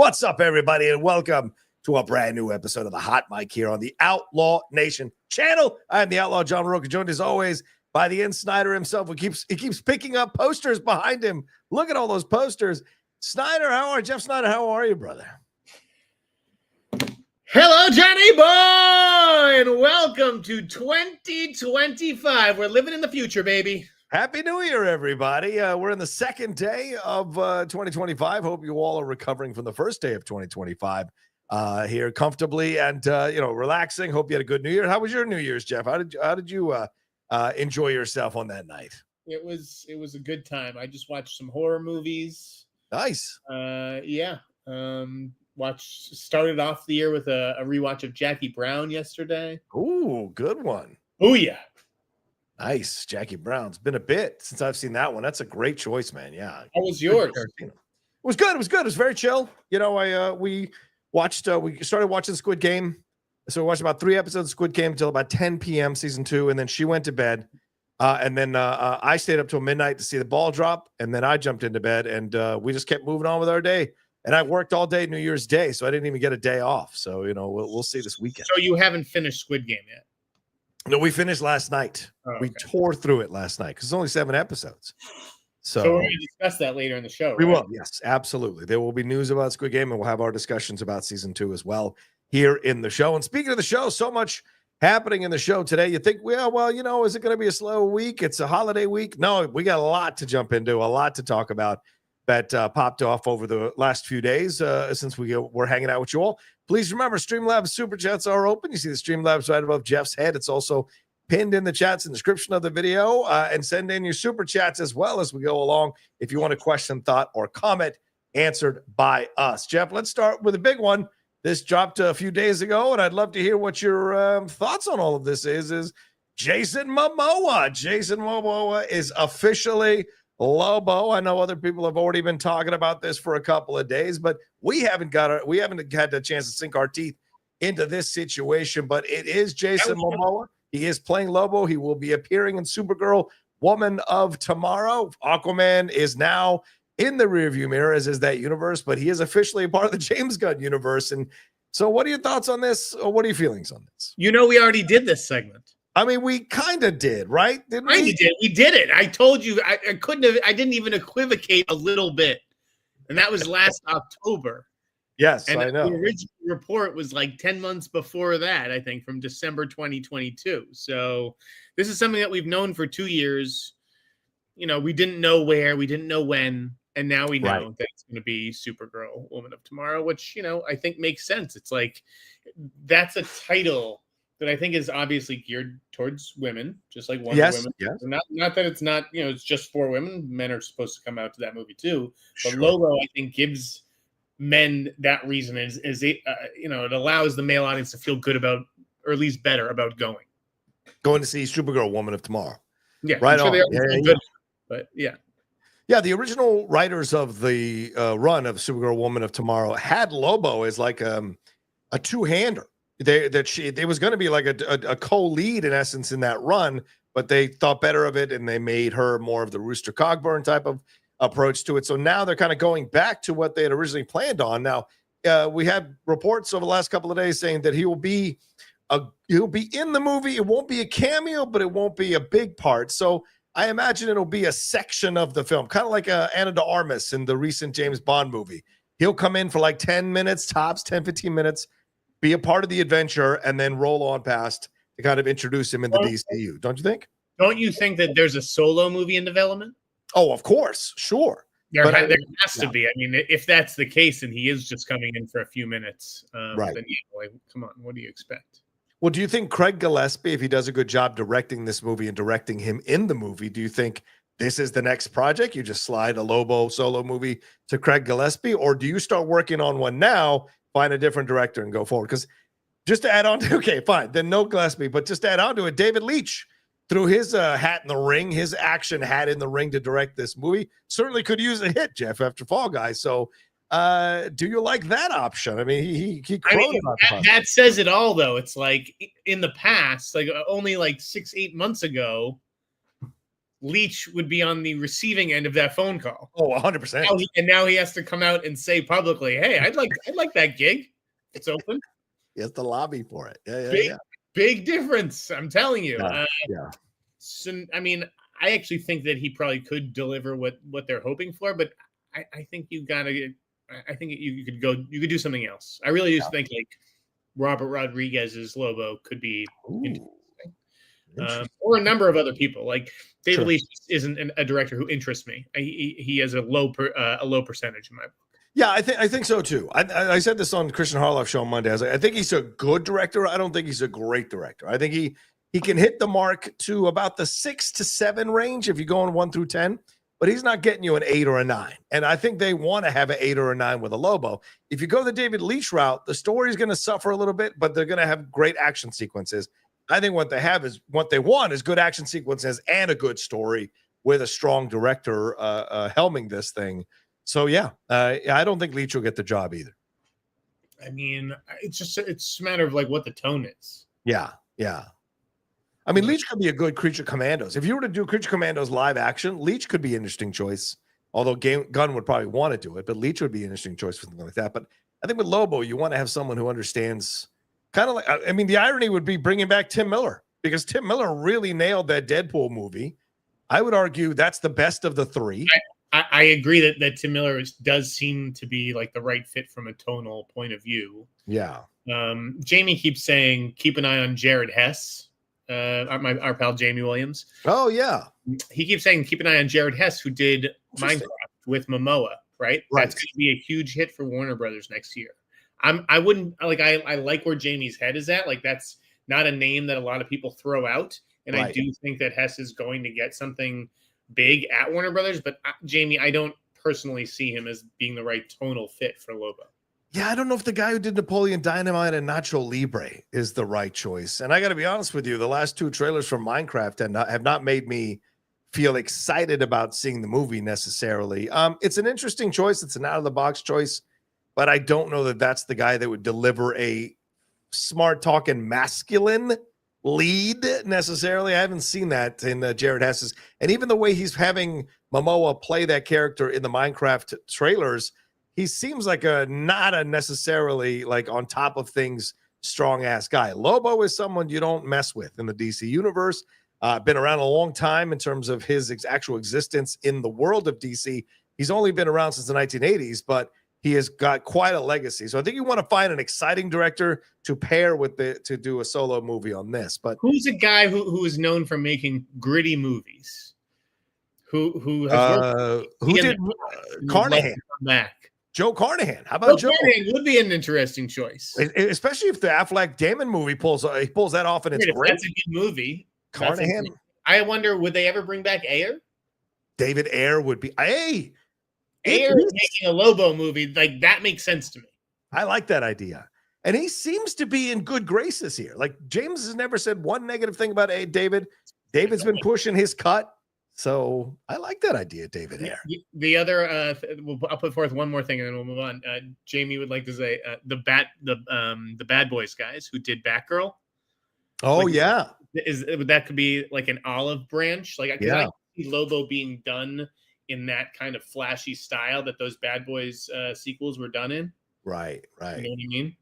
What's up, everybody, and welcome to a brand new episode of the Hot Mic here on the Outlaw Nation channel. I am the Outlaw John Rocha, joined as always by the Sneider himself. He keeps picking up posters behind him. Look at all those posters. Sneider, Jeff Sneider, how are you, brother? Hello, Johnny boy, and welcome to 2025. We're living in the future, baby. Happy New Year, everybody. We're in the second day of 2025. Hope you all are recovering from the first day of 2025 here comfortably and, relaxing. Hope you had a good New Year. How was your New Year's, Jeff? How did you enjoy yourself on that night? It was a good time. I just watched some horror movies. Nice. Started off the year with a rewatch of Jackie Brown yesterday. Ooh, good one. Oh, yeah. Nice. Jackie Brown. It's been a bit since I've seen that one. That's a great choice, man. Yeah. How was yours? It was good. It was very chill. You know, we started watching Squid Game. So we watched about 3 episodes of Squid Game until about 10 p.m. season 2. And then she went to bed. And then I stayed up till midnight to see the ball drop. And then I jumped into bed and we just kept moving on with our day. And I worked all day New Year's Day, so I didn't even get a day off. So, we'll see this weekend. So you haven't finished Squid Game yet? No, we finished last night. Oh, okay. We tore through it last night because it's only 7 episodes. So we're going to discuss that later in the show, We right? will, yes, absolutely. There will be news about Squid Game, and we'll have our discussions about season 2 as well here in the show. And speaking of the show, so much happening in the show today. You think, is it going to be a slow week? It's a holiday week. No, we got a lot to jump into, a lot to talk about that popped off over the last few days since we're hanging out with you all. Please remember, Streamlabs Superchats are open. You see the Streamlabs right above Jeff's head. It's also pinned in the chats and description of the video. And send in your Superchats as well as we go along if you want a question, thought, or comment answered by us. Jeff, let's start with a big one. This dropped a few days ago, and I'd love to hear what your thoughts on all of this is Jason Momoa. Jason Momoa is officially LOBO. I know other people have already been talking about this for a couple of days, but we haven't had the chance to sink our teeth into this situation. But it is Jason Momoa. He is playing LOBO. He will be appearing in Supergirl, Woman of Tomorrow. Aquaman is now in the rearview mirror, as is that universe, but he is officially a part of the James Gunn universe. And so, what are your thoughts on this? Or what are your feelings on this? We already did this segment. I mean, we kind of did, right? Didn't we? We did it. I told you I didn't even equivocate a little bit. And that was last October. Yes, and I know. The original report was like 10 months before that, I think, from December 2022. So this is something that we've known for 2 years. We didn't know where, we didn't know when, and now we know that it's going to be Supergirl, Woman of Tomorrow, which, I think makes sense. It's like, that's a title that I think is obviously geared towards women, just like Wonder Woman. Yes. Not that it's not, it's just for women. Men are supposed to come out to that movie too. But sure. LOBO, I think, gives men that reason it allows the male audience to feel good about, or at least better about going to see Supergirl, Woman of Tomorrow. Yeah, right. I'm sure on. Good, but yeah. Yeah, the original writers of the run of Supergirl, Woman of Tomorrow had LOBO as like a two-hander. They was going to be like a co-lead in essence in that run, but they thought better of it and they made her more of the Rooster Cogburn type of approach to it. So now they're kind of going back to what they had originally planned on. Now we had reports over the last couple of days saying that he'll be in the movie. It won't be a cameo, but it won't be a big part. So I imagine it'll be a section of the film, kind of like Ana de Armas in the recent James Bond movie. He'll come in for like 10 minutes, tops 10, 15 minutes, be a part of the adventure, and then roll on past to kind of introduce him in the DCU. Don't you think? Don't you think that there's a solo movie in development? Oh, of course. Sure. There has to be. I mean, if that's the case and he is just coming in for a few minutes, right. Then come on, what do you expect? Well, do you think Craig Gillespie, if he does a good job directing this movie and directing him in the movie, do you think this is the next project? You just slide a LOBO solo movie to Craig Gillespie, or do you start working on one now, find a different director and go forward? Because just to add on to, okay, fine, then no Gillespie, but just to add on to it, David Leitch threw his hat in the ring, his action hat in the ring to direct this movie. Certainly could use a hit, Jeff, after Fall Guys. So do you like that option? I mean, he crowed about that says it all, though. It's like in the past, like only like 6-8 months ago, Leach would be on the receiving end of that phone call. Oh, 100%. Now he has to come out and say publicly, "Hey, I'd like that gig. It's open." He has to lobby for it. Yeah. Big difference. I'm telling you. Yeah. So, I mean, I actually think that he probably could deliver what they're hoping for, but I think you gotta. I think you could do something else. I really just think like Robert Rodriguez's Lobo could be interesting. Or a number of other people. Like David Leitch isn't a director who interests me. He has a low percentage in my book. Yeah, I think so too. I said this on Christian Harloff's show on Monday. I think he's a good director. I don't think he's a great director. I think he can hit the mark to about the 6 to 7 range if you're going 1 through 10, but he's not getting you an 8 or a 9. And I think they want to have an 8 or a 9 with a Lobo. If you go the David Leitch route, the story is going to suffer a little bit, but they're going to have great action sequences. I think what they want is good action sequences and a good story with a strong director helming this thing. So I don't think Leitch will get the job either. I mean, it's a matter of like what the tone is. Yeah. I mean, Leitch could be a good Creature Commandos. If you were to do Creature Commandos live action, Leitch could be an interesting choice. Although Gunn would probably want to do it, but Leitch would be an interesting choice for something like that. But I think with Lobo, you want to have someone who understands. Kind of like, I mean, the irony would be bringing back Tim Miller because Tim Miller really nailed that Deadpool movie. I would argue that's the best of the 3. I agree that Tim Miller does seem to be like the right fit from a tonal point of view. Yeah. Jamie keeps saying, keep an eye on Jared Hess, our pal Jamie Williams. Oh, yeah. He keeps saying, keep an eye on Jared Hess, who did Minecraft with Momoa, right? That's going to be a huge hit for Warner Brothers next year. I wouldn't like I like where Jamie's head is at. Like that's not a name that a lot of people throw out. And I do think that Hess is going to get something big at Warner Brothers. But Jamie, I don't personally see him as being the right tonal fit for Lobo. Yeah, I don't know if the guy who did Napoleon Dynamite and Nacho Libre is the right choice. And I got to be honest with you, the last 2 trailers from Minecraft have not made me feel excited about seeing the movie necessarily. It's an interesting choice. It's an out-of-the-box choice. But I don't know that that's the guy that would deliver a smart talking masculine lead necessarily. I haven't seen that in Jared Hess's. And even the way he's having Momoa play that character in the Minecraft trailers, he seems like not a necessarily like on top of things strong ass guy. Lobo is someone you don't mess with in the DC universe. Been around a long time in terms of his actual existence in the world of DC. He's only been around since the 1980s, but he has got quite a legacy. So I think you want to find an exciting director to pair with to do a solo movie on this. But who's a guy who is known for making gritty movies? Who did Carnahan? Back. Joe Carnahan. How about Joe? Carnahan would be an interesting choice, especially if the Affleck Damon movie pulls that off and it's great. That's a good movie. Carnahan. I wonder, would they ever bring back Ayer? David Ayer would be. Ayer making a Lobo movie, like that makes sense to me. I like that idea. And he seems to be in good graces here. Like James has never said one negative thing about David. David's been pushing his cut. So I like that idea, David Ayer. The other, I'll put forth one more thing and then we'll move on. Jamie would like to say the Bad Boys guys who did Batgirl. Oh, like, yeah. That could be like an olive branch. Like, yeah. I see Lobo being done in that kind of flashy style that those Bad Boys sequels were done in. Right. You know what I mean?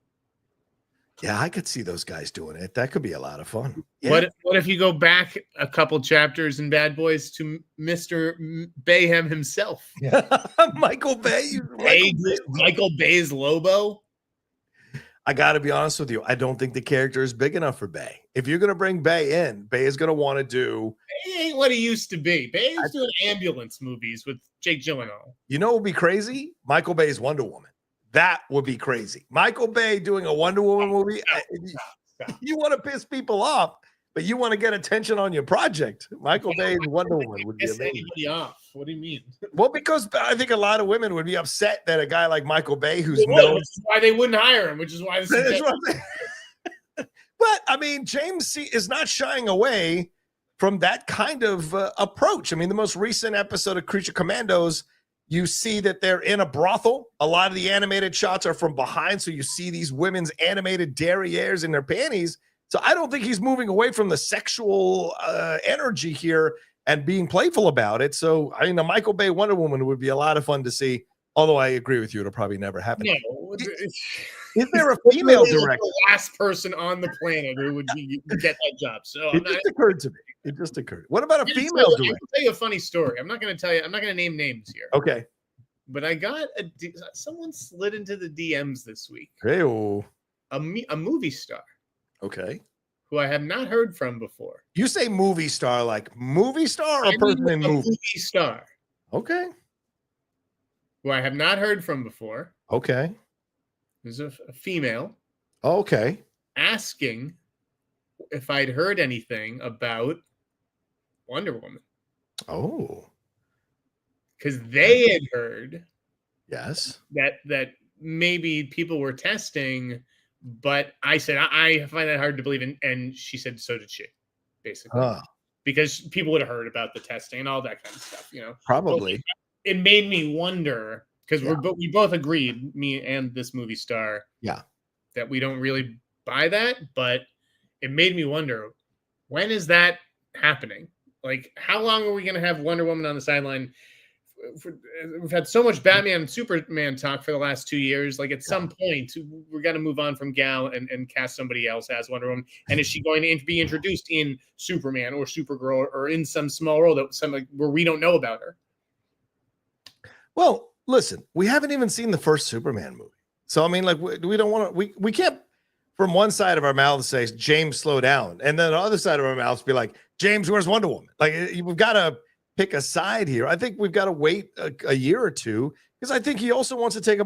Yeah, I could see those guys doing it. That could be a lot of fun. Yeah. What if you go back a couple chapters in Bad Boys to Mr. Bayhem himself? Michael Bay. Michael Bay's Lobo. I got to be honest with you. I don't think the character is big enough for Bay. If you're going to bring Bay in, Bay is going to want to do. Bay ain't what he used to be. Bay is doing ambulance movies with Jake Gyllenhaal. You know what would be crazy? Michael Bay's Wonder Woman. That would be crazy. Michael Bay doing a Wonder Woman movie. Stop. You want to piss people off, but you want to get attention on your project. Michael Bay's Wonder Woman would be amazing. Off. What do you mean? Well, because I think a lot of women would be upset that a guy like Michael Bay, who's known, which is why they wouldn't hire him, which is why this is But I mean, James is not shying away from that kind of approach. I mean, the most recent episode of Creature Commandos, you see that they're in a brothel. A lot of the animated shots are from behind, so you see these women's animated derrieres in their panties. So I don't think he's moving away from the sexual energy here. and being playful about it. So, I mean, a Michael Bay Wonder Woman would be a lot of fun to see. Although I agree with you, it'll probably never happen. No, Is there a female director? The last person on the planet who would get that job. So It just occurred to me. It just occurred. What about a female director? I'll tell you a funny story. I'm not going to tell you. I'm not going to name names here. Okay. But I got someone slid into the DMs this week. Hey-o. A movie star. Okay. Who I have not heard from before. You say movie star like movie star or person in movie? Movie star. Okay. Who I have not heard from before. Okay. There's a female. Okay. Asking if I'd heard anything about Wonder Woman. Oh. Because they had heard. Yes. That maybe people were testing, but I said, I find that hard to believe. And she said, so did she, basically. Because people would have heard about the testing and all that kind of stuff, Probably. But it made me wonder, because we both agreed, me and this movie star, that we don't really buy that, but it made me wonder, when is that happening? Like, how long are we going to have Wonder Woman on the sideline? We've had so much Batman and Superman talk for the last 2 years. Like, at some point, we're going to move on from Gal and cast somebody else as Wonder Woman. And is she going to be introduced in Superman or Supergirl or in some small role where we don't know about her? Well, listen, we haven't even seen the first Superman movie. So, I mean, like, we don't want to, we can't, from one side of our mouths say, James, slow down. And then the other side of our mouths be like, James, where's Wonder Woman? Like, we've got to pick a side here. I think we've got to wait a year or two, because I think he also wants to take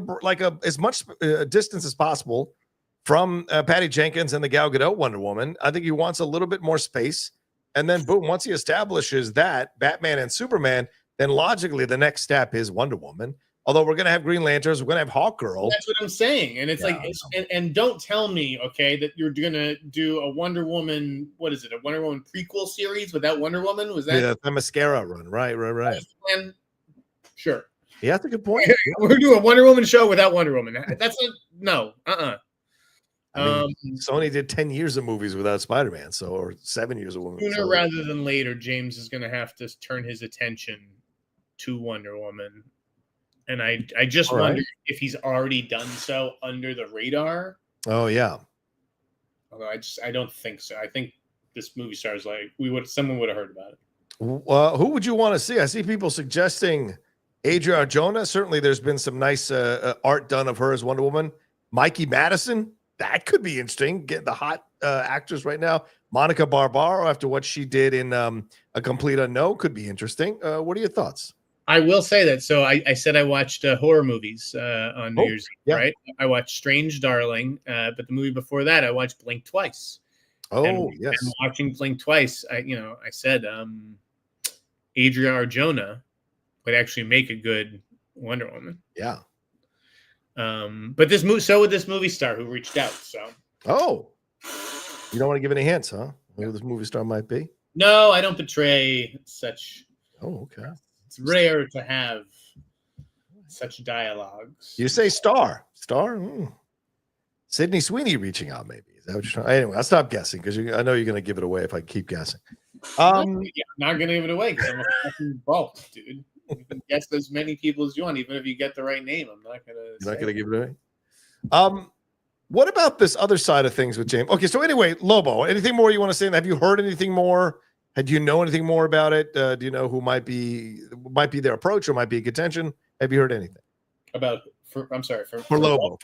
as much distance as possible from Patty Jenkins and the Gal Gadot Wonder Woman. I think he wants a little bit more space. And then, boom, once he establishes that Batman and Superman, then logically the next step is Wonder Woman. Although we're going to have Green Lanterns, we're going to have Hawkgirl. That's what I'm saying. And it's and don't tell me, okay, that you're going to do a Wonder Woman, what is it, a Wonder Woman prequel series without Wonder Woman? Was that the mascara run? Right. And sure. Yeah, that's a good point. We're doing a Wonder Woman show without Wonder Woman. That's no. I mean, Sony did 10 years of movies without Spider-Man, or 7 years of movies. Sooner rather than later, James is going to have to turn his attention to Wonder Woman. And I just wonder if he's already done so under the radar. Oh, yeah. Although I don't think so. I think this movie star is like, someone would have heard about it. Who would you want to see? I see people suggesting Adria Arjona. Certainly there's been some nice art done of her as Wonder Woman. Mikey Madison. That could be interesting. Get the hot actress right now. Monica Barbaro, after what she did in A Complete Unknown, could be interesting. What are your thoughts? I will say that. So I said I watched horror movies on New Year's Eve, right? I watched Strange Darling, but the movie before that, I watched Blink twice. Yes. And watching Blink twice, I said Adria Arjona would actually make a good Wonder Woman. Yeah. But this movie star who reached out. So. Oh, you don't want to give any hints, huh? Who this movie star might be? No, I don't betray such. Oh, okay. It's rare to have such dialogues. You say star. Sydney Sweeney reaching out, maybe. Is that what you're trying? Anyway, I'll stop guessing because I know you're going to give it away if I keep guessing. I'm not going to give it away because I'm a fucking bulk, dude. You can guess as many people as you want, even if you get the right name. I'm not going to. You're not going to give it away. What about this other side of things with James? Okay, so anyway, Lobo. Anything more you want to say? Have you heard anything more? Do you know anything more about it? Do you know who might be their approach or might be a contention? Have you heard anything about? For Lobo.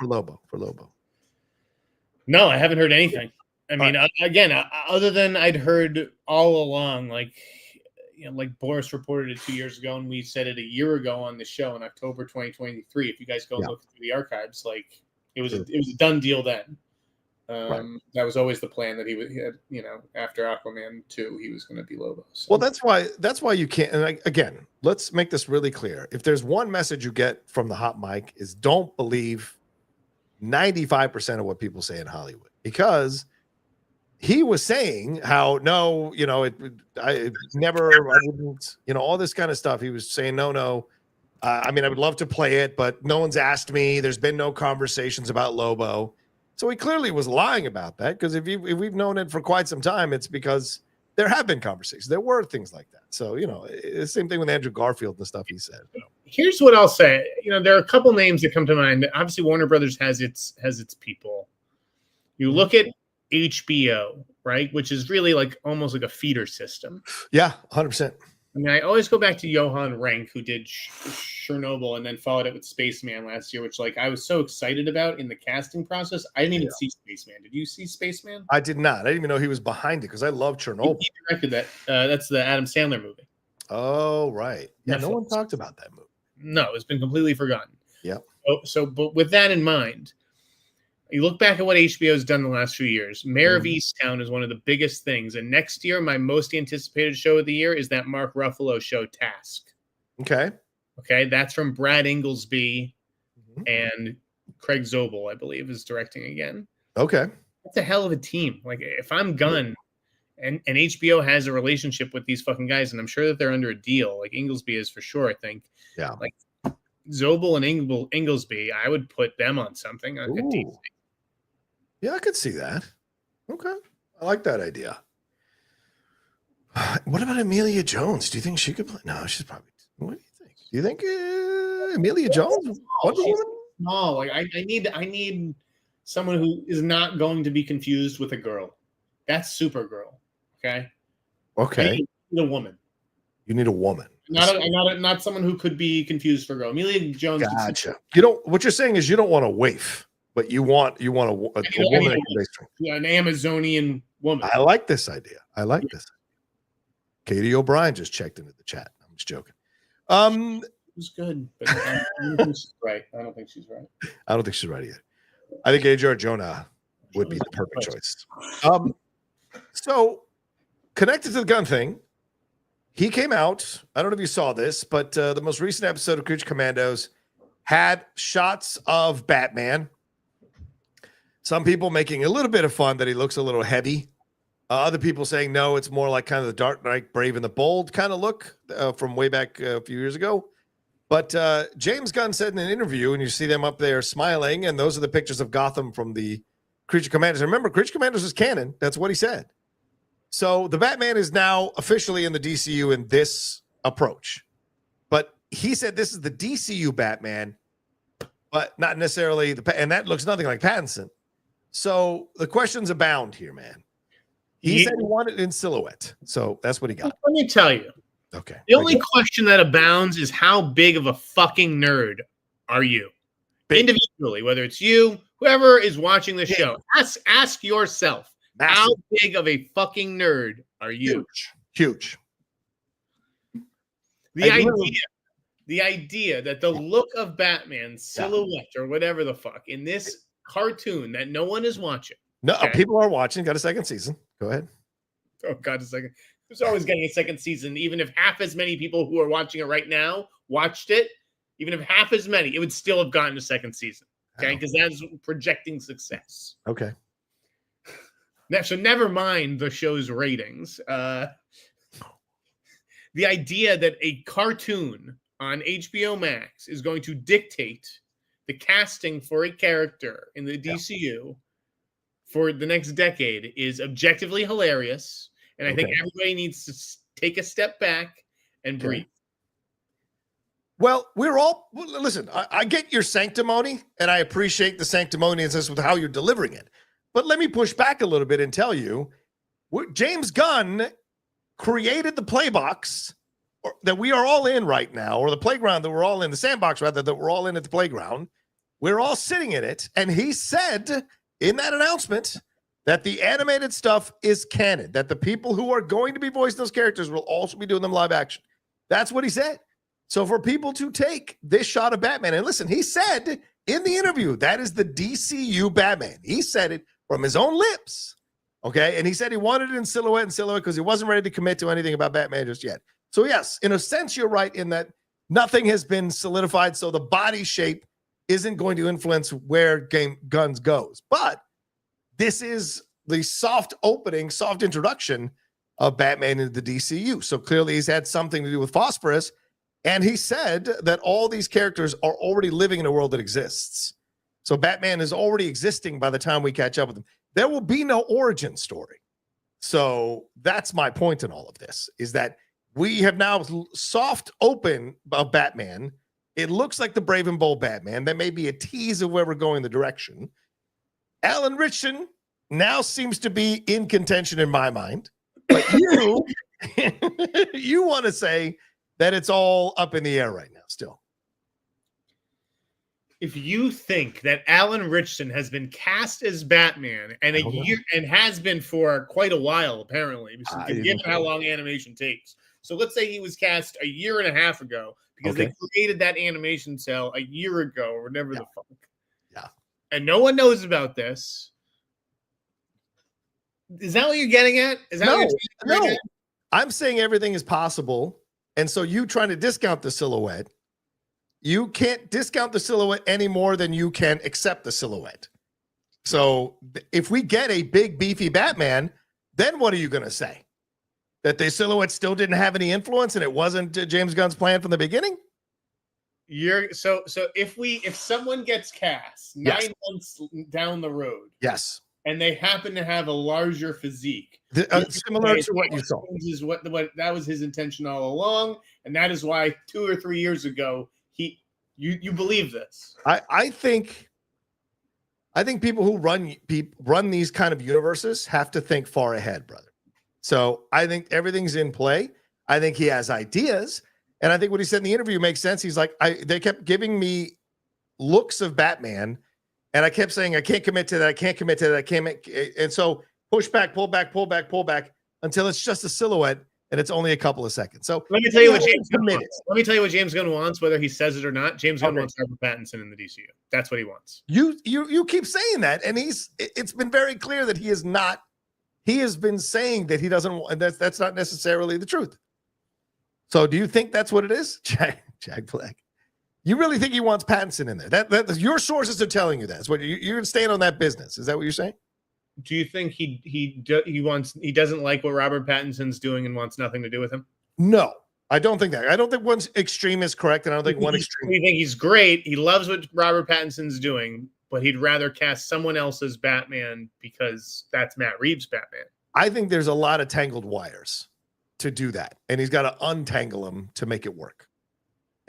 No, I haven't heard anything. I mean, again, other than I'd heard all along, like Boris reported it 2 years ago, and we said it a year ago on the show in October 2023. If you guys go look through the archives, like it was a done deal then. That was always the plan that he would, after Aquaman 2, he was going to be Lobo. So. Well, that's why you can't. And again, let's make this really clear. If there's one message you get from the hot mic is don't believe 95% of what people say in Hollywood, because he was saying how I wouldn't, all this kind of stuff. He was saying no. I mean, I would love to play it, but no one's asked me. There's been no conversations about Lobo. So he clearly was lying about that, because if we've known it for quite some time, it's because there have been conversations. There were things like that. So, the same thing with Andrew Garfield and the stuff he said. Here's what I'll say. There are a couple names that come to mind. Obviously, Warner Brothers has its people. You look at HBO, right, which is really like almost like a feeder system. Yeah, 100%. I mean, I always go back to Johan Renck, who did Chernobyl and then followed it with Spaceman last year, which I was so excited about in the casting process. I didn't even see Spaceman. Did you see Spaceman? I did not. I didn't even know he was behind it because I love Chernobyl. He directed that. That's the Adam Sandler movie. Oh, right. Yeah, Netflix. No one talked about that movie. No, it's been completely forgotten. Yeah. But with that in mind, you look back at what HBO has done the last few years. Mayor of Easttown is one of the biggest things. And next year, my most anticipated show of the year is that Mark Ruffalo show, Task. Okay. That's from Brad Inglesby and Craig Zobel, I believe, is directing again. Okay. That's a hell of a team. If I'm Gunn and HBO has a relationship with these fucking guys, and I'm sure that they're under a deal, like Inglesby is for sure, I think. Yeah. Zobel and Inglesby, I would put them on something. Yeah, I could see that. Okay. I like that idea. What about Amelia Jones? Do you think she could play? No, she's probably. What do you think? Do you think Amelia Jones? No, I need someone who is not going to be confused with a girl. That's Supergirl. Okay. Okay. I need a woman. You need a woman. Not someone who could be confused for a girl. Amelia Jones. Gotcha. What you're saying is you don't want a waif, but you want a woman that can base strength. Yeah, an Amazonian woman. I like this idea. I like this. Katie O'Brien just checked into the chat. I'm just joking. It's good, but I don't think she's right. I don't think she's right. I don't think she's right either. I think Ajar Jonah would be the perfect choice. So connected to the Gunn thing, he came out. I don't know if you saw this, but the most recent episode of Creature Commandos had shots of Batman. Some people making a little bit of fun that he looks a little heavy. Other people saying, no, it's more like kind of the Dark Knight, Brave and the Bold kind of look from way back a few years ago. But James Gunn said in an interview, and you see them up there smiling, and those are the pictures of Gotham from the Creature Commandos. And remember, Creature Commandos is canon. That's what he said. So the Batman is now officially in the DCU in this approach. But he said this is the DCU Batman, but not necessarily and that looks nothing like Pattinson. So the questions abound here, man. He said he wanted it in silhouette. So that's what he got. Let me tell you. Okay. The only question that abounds is how big of a fucking nerd are you? Big. Individually, whether it's you, whoever is watching the show, ask yourself, massive. How big of a fucking nerd are you? Huge. The idea that the look of Batman's silhouette or whatever the fuck in this cartoon that no one is watching. No, people are watching. Got a second season. Go ahead. Oh, God, a second. Who's always getting a second season? Even if half as many people who are watching it right now watched it, even if half as many, it would still have gotten a second season. Okay, because that's projecting success. Okay. So never mind the show's ratings. The idea that a cartoon on HBO Max is going to dictate the casting for a character in the DCU for the next decade is objectively hilarious. And I think everybody needs to take a step back and breathe. Well, listen, I get your sanctimony, and I appreciate the sanctimonious with how you're delivering it. But let me push back a little bit and tell you, James Gunn created the playbox that we are all in right now, or the playground that we're all in, the sandbox rather, that we're all in at the playground. We're all sitting in it. And he said in that announcement that the animated stuff is canon, that the people who are going to be voicing those characters will also be doing them live action. That's what he said. So for people to take this shot of Batman, and listen, he said in the interview, that is the DCU Batman. He said it from his own lips. Okay. And he said he wanted it in silhouette because he wasn't ready to commit to anything about Batman just yet. So yes, in a sense, you're right in that nothing has been solidified. So the body shape isn't going to influence where Guns goes. But this is the soft opening, soft introduction of Batman into the DCU. So clearly he's had something to do with Phosphorus. And he said that all these characters are already living in a world that exists. So Batman is already existing by the time we catch up with him. There will be no origin story. So that's my point in all of this, is that we have now soft open of Batman. It looks like the Brave and Bold Batman. That may be a tease of where we're going the direction. Alan Ritchson now seems to be in contention in my mind. But you, you want to say that it's all up in the air right now still. If you think that Alan Ritchson has been cast as Batman and a year and has been for quite a while, apparently, given how long animation takes. So let's say he was cast a year and a half ago because they created that animation cell a year ago or whatever the fuck. Yeah. And no one knows about this. Is that what you're getting at? Is that what you're no. I'm saying everything is possible. And so you trying to discount the silhouette. You can't discount the silhouette any more than you can accept the silhouette. So if we get a big, beefy Batman, then what are you going to say? That the silhouette still didn't have any influence and it wasn't James Gunn's plan from the beginning? So if someone gets cast 9 months down the road, yes, and they happen to have a larger physique, similar to what you saw, is what that was his intention all along, and that is why 2 or 3 years ago you believe this. I think people who run these kind of universes have to think far ahead, brother. So I think everything's in play. I think he has ideas. And I think what he said in the interview makes sense. He's like, they kept giving me looks of Batman. And I kept saying, I can't commit to that. I can't commit to that. I can't make. And so push back, pull back, pull back, pull back until it's just a silhouette. And it's only a couple of seconds. So let me tell you what James Gunn wants. Let me tell you what James Gunn wants, whether he says it or not. James Gunn wants Robert Pattinson in the DCU. That's what he wants. You keep saying that. And it's been very clear that he is not. He has been saying that he doesn't want, that's not necessarily the truth. So do you think that's what it is? Jack Black. You really think he wants Pattinson in there? That your sources are telling you that. That's what you're staying on that business. Is that what you're saying? Do you think he doesn't like what Robert Pattinson's doing and wants nothing to do with him? No, I don't think that. I don't think one extreme is correct, and I don't think one extreme. You think he's great? He loves what Robert Pattinson's doing, but he'd rather cast someone else as Batman because that's Matt Reeves' Batman. I think there's a lot of tangled wires to do that, and he's got to untangle them to make it work.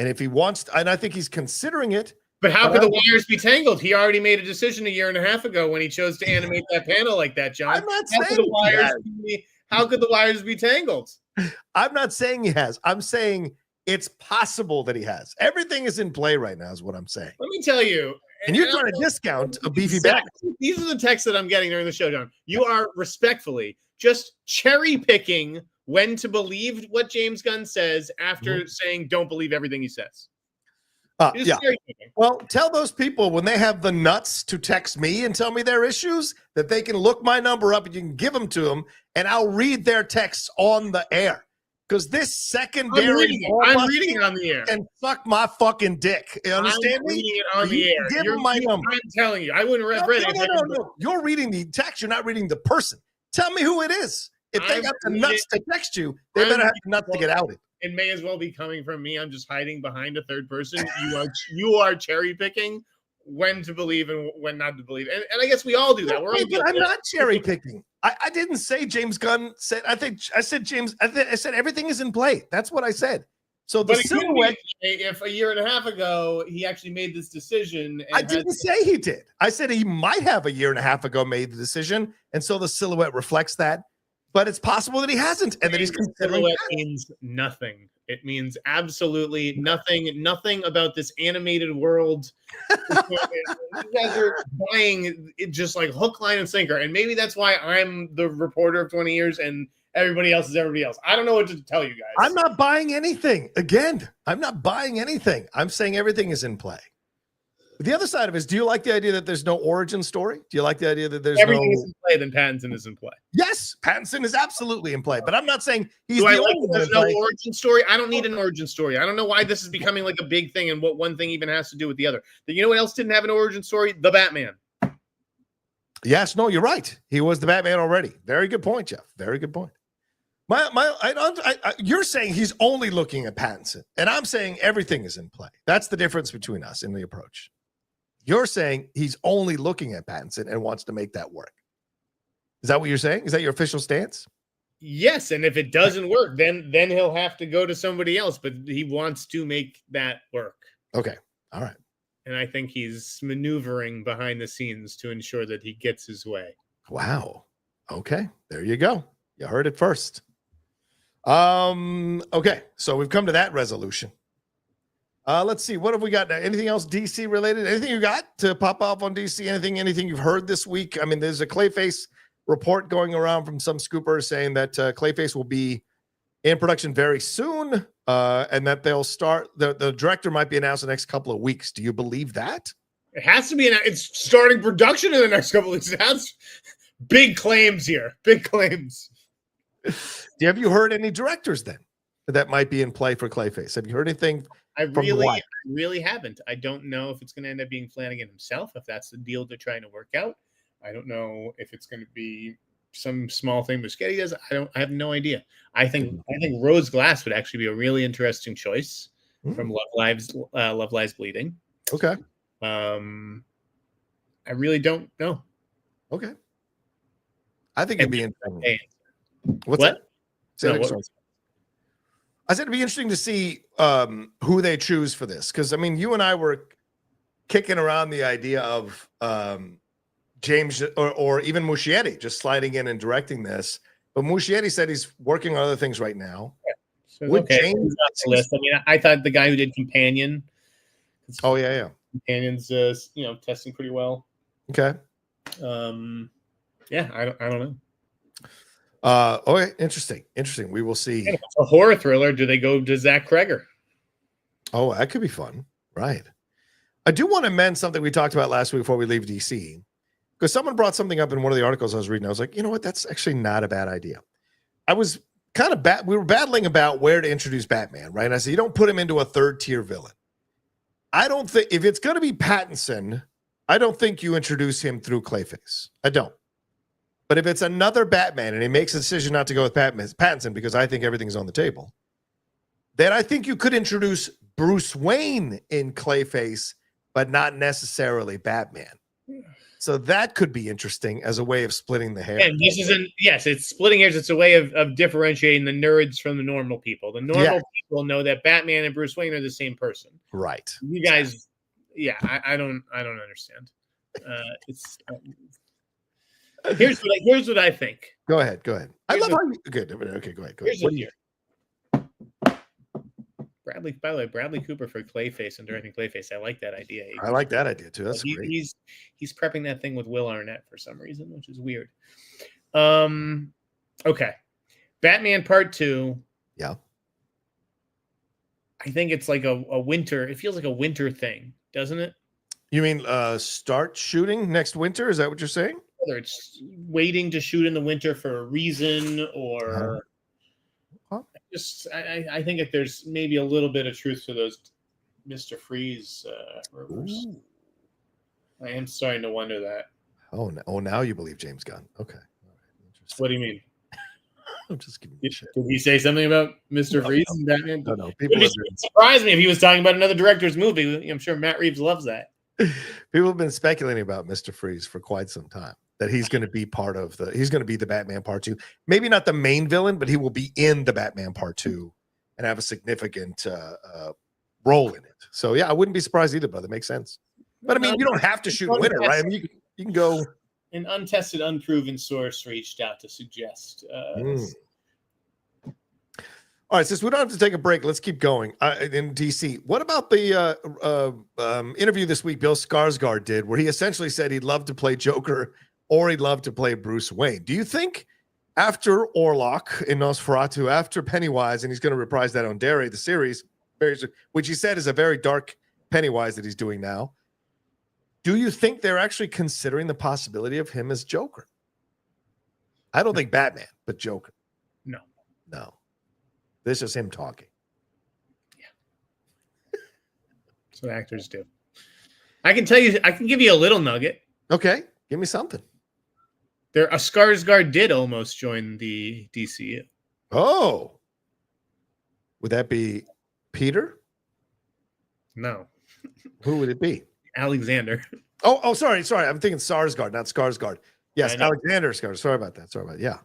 And if he wants to, and I think he's considering it. But how could the wires be tangled? He already made a decision a year and a half ago when he chose to animate that panel like that, John. I'm not saying how could the wires be tangled? I'm not saying he has. I'm saying it's possible that he has. Everything is in play right now, is what I'm saying. Let me tell you. And you're trying to discount a beefy Batman. These are the texts that I'm getting during the show, John. You are respectfully just cherry picking when to believe what James Gunn says after saying don't believe everything he says. Yeah. Well, tell those people when they have the nuts to text me and tell me their issues that they can look my number up and you can give them to them, and I'll read their texts on the air. Because this secondary, I'm reading it on the air, and suck my fucking dick. You understand me? Reading it on the air. Give them my number. I'm telling you, I wouldn't have read it. No. You're reading the text. You're not reading the person. Tell me who it is. If they got the nuts to text you, they better have the nuts to get outed. It may as well be coming from me. I'm just hiding behind a third person. You are cherry picking when to believe and when not to believe. And I guess we all do that. I'm not cherry picking. I didn't say James Gunn said. I said everything is in play. That's what I said. So the silhouette. If a year and a half ago he actually made this decision, I didn't say he did. I said he might have a year and a half ago made the decision, and so the silhouette reflects that. But it's possible that he hasn't, and that he's considering. Silhouette means nothing. It means absolutely nothing. Nothing about this animated world. You guys are buying it just like hook, line, and sinker, and maybe that's why I'm the reporter of 20 years, and everybody else is everybody else. I don't know what to tell you guys. I'm not buying anything. Again, I'm not buying anything. I'm saying everything is in play. The other side of it is, do you like the idea that there's no origin story? Do you like the idea that there's everything is in play? Then Pattinson is in play. Yes, Pattinson is absolutely in play, but I'm not saying he's the only one. There's no origin story. I don't need an origin story. I don't know why this is becoming like a big thing and what one thing even has to do with the other. You know what else didn't have an origin story? The Batman. Yes, no, you're right. He was the Batman already. Very good point, Jeff. Very good point. You're saying he's only looking at Pattinson, and I'm saying everything is in play. That's the difference between us in the approach. You're saying he's only looking at Pattinson and wants to make that work. Is that what you're saying? Is that your official stance? Yes, and if it doesn't work, then he'll have to go to somebody else. But he wants to make that work. Okay. All right. And I think he's maneuvering behind the scenes to ensure that he gets his way. Wow. Okay. There you go. You heard it first. Okay. So we've come to that resolution. Let's see. What have we got now? Anything else DC related? Anything you got to pop off on DC? Anything you've heard this week? I mean, there's a Clayface report going around from some scoopers saying that Clayface will be in production very soon, and that they'll start. The director might be announced in the next couple of weeks. Do you believe that? It has to be. It's starting production in the next couple of weeks. That's big claims here. Big claims. Have you heard any directors then that might be in play for Clayface? Have you heard anything? I really haven't. I don't know if it's going to end up being Flanagan himself, if that's the deal they're trying to work out. I don't know if it's going to be some small thing Muschietti does. I have no idea. I think Rose Glass would actually be a really interesting choice from Love Lies Bleeding. Okay. I really don't know. Okay. I think it'd be interesting. What's that? I said it'd be interesting to see who they choose for this. Because, I mean, you and I were kicking around the idea of James or even Muschietti just sliding in and directing this. But Muschietti said he's working on other things right now. Yeah. So, okay. James list. I mean, I thought the guy who did Companion. Oh, yeah. Companion's, testing pretty well. Okay. Yeah, I don't know. Okay, interesting. We will see. If it's a horror thriller, do they go to Zach Kreger? Oh, that could be fun. Right. I do want to amend something we talked about last week before we leave DC, because someone brought something up in one of the articles I was reading. I was like, you know what? That's actually not a bad idea. I was kind of we were battling about where to introduce Batman, right? And I said, you don't put him into a third tier villain. I don't think if it's going to be Pattinson, I don't think you introduce him through Clayface. I don't. But if it's another Batman and he makes a decision not to go with Pattinson because I think everything's on the table, then I think you could introduce Bruce Wayne in Clayface, but not necessarily Batman. So that could be interesting as a way of splitting the hair. And this isn't, yes, it's splitting hairs. It's a way of differentiating the nerds from the normal people. The normal people know that Batman and Bruce Wayne are the same person. Right. You guys, I don't understand. Here's what I think. Go ahead. I love how you. Good. Okay, go ahead. Here's by the way, Bradley Cooper for Clayface and directing Clayface. I like that idea. I like that idea too. That's great. He's prepping that thing with Will Arnett for some reason, which is weird. Okay. Batman Part 2. Yeah. I think it's like a winter. It feels like a winter thing, doesn't it? You mean start shooting next winter? Is that what you're saying? Whether it's waiting to shoot in the winter for a reason or I think if there's maybe a little bit of truth to those Mr. Freeze rumors. Ooh. I am starting to wonder that. Oh, now you believe James Gunn. Okay. All right. What do you mean? I'm just giving you shit. Did he say something about Mr. Freeze and Batman? No. It would surprise me if he was talking about another director's movie. I'm sure Matt Reeves loves that. People have been speculating about Mr. Freeze for quite some time. That he's going to be he's going to be the Batman Part 2. Maybe not the main villain, but he will be in the Batman Part 2 and have a significant role in it. So, yeah, I wouldn't be surprised either, brother. Makes sense. But, I mean, you don't have to shoot winter, right? I mean, you can go. An untested, unproven source reached out to suggest. All right, since we don't have to take a break, let's keep going. In DC, what about the interview this week Bill Skarsgard did where he essentially said he'd love to play Joker or he'd love to play Bruce Wayne? Do you think after Orlok in Nosferatu, after Pennywise, and he's going to reprise that on Daye, the series, which he said is a very dark Pennywise that he's doing now, do you think they're actually considering the possibility of him as Joker? I don't think Batman, but Joker. No. This is him talking. Yeah. That's what actors do. I can give you a little nugget. Okay. Give me something. A Skarsgard did almost join the DCU. Oh. Would that be Peter? No. Who would it be? Alexander. Oh, sorry. I'm thinking Sarsgaard, not Skarsgard. Yes, Alexander Skarsgård. Sorry about that. Yeah.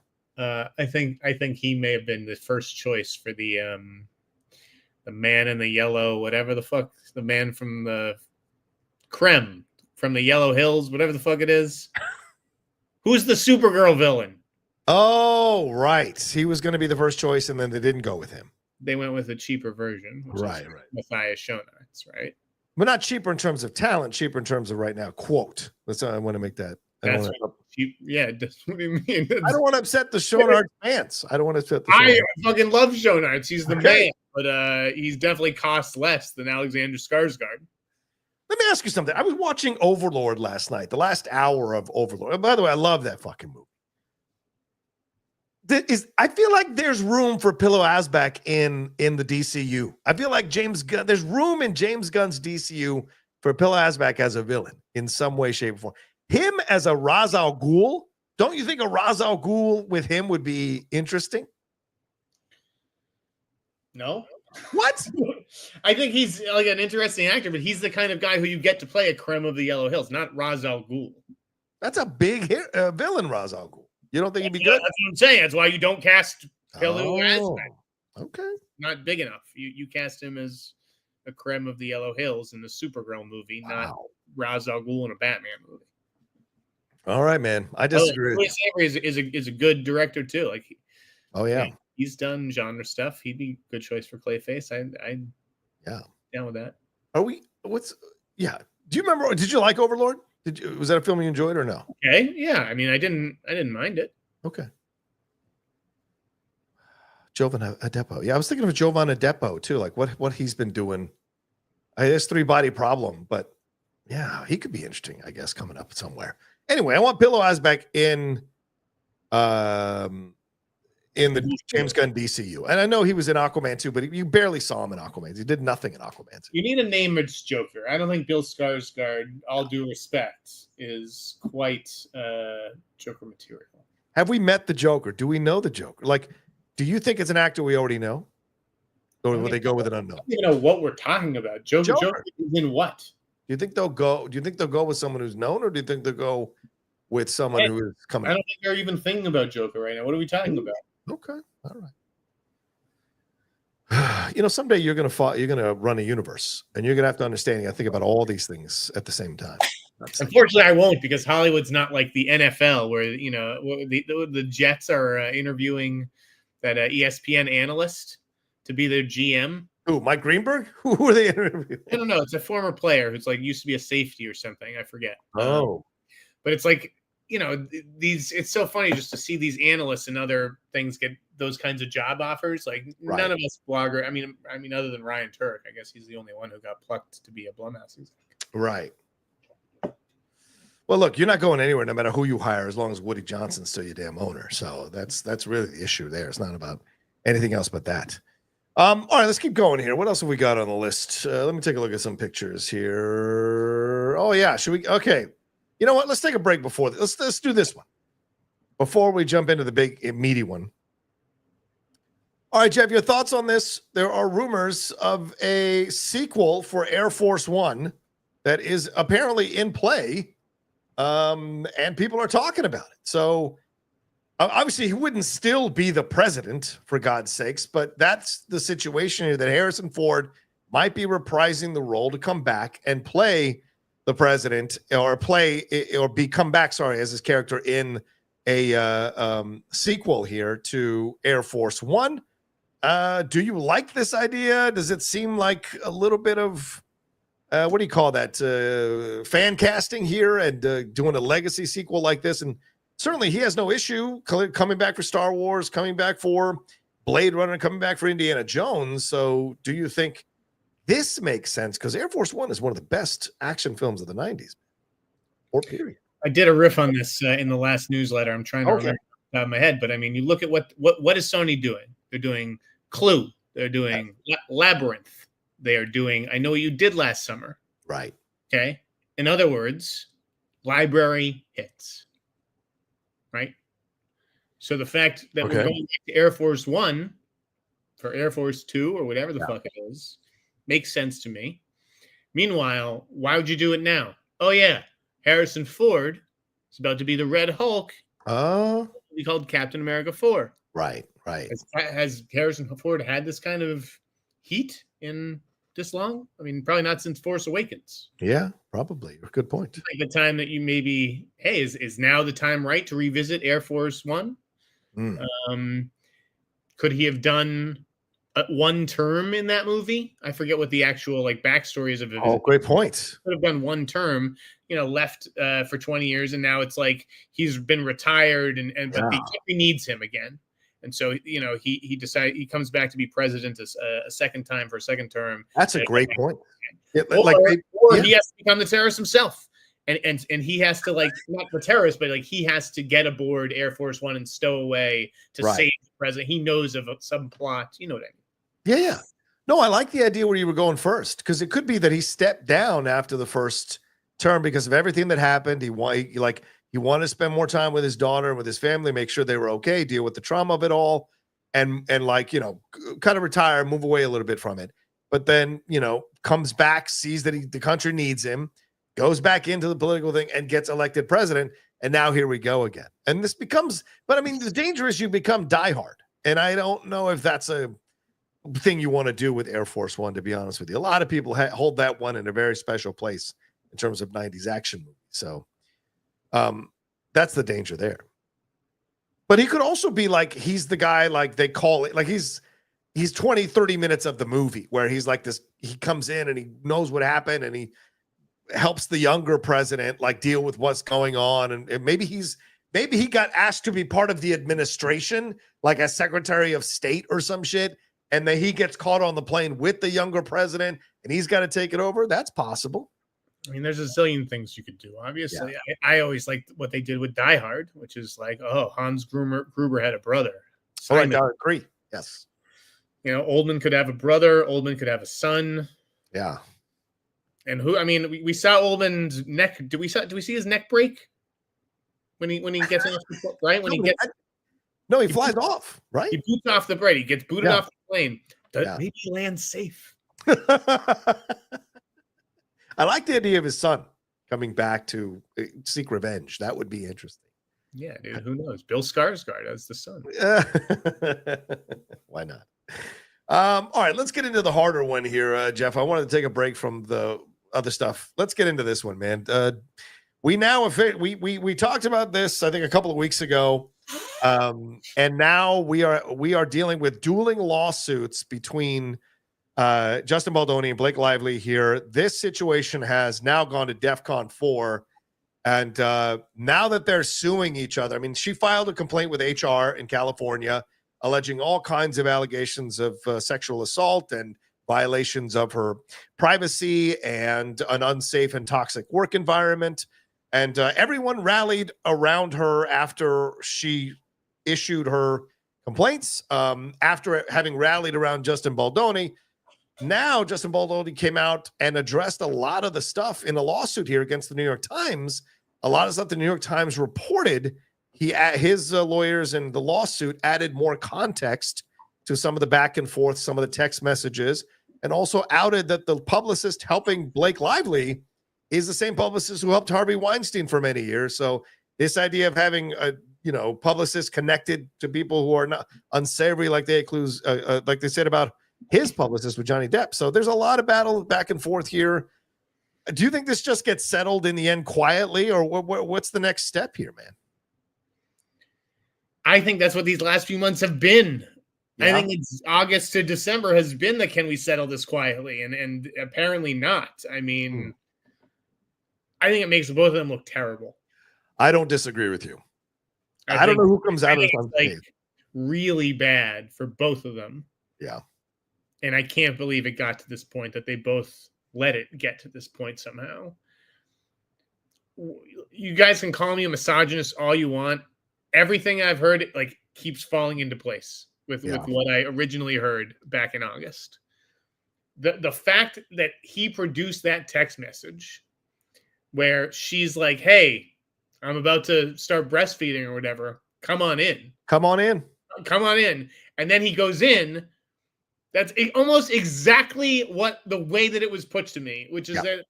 I think he may have been the first choice for the man in the yellow, whatever the fuck, the man from the Creme from the Yellow Hills, whatever the fuck it is. Who's the Supergirl villain? Oh, right. He was going to be the first choice, and then they didn't go with him. They went with a cheaper version, which right. Matthias Schoenaerts, right? But not cheaper in terms of talent, cheaper in terms of right now. Quote. That's I want to make that. That's cheap. Yeah, that's what do you mean? I don't want to upset the Schoenaerts fans. I don't want to upset the I fucking love Schoenaerts. He's the man, but he's definitely cost less than Alexander Skarsgård. Let me ask you something. I was watching Overlord last night, the last hour of Overlord. And by the way, I love that fucking movie. I feel like there's room for Pillow Asbak in the DCU. I feel like there's room in James Gunn's DCU for Pillow Asbak as a villain in some way, shape, or form. Him as a Ra's al Ghul, don't you think a Ra's al Ghul with him would be interesting? No. What? I think he's like an interesting actor, but he's the kind of guy who you get to play a Creme of the Yellow Hills, not Ra's al Ghul. That's a big villain, Ra's al Ghul. You don't think he'd be good? That's what I'm saying. That's why you don't cast Pillow Asbak. Okay. Not big enough. You cast him as a Creme of the Yellow Hills in the Supergirl movie, not Ra's al Ghul in a Batman movie. All right, man. I disagree. Chris Avery is a good director too. Like, he's done genre stuff. He'd be a good choice for Clayface. I down with that. Do you remember? Did you like Overlord? Was that a film you enjoyed or no? Okay, yeah. I mean, I didn't mind it. Okay. Jovan Adepo. Yeah, I was thinking of Jovan Adepo too. Like what he's been doing. This 3-body problem, but yeah, he could be interesting. I guess coming up somewhere. Anyway, I want Pillow Asbak in the James Gunn DCU. And I know he was in Aquaman too, but you barely saw him in Aquaman. He did nothing in Aquaman 2. You need a name it's Joker. I don't think Bill Skarsgård, all due respect, is quite Joker material. Have we met the Joker? Do we know the Joker? Like, do you think it's an actor we already know? Or will they go with an unknown? I don't even know what we're talking about. Joker is in what? Do you think they'll go with someone who's known, or do you think they'll go with someone who is coming? I don't think they're even thinking about Joker right now. What are we talking about? Okay, all right. Someday you're gonna run a universe, and you're gonna have to understand. I think about all these things at the same time. Unfortunately, I won't, because Hollywood's not like the NFL, where the Jets are interviewing that ESPN analyst to be their GM. Who, Mike Greenberg? Who are they interviewing? I don't know. It's a former player who's like used to be a safety or something. I forget. Oh, but it's like, it's so funny just to see these analysts and other things get those kinds of job offers. Like none of us blogger. I mean, other than Ryan Turk, I guess he's the only one who got plucked to be a Blumhouse. Right. Well, look, you're not going anywhere no matter who you hire, as long as Woody Johnson's still your damn owner. So that's really the issue there. It's not about anything else but that. All right, let's keep going here. What else have we got on the list? Let me take a look at some pictures here. Oh yeah, should we? Okay, you know what? Let's take a break before this. Let's do this one before we jump into the big meaty one. All right, Jeff, your thoughts on this? There are rumors of a sequel for Air Force One that is apparently in play, and people are talking about it. So. Obviously, he wouldn't still be the president, for God's sakes, but that's the situation here, that Harrison Ford might be reprising the role to come back and play the president, or come back as his character in a sequel here to Air Force One. Do you like this idea? Does it seem like a little bit of, what do you call that, fan casting here, and doing a legacy sequel like this? And certainly, he has no issue coming back for Star Wars, coming back for Blade Runner, coming back for Indiana Jones. So do you think this makes sense? Because Air Force One is one of the best action films of the 90s, or period. I did a riff on this in the last newsletter. I'm trying to remember off the top of my head. But, I mean, you look at what is Sony doing? They're doing Clue. They're doing Labyrinth. They are doing I Know What You Did Last Summer. Right. Okay? In other words, library hits. Right. So the fact that we're going back to Air Force One for Air Force Two or whatever the fuck it is makes sense to me. Meanwhile, why would you do it now? Oh, yeah. Harrison Ford It's about to be the Red Hulk. Be called Captain America 4. Right. Has Harrison Ford had this kind of heat in this long? I mean, probably not since Force Awakens. Yeah, probably. Good point. Like the time that you maybe, hey, is now the time right to revisit Air Force One? Could he have done one term in that movie? I forget what the actual backstory is of it. Oh, great point. Could have done one term, left for 20 years, and now it's like he's been retired, but the country needs him again. And so, he decided he comes back to be president a second time for a second term. That's a great point. He has to become the terrorist himself. And he has to not the terrorist, but he has to get aboard Air Force One and stow away to save the president. He knows of some plot. You know what I mean? Yeah. No, I like the idea where you were going first, because it could be that he stepped down after the first term because of everything that happened. He wanted to spend more time with his daughter and with his family, make sure they were okay, deal with the trauma of it all, and kind of retire, move away a little bit from it. But then, comes back, sees that the country needs him, goes back into the political thing and gets elected president. And now here we go again. And this becomes, but I mean, the danger is you become diehard. And I don't know if that's a thing you want to do with Air Force One, to be honest with you. A lot of people hold that one in a very special place in terms of 90s action movies. So that's the danger there. But he could also be he's the guy, they call it, he's 20, 30 minutes of the movie where he's this, he comes in and he knows what happened and he helps the younger president deal with what's going on. And maybe he got asked to be part of the administration, as Secretary of State or some shit. And then he gets caught on the plane with the younger president and he's got to take it over. That's possible. I mean, there's a zillion things you could do. Obviously, I always liked what they did with Die Hard, which is Hans Gruber had a brother. I agree. Yes. Oldman could have a brother. Oldman could have a son. Yeah. And we saw Oldman's neck. Do we see his neck break when he gets off the right? He flies off, right? He boots off the plane. He gets booted off the plane. Maybe he lands safe. I like the idea of his son coming back to seek revenge. That would be interesting. Yeah, dude. Who knows? Bill Skarsgard as the son. Why not? All right, let's get into the harder one here, Jeff. I wanted to take a break from the other stuff. Let's get into this one, man. We talked about this, I think, a couple of weeks ago, and now we are dealing with dueling lawsuits between Justin Baldoni and Blake Lively here. This situation has now gone to DEFCON 4, and now that they're suing each other, I mean, she filed a complaint with HR in California, alleging all kinds of allegations of sexual assault and violations of her privacy and an unsafe and toxic work environment. And everyone rallied around her after she issued her complaints. After having rallied around Justin Baldoni, now Justin Baldoni came out and addressed a lot of the stuff in a lawsuit here against the New York Times. A lot of stuff the New York Times reported. His lawyers in the lawsuit added more context to some of the back and forth, some of the text messages, and also outed that the publicist helping Blake Lively is the same publicist who helped Harvey Weinstein for many years. So this idea of having publicists connected to people who are not unsavory, like they said about his publicist with Johnny Depp. So there's a lot of battle back and forth here. Do you think this just gets settled in the end quietly, or what's the next step here, man? I think that's what these last few months have been. Yeah. I think it's August to December has been the can we settle this quietly, and apparently not. I mean, I think it makes both of them look terrible. I don't disagree with you. I don't know who comes out of this really bad for both of them. Yeah. And I can't believe it got to this point, that they both let it get to this point somehow. You guys can call me a misogynist all you want. Everything I've heard keeps falling into place with what I originally heard back in August. The fact that he produced that text message where she's like, hey, I'm about to start breastfeeding or whatever. Come on in. Come on in. Come on in. And then he goes in. That's almost exactly the way that it was put to me, which is that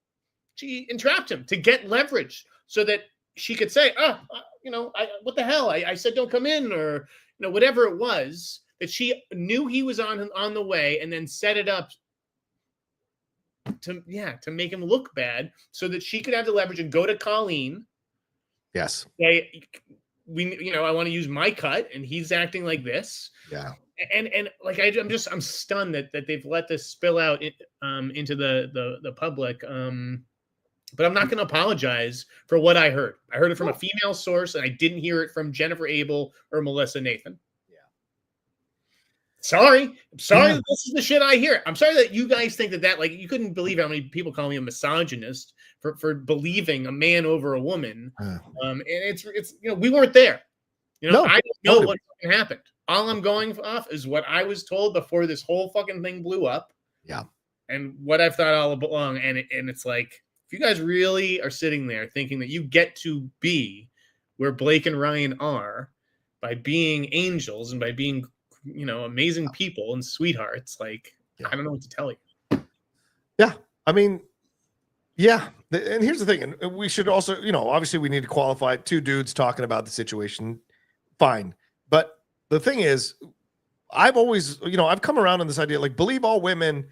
she entrapped him to get leverage so that she could say, what the hell? I said don't come in, or whatever it was, that she knew he was on the way and then set it up to make him look bad so that she could have the leverage and go to Colleen. Yes. Say, I want to use my cut and he's acting like this. Yeah. And like, I'm stunned that they've let this spill out into the public. But I'm not going to apologize for what I heard. I heard it from a female source, and I didn't hear it from Jennifer Abel or Melissa Nathan. Yeah. Sorry. I'm sorry that this is the shit I hear. I'm sorry that you guys think that like, you couldn't believe how many people call me a misogynist for believing a man over a woman. And it's we we weren't there. I don't know what happened. All I'm going off is what I was told before this whole fucking thing blew up. Yeah. And what I've thought all along. And it's like, if you guys really are sitting there thinking that you get to be where Blake and Ryan are by being angels and by being, amazing people and sweethearts, like, I don't know what to tell you. Yeah. I mean, yeah. And here's the thing. And we should also, obviously we need to qualify two dudes talking about the situation. Fine. But the thing is, I've always, I've come around on this idea, like, believe all women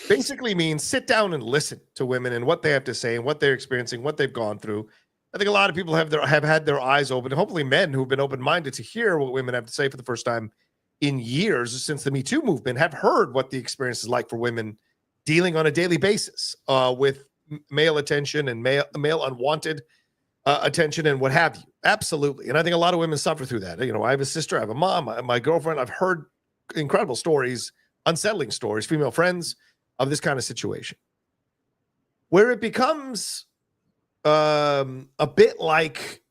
basically means sit down and listen to women and what they have to say and what they're experiencing, what they've gone through. I think a lot of people have had their eyes open, and hopefully men who've been open-minded to hear what women have to say for the first time in years since the Me Too movement have heard what the experience is like for women dealing on a daily basis with male attention and male unwanted attention and what have you. Absolutely. And I think a lot of women suffer through that. I have a sister, I have a mom, my girlfriend. I've heard incredible stories, unsettling stories, female friends of this kind of situation. Where it becomes a bit like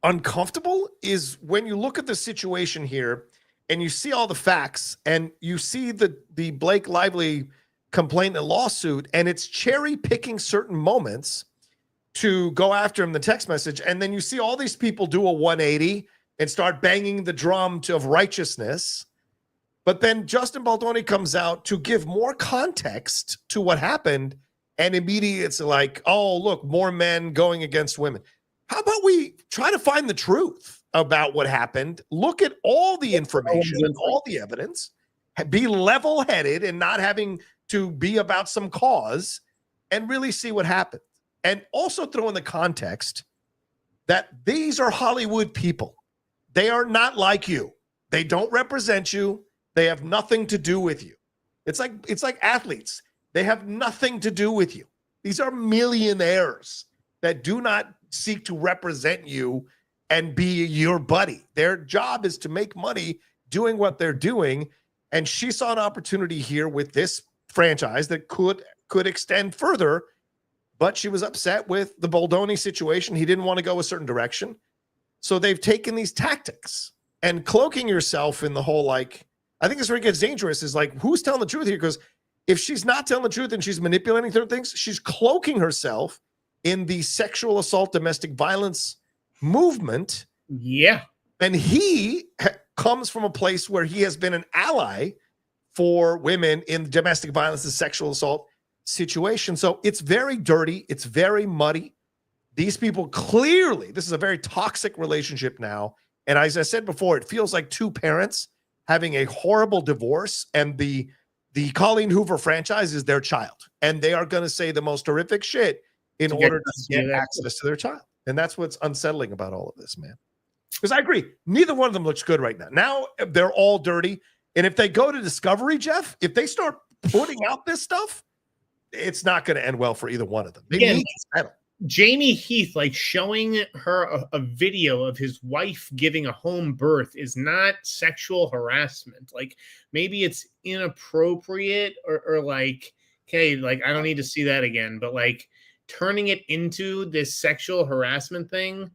uncomfortable is when you look at the situation here and you see all the facts and you see the Blake Lively complaint and lawsuit, and it's cherry picking certain moments to go after him, the text message, and then you see all these people do a 180 and start banging the drum of righteousness. But then Justin Baldoni comes out to give more context to what happened, and immediately it's like, oh, look, more men going against women. How about we try to find the truth about what happened, look at all the information and all the evidence, be level-headed and not having to be about some cause, and really see what happened. And also throw in the context that these are Hollywood people. They are not like you. They don't represent you. They have nothing to do with you. It's like athletes. They have nothing to do with you. These are millionaires that do not seek to represent you and be your buddy. Their job is to make money doing what they're doing. And she saw an opportunity here with this franchise that could extend further, but she was upset with the Baldoni situation. He didn't want to go a certain direction. So they've taken these tactics and cloaking yourself in the whole, like, I think this where it gets dangerous is like, who's telling the truth here? Because if she's not telling the truth and she's manipulating certain things, she's cloaking herself in the sexual assault, domestic violence movement. Yeah. And he comes from a place where he has been an ally for women in domestic violence and sexual assault situation. So it's very dirty. It's very muddy. These people clearly, this is a very toxic relationship now. And as I said before, it feels like two parents having a horrible divorce, and the Colleen Hoover franchise is their child. And they are going to say the most horrific shit in order to get access to their child. And that's what's unsettling about all of this, man. Because I agree, neither one of them looks good right now. Now they're all dirty. And if they go to Discovery, Jeff, if they start putting out this stuff, it's not going to end well for either one of them. They need to settle. Jamie Heath, like, showing her a video of his wife giving a home birth is not sexual harassment. Like, maybe it's inappropriate or like, okay, like, I don't need to see that again. But like, turning it into this sexual harassment thing,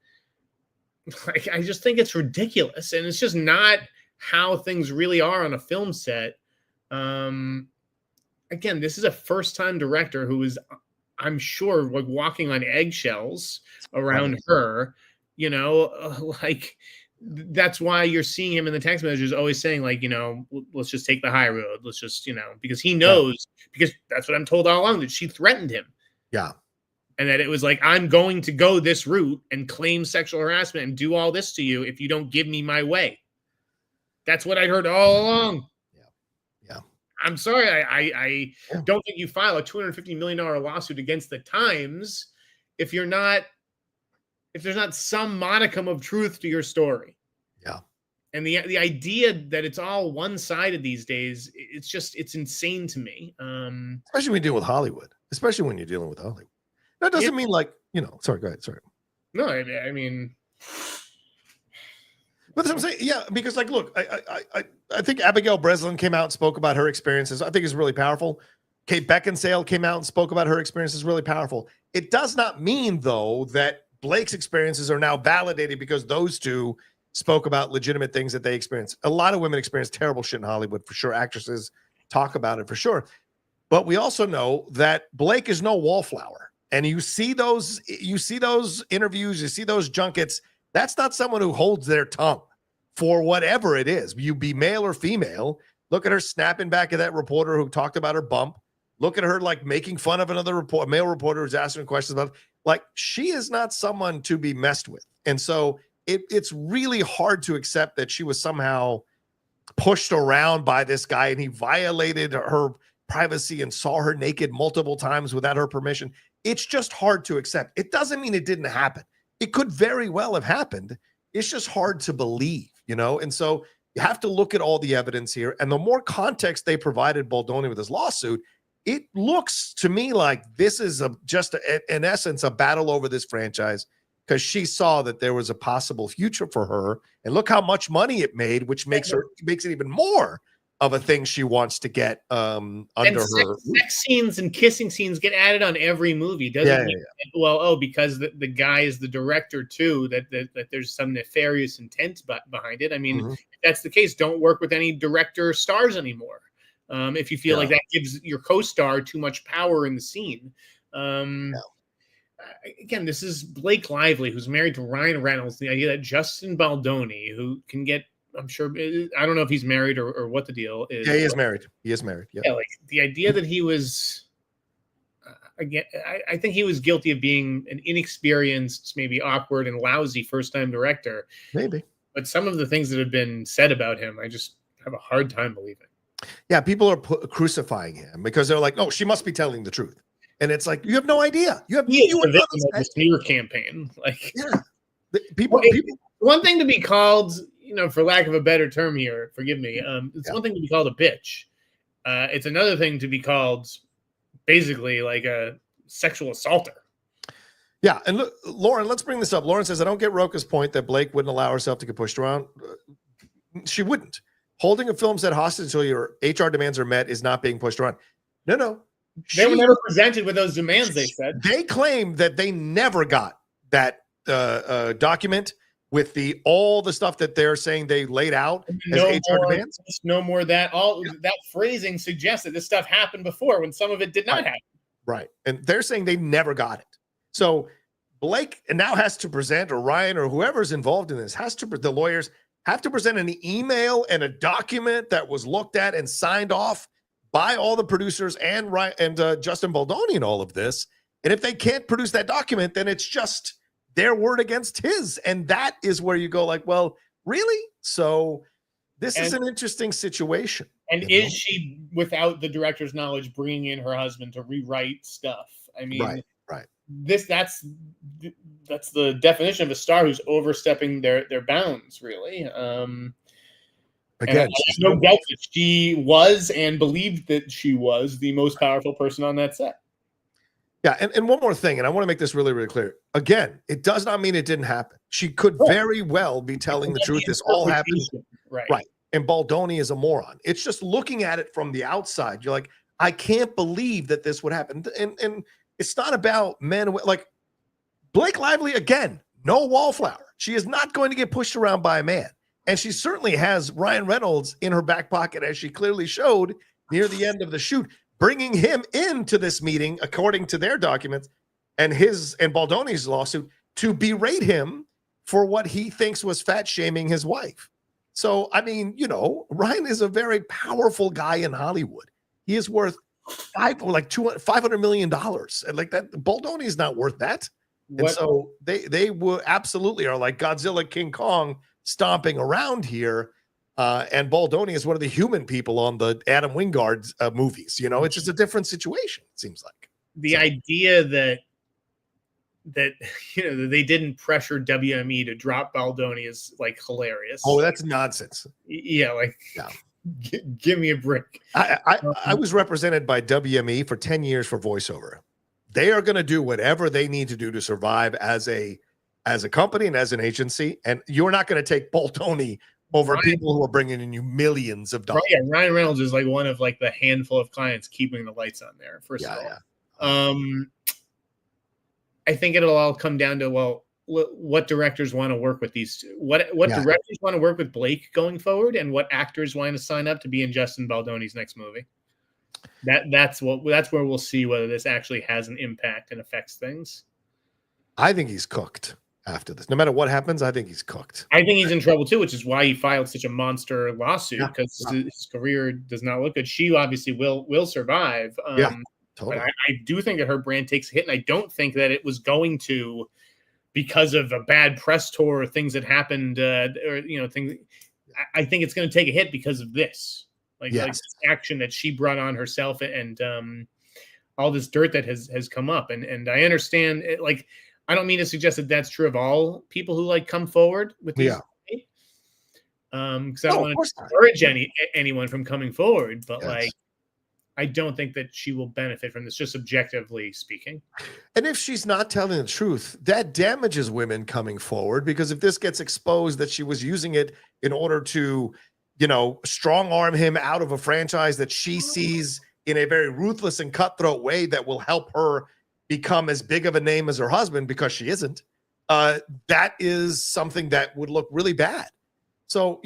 like, I just think it's ridiculous. And it's just not how things really are on a film set. Again, this is a first-time director who is, I'm sure, like, walking on eggshells around her, like, that's why you're seeing him in the text messages always saying, like, let's just take the high road. Let's just, because he knows, because that's what I'm told all along, that she threatened him. Yeah. And that it was like, I'm going to go this route and claim sexual harassment and do all this to you if you don't give me my way. That's what I heard all along. Yeah. I'm sorry. I don't think you file a $250 million lawsuit against the Times if there's not some modicum of truth to your story. Yeah. And the idea that it's all one-sided these days, it's insane to me. Especially when you deal with Hollywood. Especially when you're dealing with Hollywood. That doesn't mean like, sorry, go ahead. Sorry. No, I mean, but I'm saying, yeah, because like, look, I think Abigail Breslin came out and spoke about her experiences. I think it's really powerful. Kate Beckinsale came out and spoke about her experiences. Really powerful. It does not mean though that Blake's experiences are now validated because those two spoke about legitimate things that they experienced. A lot of women experience terrible shit in Hollywood for sure. Actresses talk about it for sure. But we also know that Blake is no wallflower. And you see those interviews, you see those junkets. That's not someone who holds their tongue for whatever it is. You be male or female. Look at her snapping back at that reporter who talked about her bump. Look at her like making fun of another male reporter who's asking questions about. Like, she is not someone to be messed with. And so it's really hard to accept that she was somehow pushed around by this guy and he violated her privacy and saw her naked multiple times without her permission. It's just hard to accept. It doesn't mean it didn't happen. It could very well have happened. It's just hard to believe, And so you have to look at all the evidence here. And the more context they provided Baldoni with his lawsuit, it looks to me like this is in essence, a battle over this franchise because she saw that there was a possible future for her. And look how much money it made, which makes it even more of a thing she wants to get under her. Sex scenes and kissing scenes get added on every movie. Doesn't mean because the guy is the director too, that there's some nefarious intent behind it. I mean, if that's the case, don't work with any director stars anymore. If you feel like that gives your co-star too much power in the scene. Again, this is Blake Lively, who's married to Ryan Reynolds. The idea that Justin Baldoni, who can get, I'm sure, I don't know if he's married or what the deal is. Yeah, he is married. He is married. Yeah, like the idea that he was, again, I think he was guilty of being an inexperienced, maybe awkward and lousy first-time director. Maybe. But some of the things that have been said about him, I just have a hard time believing. Yeah, people are crucifying him because they're like, "Oh, she must be telling the truth," and it's like you have no idea. You have the smear campaign. Like, people. One thing to be called, for lack of a better term here, forgive me. It's one thing to be called a bitch. It's another thing to be called basically like a sexual assaulter. Yeah, and look, Lauren, let's bring this up. Lauren says, "I don't get Rocha's point that Blake wouldn't allow herself to get pushed around. She wouldn't. Holding a film set hostage until your HR demands are met is not being pushed around." No. They were never presented with those demands, they said. They claim that they never got that document with all the stuff that they're saying they laid out as HR demands. No more that. That phrasing suggests that this stuff happened before when some of it did not happen. Right. And they're saying they never got it. So Blake now has to present, or Ryan or whoever's involved in this, the lawyers have to present an email and a document that was looked at and signed off by all the producers and Justin Baldoni and all of this. And if they can't produce that document, then it's just their word against his. And that is where you go like, well, really? So this is an interesting situation. And is she, without the director's knowledge, bringing in her husband to rewrite stuff? I mean, right. That's the definition of a star who's overstepping their bounds, really. Again, there's no doubt that she was and believed that she was the most powerful person on that set. Yeah, and one more thing, and I want to make this really, really clear. Again, it does not mean it didn't happen. She could very well be telling the truth. This all happened. Right. And Baldoni is a moron. It's just looking at it from the outside. You're like, I can't believe that this would happen. And it's not about men. Like Blake Lively, again, no wallflower. She is not going to get pushed around by a man. And she certainly has Ryan Reynolds in her back pocket, as she clearly showed near the end of the shoot, bringing him into this meeting, according to their documents, and Baldoni's lawsuit, to berate him for what he thinks was fat shaming his wife. So, I mean, Ryan is a very powerful guy in Hollywood. He is worth like $500 million, and like that, Baldoni is not worth that. And so they will absolutely are like Godzilla, King Kong stomping around here. And Baldoni is one of the human people on the Adam Wingard movies. You know, it's just a different situation, it seems like. The idea that you know they didn't pressure WME to drop Baldoni is like hilarious. Oh, that's nonsense. Yeah, like give me a break. I was represented by WME for 10 years for voiceover. They are going to do whatever they need to do to survive as a company and as an agency. And you're not going to take Baldoni over people who are bringing in you millions of dollars. Yeah, Ryan Reynolds is like one of like the handful of clients keeping the lights on there. First of all, I think it'll all come down to what directors want to work with these two. What directors want to work with Blake going forward, and what actors want to sign up to be in Justin Baldoni's next movie. That's where we'll see whether this actually has an impact and affects things. I think he's cooked after this. No matter what happens, I think he's cooked. I think he's in trouble too, which is why he filed such a monster lawsuit, because his career does not look good. She obviously will survive. Totally. But I do think that her brand takes a hit, and I don't think that it was going to because of a bad press tour or things that happened, or things. I think it's going to take a hit because of this. Like this action that she brought on herself, and all this dirt that has come up, and I understand it, like I don't mean to suggest that that's true of all people who like come forward with these, because I don't want to discourage anyone from coming forward, but like I don't think that she will benefit from this, just objectively speaking. And if she's not telling the truth, that damages women coming forward, because if this gets exposed that she was using it in order to strong arm him out of a franchise that she sees in a very ruthless and cutthroat way that will help her become as big of a name as her husband, because she isn't, that is something that would look really bad. So,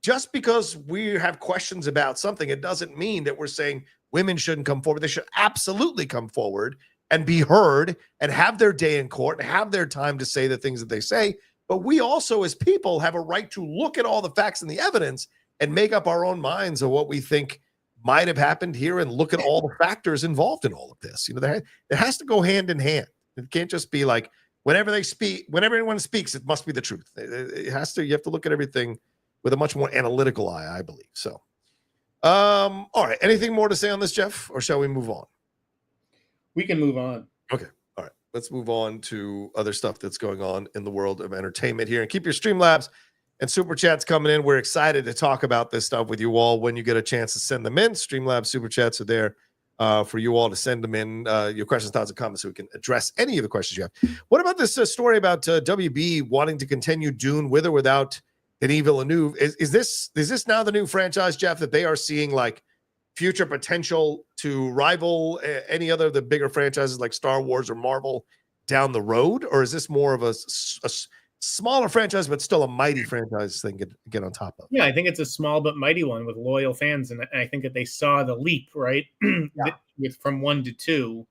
just because we have questions about something, it doesn't mean that we're saying women shouldn't come forward. They should absolutely come forward and be heard and have their day in court and have their time to say the things that they say. But we also, as people, have a right to look at all the facts and the evidence and make up our own minds of what we think might have happened here, and look at all the factors involved in all of this. It has to go hand in hand. It can't just be like whenever anyone speaks, it must be the truth. It has to. You have to look at everything with a much more analytical eye, I believe. So, all right. Anything more to say on this, Jeff, or shall we move on? We can move on. Okay. All right. Let's move on to other stuff that's going on in the world of entertainment here, and keep your Streamlabs and Super Chats coming in. We're excited to talk about this stuff with you all when you get a chance to send them in. Streamlabs Super Chats are there for you all to send them in, your questions, thoughts, and comments, so we can address any of the questions you have. What about this story about WB wanting to continue Dune with or without Denis Villeneuve? Is this now the new franchise, Jeff, that they are seeing like future potential to rival any other of the bigger franchises like Star Wars or Marvel down the road? Or is this more of a smaller franchise, but still a mighty franchise thing to get on top of? Yeah, I think it's a small but mighty one with loyal fans, and I think that they saw the leap, right? From 1 to 2,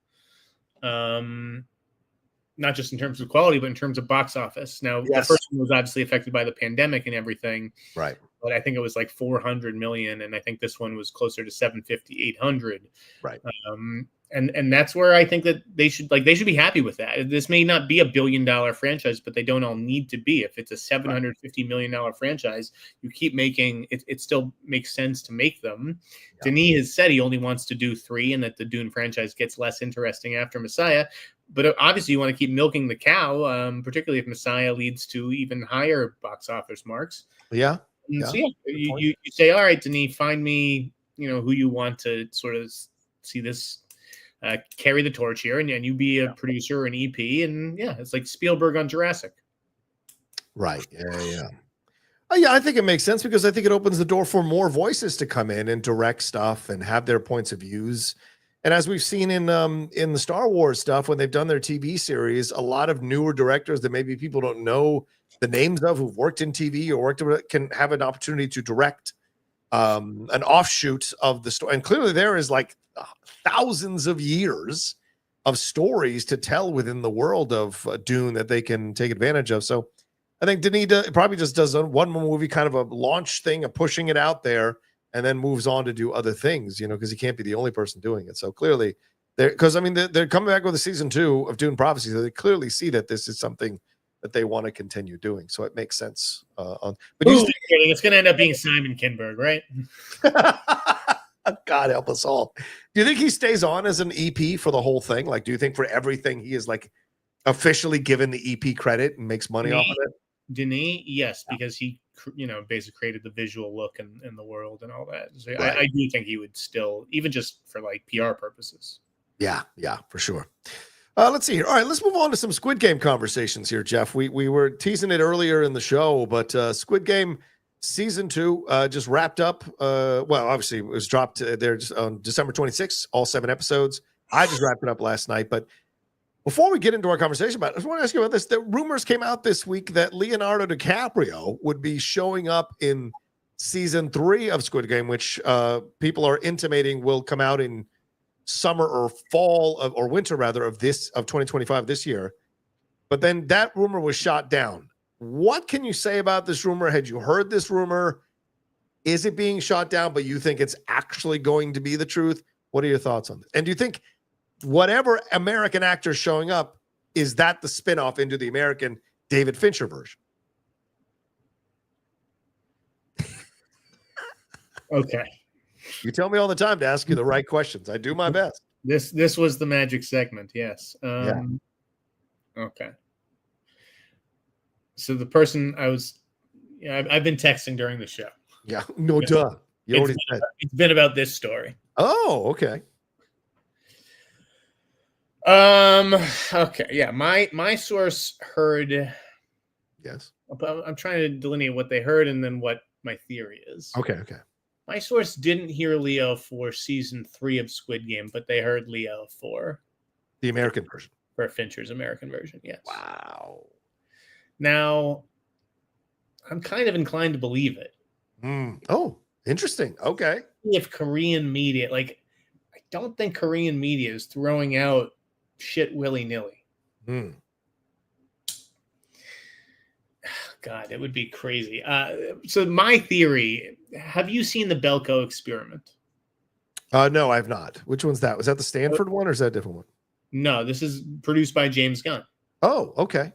not just in terms of quality, but in terms of box office. Now, the first one was obviously affected by the pandemic and everything, right? But I think it was like 400 million, and I think this one was closer to 750, 800, right? And that's where I think that they should be happy with that. This may not be $1 billion franchise, but they don't all need to be. If it's a $750 million franchise, you keep making it. It still makes sense to make them. Yeah. Denis has said he only wants to do 3, and that the Dune franchise gets less interesting after Messiah. But obviously, you want to keep milking the cow, particularly if Messiah leads to even higher box office marks. Yeah. So you say, all right, Denis, find me, who you want to sort of see this carry the torch here, and you be a producer or an EP, and it's like Spielberg on Jurassic. Right. Yeah. I think it makes sense, because I think it opens the door for more voices to come in and direct stuff and have their points of views. And as we've seen in the Star Wars stuff, when they've done their TV series, a lot of newer directors that maybe people don't know the names of, who've worked in TV or can have an opportunity to direct an offshoot of the story. And clearly there is like thousands of years of stories to tell within the world of Dune that they can take advantage of. So I think Denis probably just does one movie, kind of a launch thing of pushing it out there, and then moves on to do other things, because he can't be the only person doing it. So clearly, they're coming back with a season 2 of Dune Prophecy. So they clearly see that this is something that they want to continue doing. So it makes sense. But it's going to end up being Simon Kinberg, right? God help us all. Do you think he stays on as an EP for the whole thing? Like, do you think for everything he is like officially given the EP credit and makes money off of it? Denis, yes, because he, basically created the visual look and the world and all that. So right. I do think he would still, even just for like PR purposes. Yeah, for sure. Let's see here. All right, let's move on to some Squid Game conversations here, Jeff. We were teasing it earlier in the show, but Squid Game season 2 just wrapped up. Well, obviously it was dropped there on December 26th, all 7 episodes. I just wrapped it up last night, but before we get into our conversation about it, I just want to ask you about this. The rumors came out this week that Leonardo Dicaprio would be showing up in season 3 of Squid Game, which people are intimating will come out in summer or fall or winter rather of 2025 this year. But then that rumor was shot down. What can you say about this rumor? Had you heard this rumor? Is it being shot down, but you think it's actually going to be the truth? What are your thoughts on this? And do you think whatever American actor showing up, is that the spinoff into the American David Fincher version? Okay. You tell me all the time to ask you the right questions. I do my best. This was the magic segment. Yes. Yeah. Okay. So the person I've been texting during the show. Yeah. No, duh. You already said. It's been about this story. Oh, okay. Okay. Yeah. My source heard. Yes. I'm trying to delineate what they heard and then what my theory is. Okay. My source didn't hear Leo for season 3 of Squid Game, but they heard Leo for the American version. For Fincher's American version, yes. Wow. Now, I'm kind of inclined to believe it. Oh, interesting. Okay. If Korean media, I don't think Korean media is throwing out shit willy-nilly. God, it would be crazy. So my theory, have you seen the Belko Experiment? No, I've not. Which one's that? Was that the Stanford one or is that a different one? No, this is produced by James Gunn. Oh, okay.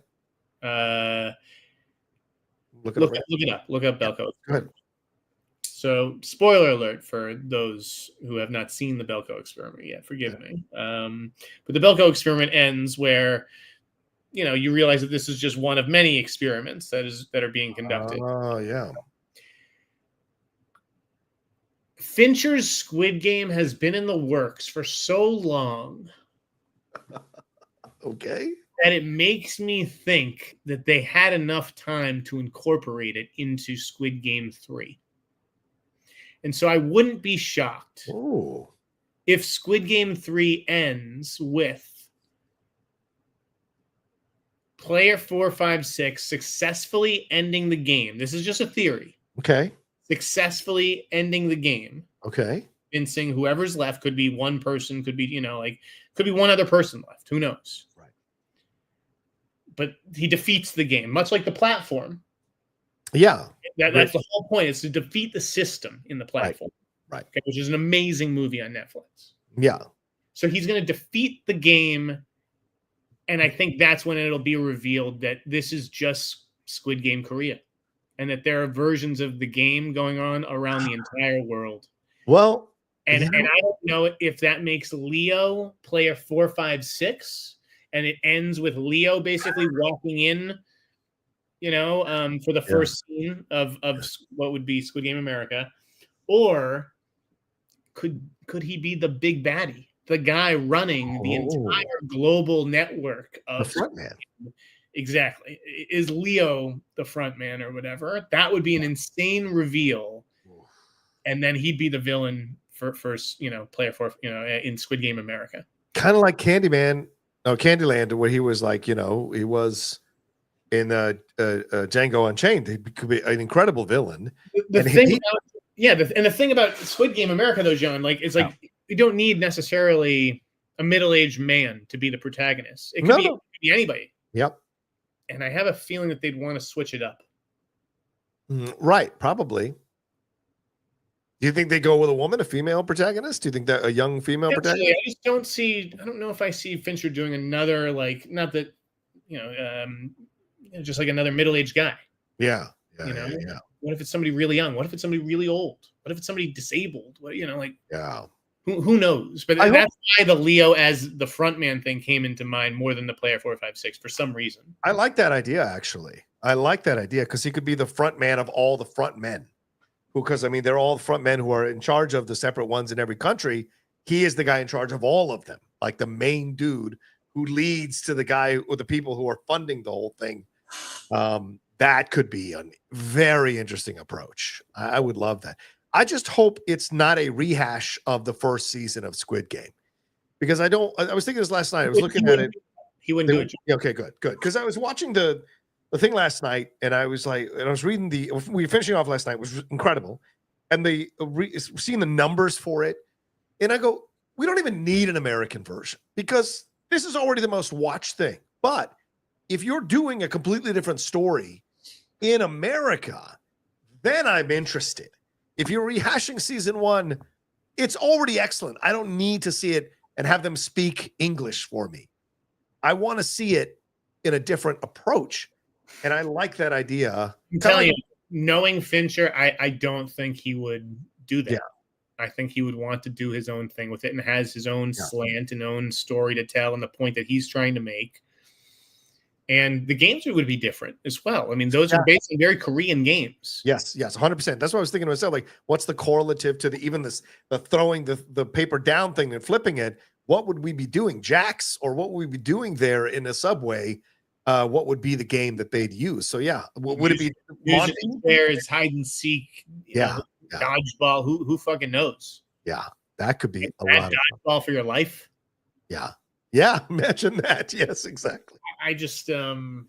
Look it up. Look up Belko. Go ahead. So, spoiler alert for those who have not seen the Belko Experiment yet. Forgive me. But the Belko Experiment ends where you realize that this is just one of many experiments that are being conducted. Oh, yeah. Fincher's Squid Game has been in the works for so long. Okay. That it makes me think that they had enough time to incorporate it into Squid Game 3. And so I wouldn't be shocked if Squid Game 3 ends with Player 456 successfully ending the game. This is just a theory. Okay. Successfully ending the game. Okay. Convincing whoever's left, could be one person, could be, could be one other person left. Who knows? Right. But he defeats the game, much like the platform. Yeah. That's the whole point, is to defeat the system in the platform. Right. Okay, which is an amazing movie on Netflix. Yeah. So he's going to defeat the game. And I think that's when it'll be revealed that this is just Squid Game Korea, and that there are versions of the game going on around the entire world. Well, and I don't know if that makes Leo player 456, and it ends with Leo basically walking in, for the first scene of what would be Squid Game America, or could he be the big baddie? The guy running the entire global network of the front man. Exactly. Is Leo the front man or whatever? That would be an insane reveal. And then he'd be the villain for player 4, in Squid Game America. Kind of like Candyland, where he was like, he was in Django Unchained. He could be an incredible villain. The thing about Squid Game America, though, John, you don't need necessarily a middle-aged man to be the protagonist. It could be anybody. Yep. And I have a feeling that they'd want to switch it up. Right, probably. Do you think they go with a woman, a female protagonist? Do you think that a young female protagonist? I just don't see. I don't know if I see Fincher doing another not that, just like another middle-aged guy. Yeah. What if it's somebody really young? What if it's somebody really old? What if it's somebody disabled? Yeah. Who knows? But that's why the Leo as the frontman thing came into mind more than the player 4, 5, 6 for some reason. I like that idea, actually. I like that idea because he could be the front man of all the front men. Because, I mean, they're all front men who are in charge of the separate ones in every country. He is the guy in charge of all of them, like the main dude who leads to the guy or the people who are funding the whole thing. That could be a very interesting approach. I would love that. I just hope it's not a rehash of the first season of Squid Game, because I was thinking this last night. I was looking at it. He wouldn't do it. Okay, good. Because I was watching the thing last night, and I was reading we were finishing off last night, which was incredible, and seeing the numbers for it, and I go, we don't even need an American version because this is already the most watched thing. But if you're doing a completely different story in America, then I'm interested. If you're rehashing season 1, it's already excellent. I don't need to see it and have them speak English for me. I want to see it in a different approach. And I like that idea. I'm telling you, knowing Fincher, I don't think he would do that. Yeah. I think he would want to do his own thing with it and has his own slant and own story to tell and the point that he's trying to make. And the games would be different as well. I mean, those are basically very Korean games. Yes, 100%. That's what I was thinking to myself. Like, what's the correlative to the throwing the paper down thing and flipping it? What would we be doing, Jacks, or what would we be doing there in a subway? What would be the game that they'd use? So would it be there's hide and seek? Dodgeball. Who fucking knows? Yeah, that could be a lot. Dodgeball for your life. Yeah, imagine that. Yes, exactly. I just I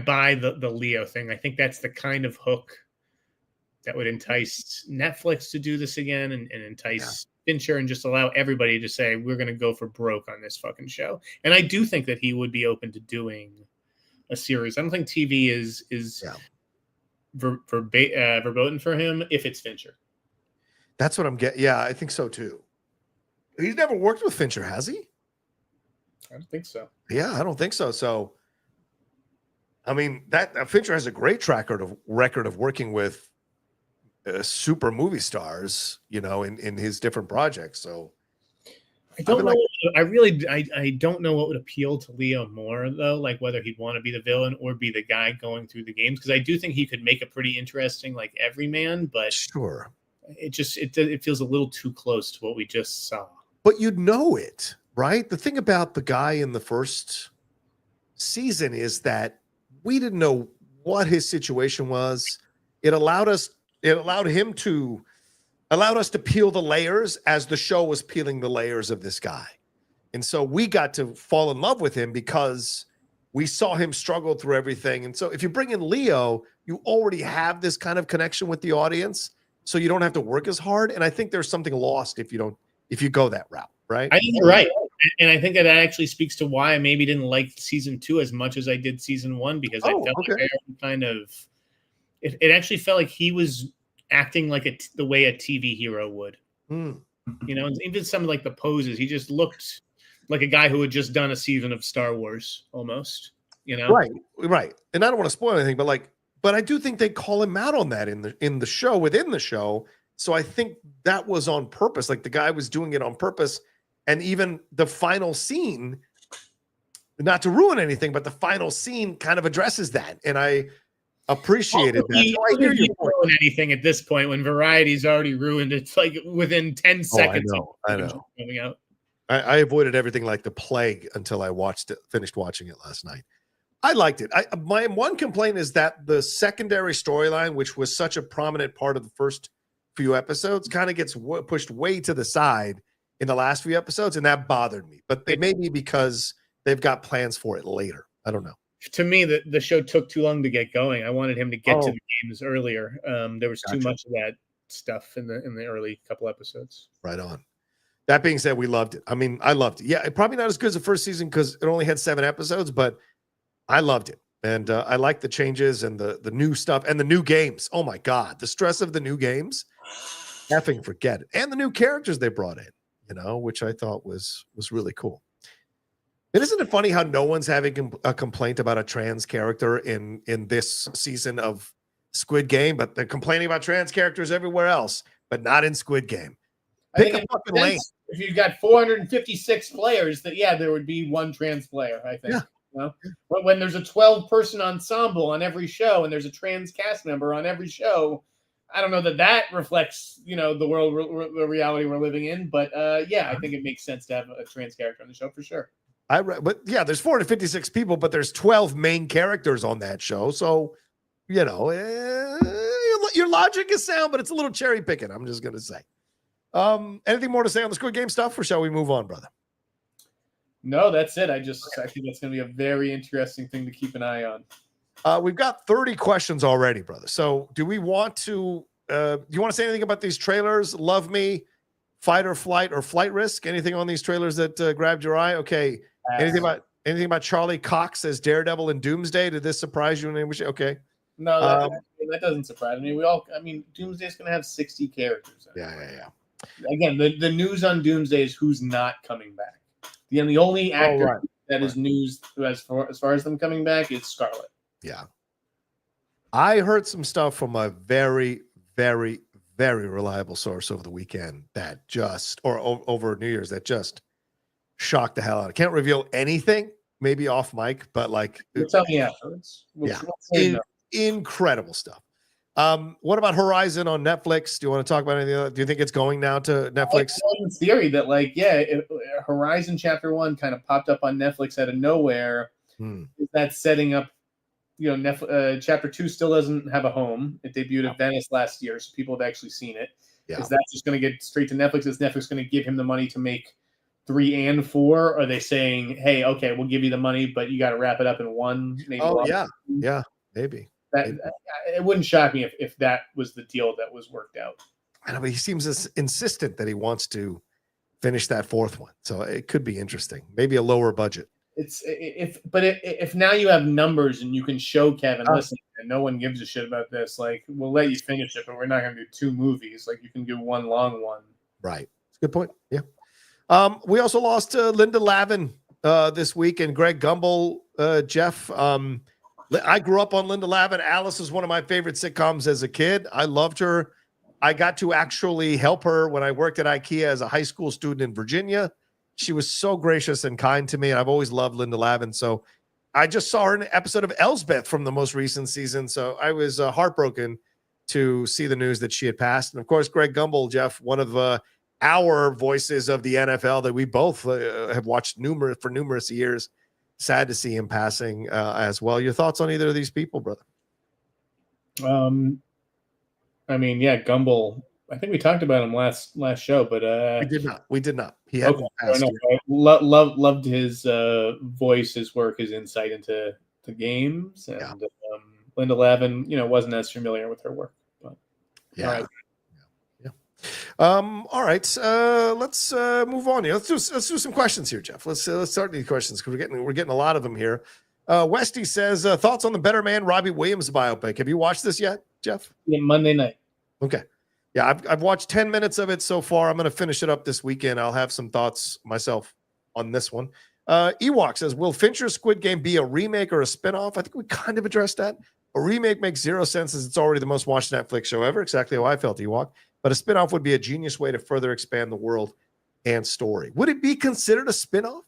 buy the Leo thing. I think that's the kind of hook that would entice Netflix to do this again and entice Fincher and just allow everybody to say we're going to go for broke on this fucking show. And I do think that he would be open to doing a series. I don't think TV is verboten for him if it's Fincher. That's what I'm getting. Yeah, I think so too. He's never worked with Fincher, has he? I don't think so. Yeah, I don't think so. So, I mean, that Fincher has a great record of working with super movie stars, in his different projects. So, I don't know. I don't know what would appeal to Leo more, though. Like whether he'd want to be the villain or be the guy going through the games, because I do think he could make a pretty interesting, like, everyman. But sure, it feels a little too close to what we just saw. But you'd know it. Right? The thing about the guy in the first season is that we didn't know what his situation was. It allowed us to peel the layers as the show was peeling the layers of this guy. And so we got to fall in love with him because we saw him struggle through everything. And so if you bring in Leo, you already have this kind of connection with the audience, so you don't have to work as hard. And I think there's something lost if you go that route. Right? I think you're right. And I think that actually speaks to why I maybe didn't like season 2 as much as I did season 1, because I felt like it actually felt like he was acting like the way a TV hero would. Even some of like the poses, he just looked like a guy who had just done a season of Star Wars almost, Right. And I don't want to spoil anything, but I do think they call him out on that in the show, within the show. So I think that was on purpose. Like the guy was doing it on purpose. And even the final scene, not to ruin anything, but the final scene kind of addresses that. And I appreciated that. So I hear you ruin anything at this point when Variety's already ruined. It's like within 10 seconds. I know. Coming out. I avoided everything like the plague until I finished watching it last night. I liked it. My one complaint is that the secondary storyline, which was such a prominent part of the first few episodes, kind of gets pushed way to the side in the last few episodes, and that bothered me. But it may be because they've got plans for it later. I don't know. To me, the show took too long to get going. I wanted him to get to the games earlier. There was too much of that stuff in the early couple episodes. Right on. That being said, we loved it. I mean, I loved it. Yeah, probably not as good as the first season because it only had 7 episodes, but I loved it. And I like the changes and the new stuff and the new games. Oh my God, the stress of the new games, effing forget it. And the new characters they brought in, which I thought was really cool. And isn't it funny how no one's having a complaint about a trans character in this season of Squid Game, but they're complaining about trans characters everywhere else, but not in Squid Game. Pick a fucking lane. If you've got 456 players, that there would be one trans player, I think. Yeah. When there's a 12-person ensemble on every show and there's a trans cast member on every show, I don't know that reflects, the world, the reality we're living in. But I think it makes sense to have a trans character on the show for sure. There's 456 people, but there's 12 main characters on that show. So, your logic is sound, but it's a little cherry picking. I'm just going to say. Anything more to say on the Squid Game stuff, or shall we move on, brother? No, that's it. I think that's going to be a very interesting thing to keep an eye on. We've got 30 questions already, brother. So do we want to, do you want to say anything about these trailers? Love Me, Fight or Flight, or Flight Risk? Anything on these trailers that grabbed your eye? Okay. Anything about Charlie Cox as Daredevil in Doomsday? Did this surprise you in any way? Okay. No, that doesn't surprise me. Doomsday's going to have 60 characters. Yeah. Again, the news on Doomsday is who's not coming back. The only actor that is news as far as them coming back is Scarlett. Yeah. I heard some stuff from a very, very, very reliable source over the weekend that over New Year's that just shocked the hell out. I can't reveal anything, maybe off mic, but tell me afterwards. Incredible stuff. What about Horizon on Netflix? Do you want to talk about anything else? Do you think it's going now to Netflix? It's theory that Horizon Chapter 1 kind of popped up on Netflix out of nowhere. That's setting up, Chapter 2 still doesn't have a home. It debuted at Venice last year, so people have actually seen it. Is that just going to get straight to Netflix? Is Netflix going to give him the money to make 3 and 4? Or are they saying, hey, okay, we'll give you the money, but you got to wrap it up in one? Maybe maybe. It wouldn't shock me if that was the deal that was worked out. I know, but he seems insistent that he wants to finish that 4th one, so it could be interesting. Maybe a lower budget. If now you have numbers and you can show Kevin, listen, and no one gives a shit about this. We'll let you finish it, but we're not going to do 2 movies. You can do one long one. Right. Good point. Yeah. We also lost Linda Lavin this week, and Greg Gumbel. Jeff. I grew up on Linda Lavin. Alice was one of my favorite sitcoms as a kid. I loved her. I got to actually help her when I worked at IKEA as a high school student in Virginia. She was so gracious and kind to me, and I've always loved Linda Lavin. So I just saw her in an episode of Elsbeth from the most recent season, so I was heartbroken to see the news that she had passed. And, of course, Greg Gumbel, Jeff, one of our voices of the NFL that we both have watched for numerous years. Sad to see him passing as well. Your thoughts on either of these people, brother? Gumbel. I think we talked about him last show, but we did not. He hadn't passed. Loved his voice, his work, his insight into the games, and Linda Lavin, wasn't as familiar with her work, but yeah. All right. All right. Let's move on here. Let's do some questions here, Jeff. Let's start these questions because we're getting a lot of them here. Westy says thoughts on the Better Man Robbie Williams biopic. Have you watched this yet, Jeff? Yeah, Monday night. Okay. Yeah, I've watched 10 minutes of it so far. I'm going to finish it up this weekend. I'll have some thoughts myself on this one. Ewok says, will Fincher's Squid Game be a remake or a spinoff? I think we kind of addressed that. A remake makes zero sense as it's already the most watched Netflix show ever. Exactly how I felt, Ewok. But a spinoff would be a genius way to further expand the world and story. Would it be considered a spinoff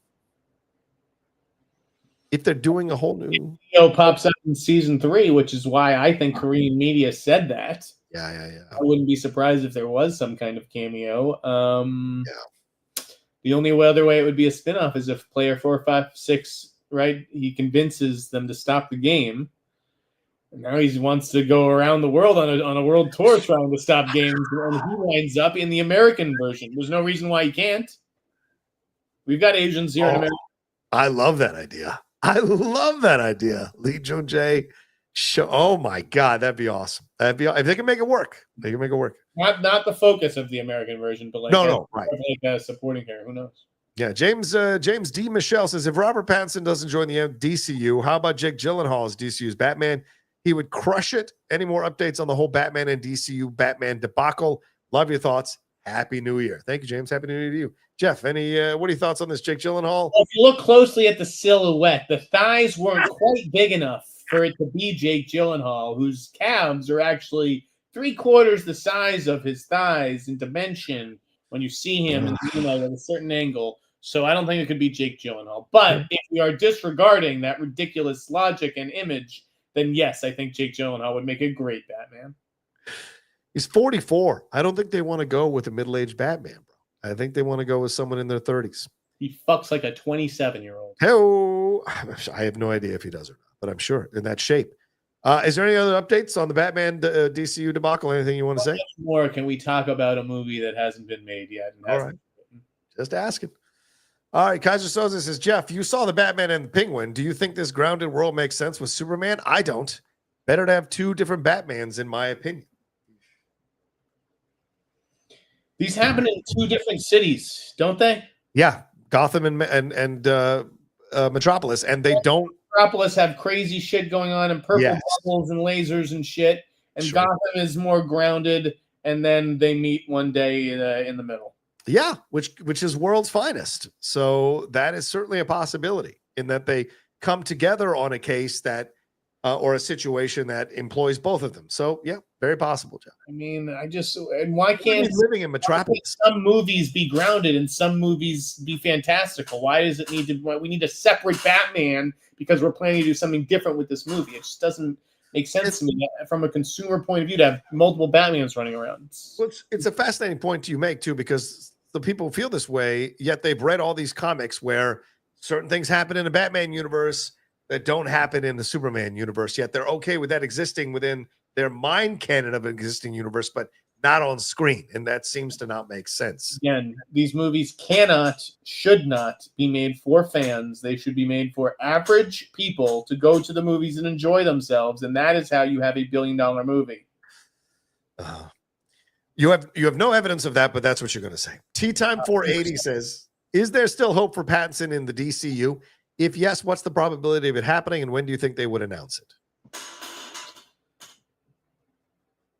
if they're doing a whole new? Pops up in season 3, which is why I think Korean media said that. Yeah. I wouldn't be surprised if there was some kind of cameo. The only other way it would be a spinoff is if player 4, 5, 6, right? He convinces them to stop the game. And now he wants to go around the world on a world tour trying to stop games, and he winds up in the American version. There's no reason why he can't. We've got Asians here in America. I love that idea. Lee Jung Jae show. Oh my God, that'd be awesome. If they can make it work, they can make it work. Not the focus of the American version, but right. Right. Like supporting her. Who knows? Yeah, James D. Michelle says, if Robert Pattinson doesn't join the DCU, how about Jake Gyllenhaal as DCU's Batman? He would crush it. Any more updates on the whole Batman and DCU Batman debacle? Love your thoughts. Happy New Year. Thank you, James. Happy New Year to you. Jeff, what are your thoughts on this Jake Gyllenhaal? Well, if you look closely at the silhouette, the thighs weren't quite big enough for it to be Jake Gyllenhaal, whose calves are actually 3/4 the size of his thighs in dimension when you see him at a certain angle. So I don't think it could be Jake Gyllenhaal. But if we are disregarding that ridiculous logic and image, then yes, I think Jake Gyllenhaal would make a great Batman. He's 44. I don't think they want to go with a middle-aged Batman, bro. I think they want to go with someone in their 30s. He fucks like a 27-year-old. Hell, I have no idea if he does or not, but I'm sure in that shape. Is there any other updates on the Batman DCU debacle? Anything you want to say? More can we talk about a movie that hasn't been made yet? All right. Just asking. All right, Kaiser Soza says, Jeff, you saw the Batman and the Penguin. Do you think this grounded world makes sense with Superman? I don't. Better to have two different Batmans, in my opinion. These happen in two different cities, don't they? Yeah, Gotham and Metropolis, and they don't. Metropolis have crazy shit going on and purple bubbles and lasers and shit, and Sure. Gotham is more grounded, and then they meet one day in the middle. Yeah, which is world's finest. So that is certainly a possibility in that they come together on a case that or a situation that employs both of them. So yeah, very possible, Jeff. I mean, why can't living in Metropolis? Some movies be grounded and some movies be fantastical? Why does it need to? We need a separate Batman because we're planning to do something different with this movie. It just doesn't make sense to me from a consumer point of view to have multiple Batmans running around. It's a fascinating point you make too, because the people feel this way, yet they've read all these comics where certain things happen in the Batman universe that don't happen in the Superman universe, yet they're okay with that existing within their mind canon of an existing universe, but not on screen. And that seems to not make sense. Again, these movies should not be made for fans. They should be made for average people to go to the movies and enjoy themselves. And that is how you have a $1 billion movie. You have no evidence of that, but that's what you're going to say. Tea Time 480 says, is there still hope for Pattinson in the DCU? If yes, what's the probability of it happening, and when do you think they would announce it?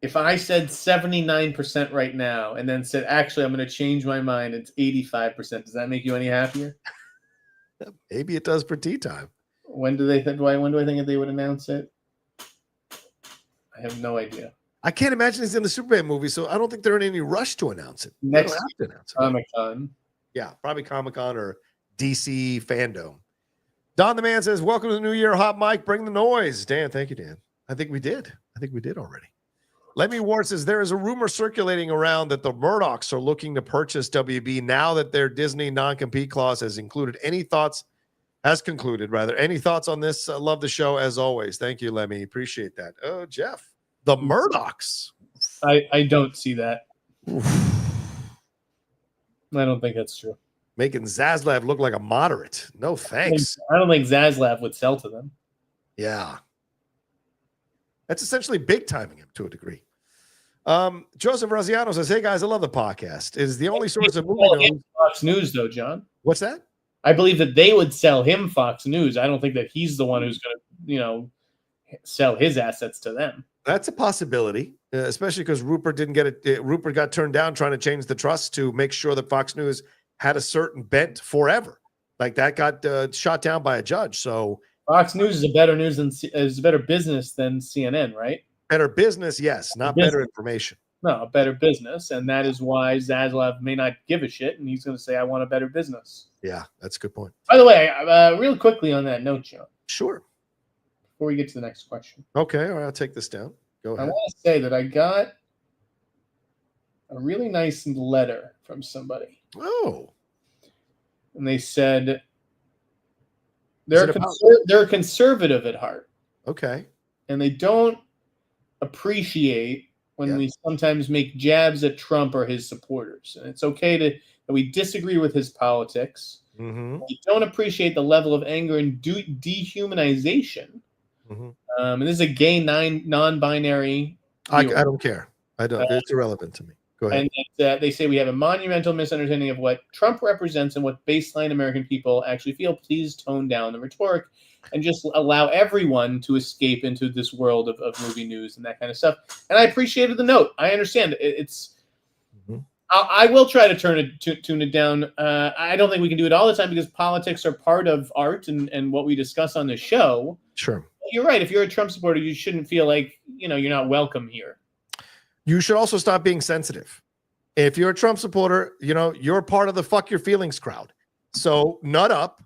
If I said 79% right now and then said, actually, I'm going to change my mind, it's 85%. Does that make you any happier? Maybe it does for Tea Time. When do I think that they would announce it? I have no idea. I can't imagine he's in the Superman movie, so I don't think they're in any rush to announce it. Next Comic-Con. Yeah, probably Comic-Con or DC Fandom. Don the Man says, welcome to the new year, Hot Mike. Bring the noise. Dan, thank you, Dan. I think we did already. Lemmy Ward says, there is a rumor circulating around that the Murdochs are looking to purchase WB now that their Disney non-compete clause has concluded. Any thoughts on this? Love the show as always. Thank you, Lemmy. Appreciate that. Oh, Jeff. The Murdochs. I don't see that. I don't think that's true. Making Zaslav look like a moderate. No thanks. I don't think Zaslav would sell to them. Yeah. That's essentially big timing him to a degree. Joseph Rosiano says, hey guys, I love the podcast. It is the only source of movie news. Fox News, though, John. What's that? I believe that they would sell him Fox News. I don't think that he's the one who's going to, sell his assets to them. That's a possibility, especially because Rupert didn't get it. Rupert got turned down trying to change the trust to make sure that Fox News had a certain bent forever. Like that got shot down by a judge. So Fox News is a better business than CNN, right? Better business, yes, not better information. No, a better business, and that is why Zaslav may not give a shit, and he's going to say, "I want a better business." Yeah, that's a good point. By the way, real quickly on that note, John. Sure. Before we get to the next question. Okay, all right, I'll take this down. Go ahead. I want to say that I got a really nice letter from somebody. Oh. And they said they're a conservative at heart. Okay. And they don't appreciate when we sometimes make jabs at Trump or his supporters. And it's okay that we disagree with his politics. Mm-hmm. We don't appreciate the level of anger and dehumanization. Mm-hmm. And this is a gay non-binary. I don't care. I don't. It's irrelevant to me. Go ahead. And they say we have a monumental misunderstanding of what Trump represents and what baseline American people actually feel. Please tone down the rhetoric and just allow everyone to escape into this world of movie news and that kind of stuff. And I appreciated the note. I understand it's. Mm-hmm. I will try to tune it down. I don't think we can do it all the time because politics are part of art and what we discuss on the show. Sure. You're right. If you're a Trump supporter, you shouldn't feel like, you're not welcome here. You should also stop being sensitive. If you're a Trump supporter, you're part of the fuck your feelings crowd. So nut up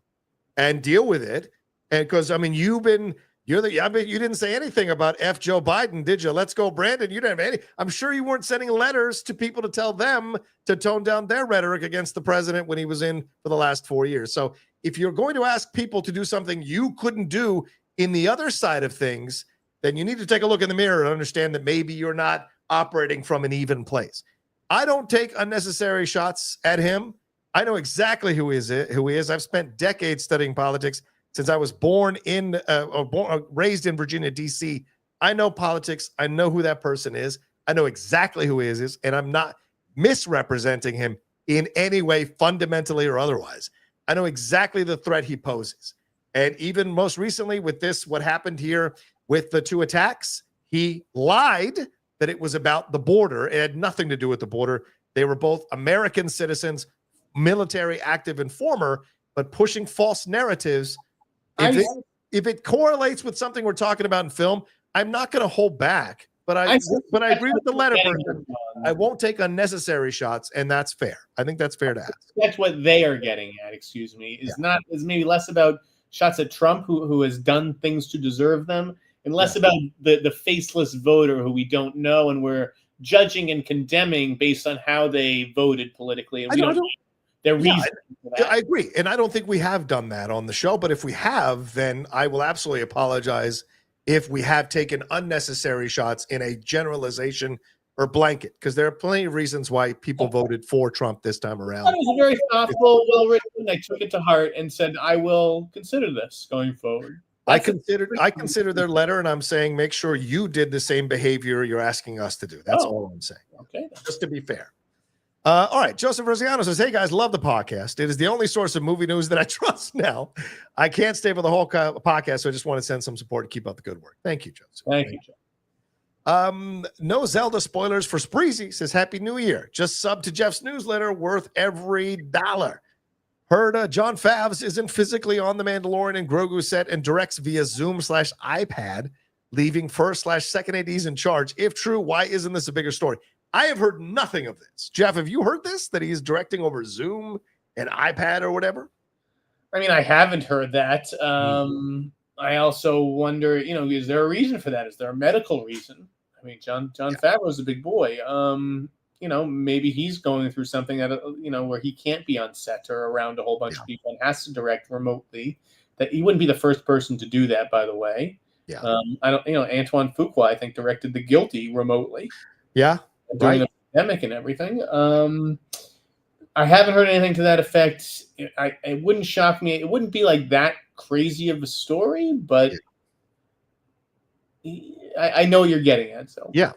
and deal with it. And because, you didn't say anything about F Joe Biden, did you? Let's go, Brandon. You didn't have any. I'm sure you weren't sending letters to people to tell them to tone down their rhetoric against the president when he was in for the last 4 years. So if you're going to ask people to do something you couldn't do in the other side of things, then you need to take a look in the mirror and understand that maybe you're not operating from an even place. I don't take unnecessary shots at him. I know exactly who he is. I've spent decades studying politics since I was raised in Virginia, D.C. I know politics. I know who that person is. I know exactly who he is, and I'm not misrepresenting him in any way, fundamentally or otherwise. I know exactly the threat he poses. And even most recently with what happened here with the 2 attacks, he lied that it was about the border. It had nothing to do with the border. They were both American citizens, military, active, and former, but pushing false narratives. If it correlates with something we're talking about in film, I'm not going to hold back. But I agree with the letter person. I won't take unnecessary shots, and that's fair. I think that's fair to ask. That's what they are getting at. Excuse me. Is maybe less about shots at Trump, who has done things to deserve them, and less about the faceless voter who we don't know, and we're judging and condemning based on how they voted politically. And we don't know their reason for that. I agree. And I don't think we have done that on the show. But if we have, then I will absolutely apologize if we have taken unnecessary shots in a generalization or blanket, because there are plenty of reasons why people voted for Trump this time around. It was very thoughtful, well-written. I took it to heart and said, I will consider this going forward. I consider their letter, and I'm saying make sure you did the same behavior you're asking us to do. That's all I'm saying. Okay. Just to be fair. All right. Joseph Rosiano says, hey, guys, love the podcast. It is the only source of movie news that I trust now. I can't stay for the whole podcast, so I just want to send some support and keep up the good work. Thank you, Joseph. Thank you, Joe. No Zelda spoilers for Spreezy. Says, Happy New Year. Just sub to Jeff's newsletter, worth every dollar. Heard John Favs isn't physically on the Mandalorian and Grogu set and directs via Zoom/iPad, leaving first/second ADs in charge. If true, why isn't this a bigger story? I have heard nothing of this. Jeff, have you heard this, that he's directing over Zoom and iPad or whatever? I mean, I haven't heard that. I also wonder, is there a reason for that? Is there a medical reason? I mean, John Favreau's a big boy. Maybe he's going through something that, where he can't be on set or around a whole bunch of people and has to direct remotely. That he wouldn't be the first person to do that, by the way. Yeah. Antoine Fuqua, I think, directed The Guilty remotely. Yeah. During the pandemic and everything. I haven't heard anything to that effect. It wouldn't shock me. It wouldn't be like that crazy of a story, but I know what you're getting at. So yeah.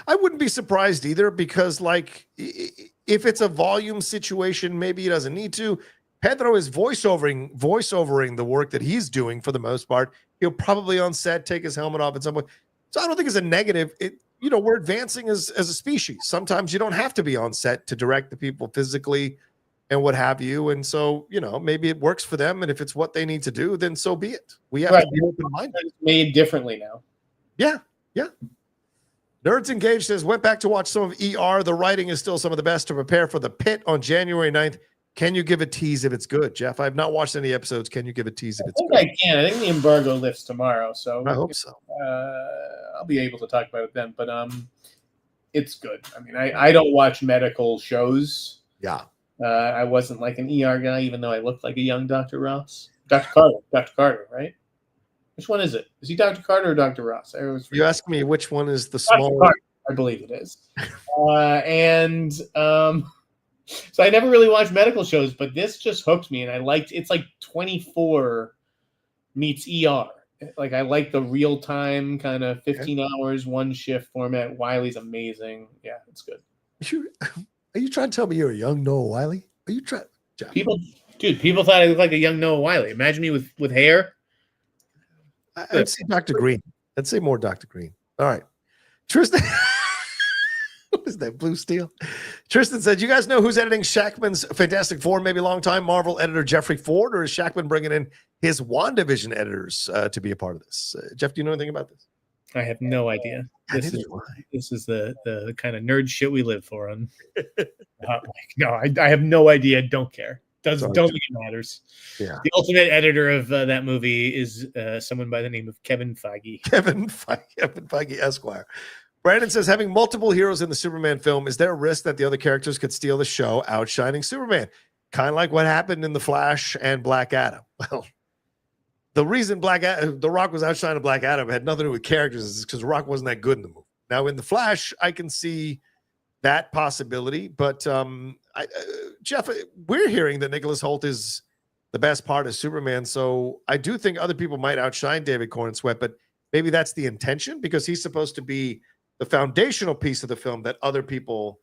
I wouldn't be surprised either, because if it's a volume situation, maybe he doesn't need to. Pedro is voiceovering the work that he's doing for the most part. He'll probably on set take his helmet off at some point. So I don't think it's a negative. We're advancing as a species. Sometimes you don't have to be on set to direct the people physically and what have you. And so, maybe it works for them. And if it's what they need to do, then so be it. We have to be open-minded. It's made differently now. Yeah. Nerds Engaged says, went back to watch some of ER. The writing is still some of the best. To prepare for The Pit on January 9th. Can you give a tease if it's good, Jeff? I've not watched any episodes. Can you give a tease if it's good? I can. I think the embargo lifts tomorrow. So I hope so. I'll be able to talk about it then. But it's good. I mean, I don't watch medical shows. Yeah. I wasn't like an ER guy, even though I looked like a young Dr. Ross. Dr. Carter, right? Which one is it? Is he Dr. Carter or Dr. Ross? You ask me which one is the smaller. I believe it is. So I never really watched medical shows, but this just hooked me, and I liked. It's like 24 meets ER. Like I like the real time kind of 15 hours, one shift format. Wiley's amazing. Yeah, it's good. Are you trying to tell me you're a young Noah Wiley? Are you trying? Jeff? People thought I looked like a young Noah Wiley. Imagine me with hair. I'd say Dr. Green. I'd say more Dr. Green. All right. Tristan. What is that, Blue Steel? Tristan said, you guys know who's editing Shackman's Fantastic Four, maybe long time Marvel editor Jeffrey Ford, or is Shackman bringing in his WandaVision editors to be a part of this? Jeff, do you know anything about this? I have no idea. This is the kind of nerd shit we live for. No, I have no idea. Don't care. Don't think it matters. Yeah. The ultimate editor of that movie is someone by the name of Kevin Feige. Kevin Feige, Esquire. Brandon says, having multiple heroes in the Superman film, is there a risk that the other characters could steal the show, outshining Superman? Kind of like what happened in The Flash and Black Adam. Well, the reason The Rock was outshining Black Adam had nothing to do with characters, is because Rock wasn't that good in the movie. Now, in The Flash, I can see that possibility, but Jeff, we're hearing that Nicholas Hoult is the best part of Superman, so I do think other people might outshine David Corenswet, but maybe that's the intention, because he's supposed to be the foundational piece of the film that other people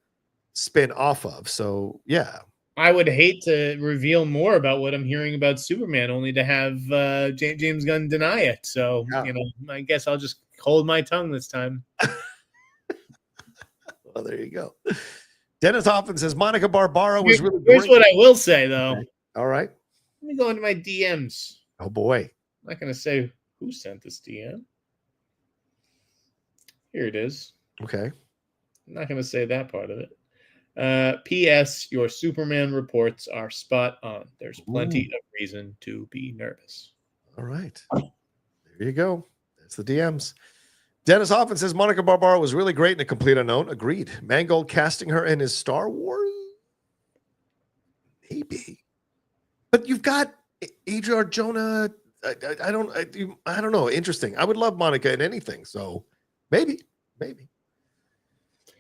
spin off of. So, yeah. I would hate to reveal more about what I'm hearing about Superman, only to have James Gunn deny it. So, I guess I'll just hold my tongue this time. Well, there you go. Dennis Hoffman says Monica Barbaro was really Here's great. what I will say, though. Okay. All right. Let me go into my DMs. Oh, boy. I'm not going to say who sent this DM. Here it is. Okay. I'm not going to say that part of it. P.S. Your Superman reports are spot on. There's plenty of reason to be nervous. All right. There you go. That's the DMs. Dennis Hoffman says Monica Barbaro was really great in A Complete Unknown. Agreed. Mangold casting her in his Star Wars? Maybe. But you've got Adria Arjona. I don't know. Interesting. I would love Monica in anything. So maybe. Tea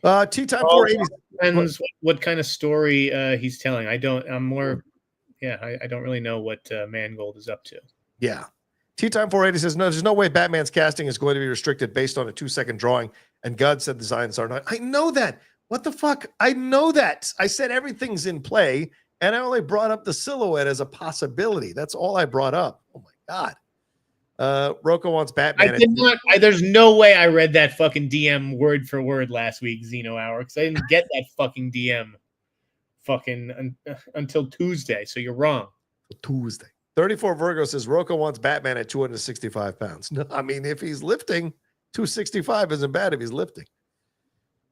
Time 480. Depends what kind of story he's telling. I don't really know what Mangold is up to. Yeah. Tea Time 480 says, no, there's no way Batman's casting is going to be restricted based on a 2-second drawing. And God said designs are not. I know that. What the fuck? I know that. I said everything's in play, and I only brought up the silhouette as a possibility. That's all I brought up. Oh, my God. Rocha wants Batman. I did not. There's no way I read that fucking DM word for word last week, Xeno Hour, because I didn't get that fucking DM until Tuesday. So you're wrong. Tuesday. 34 Virgo says Rocha wants Batman at 265 pounds. No, I mean, if he's lifting, 265 isn't bad if he's lifting.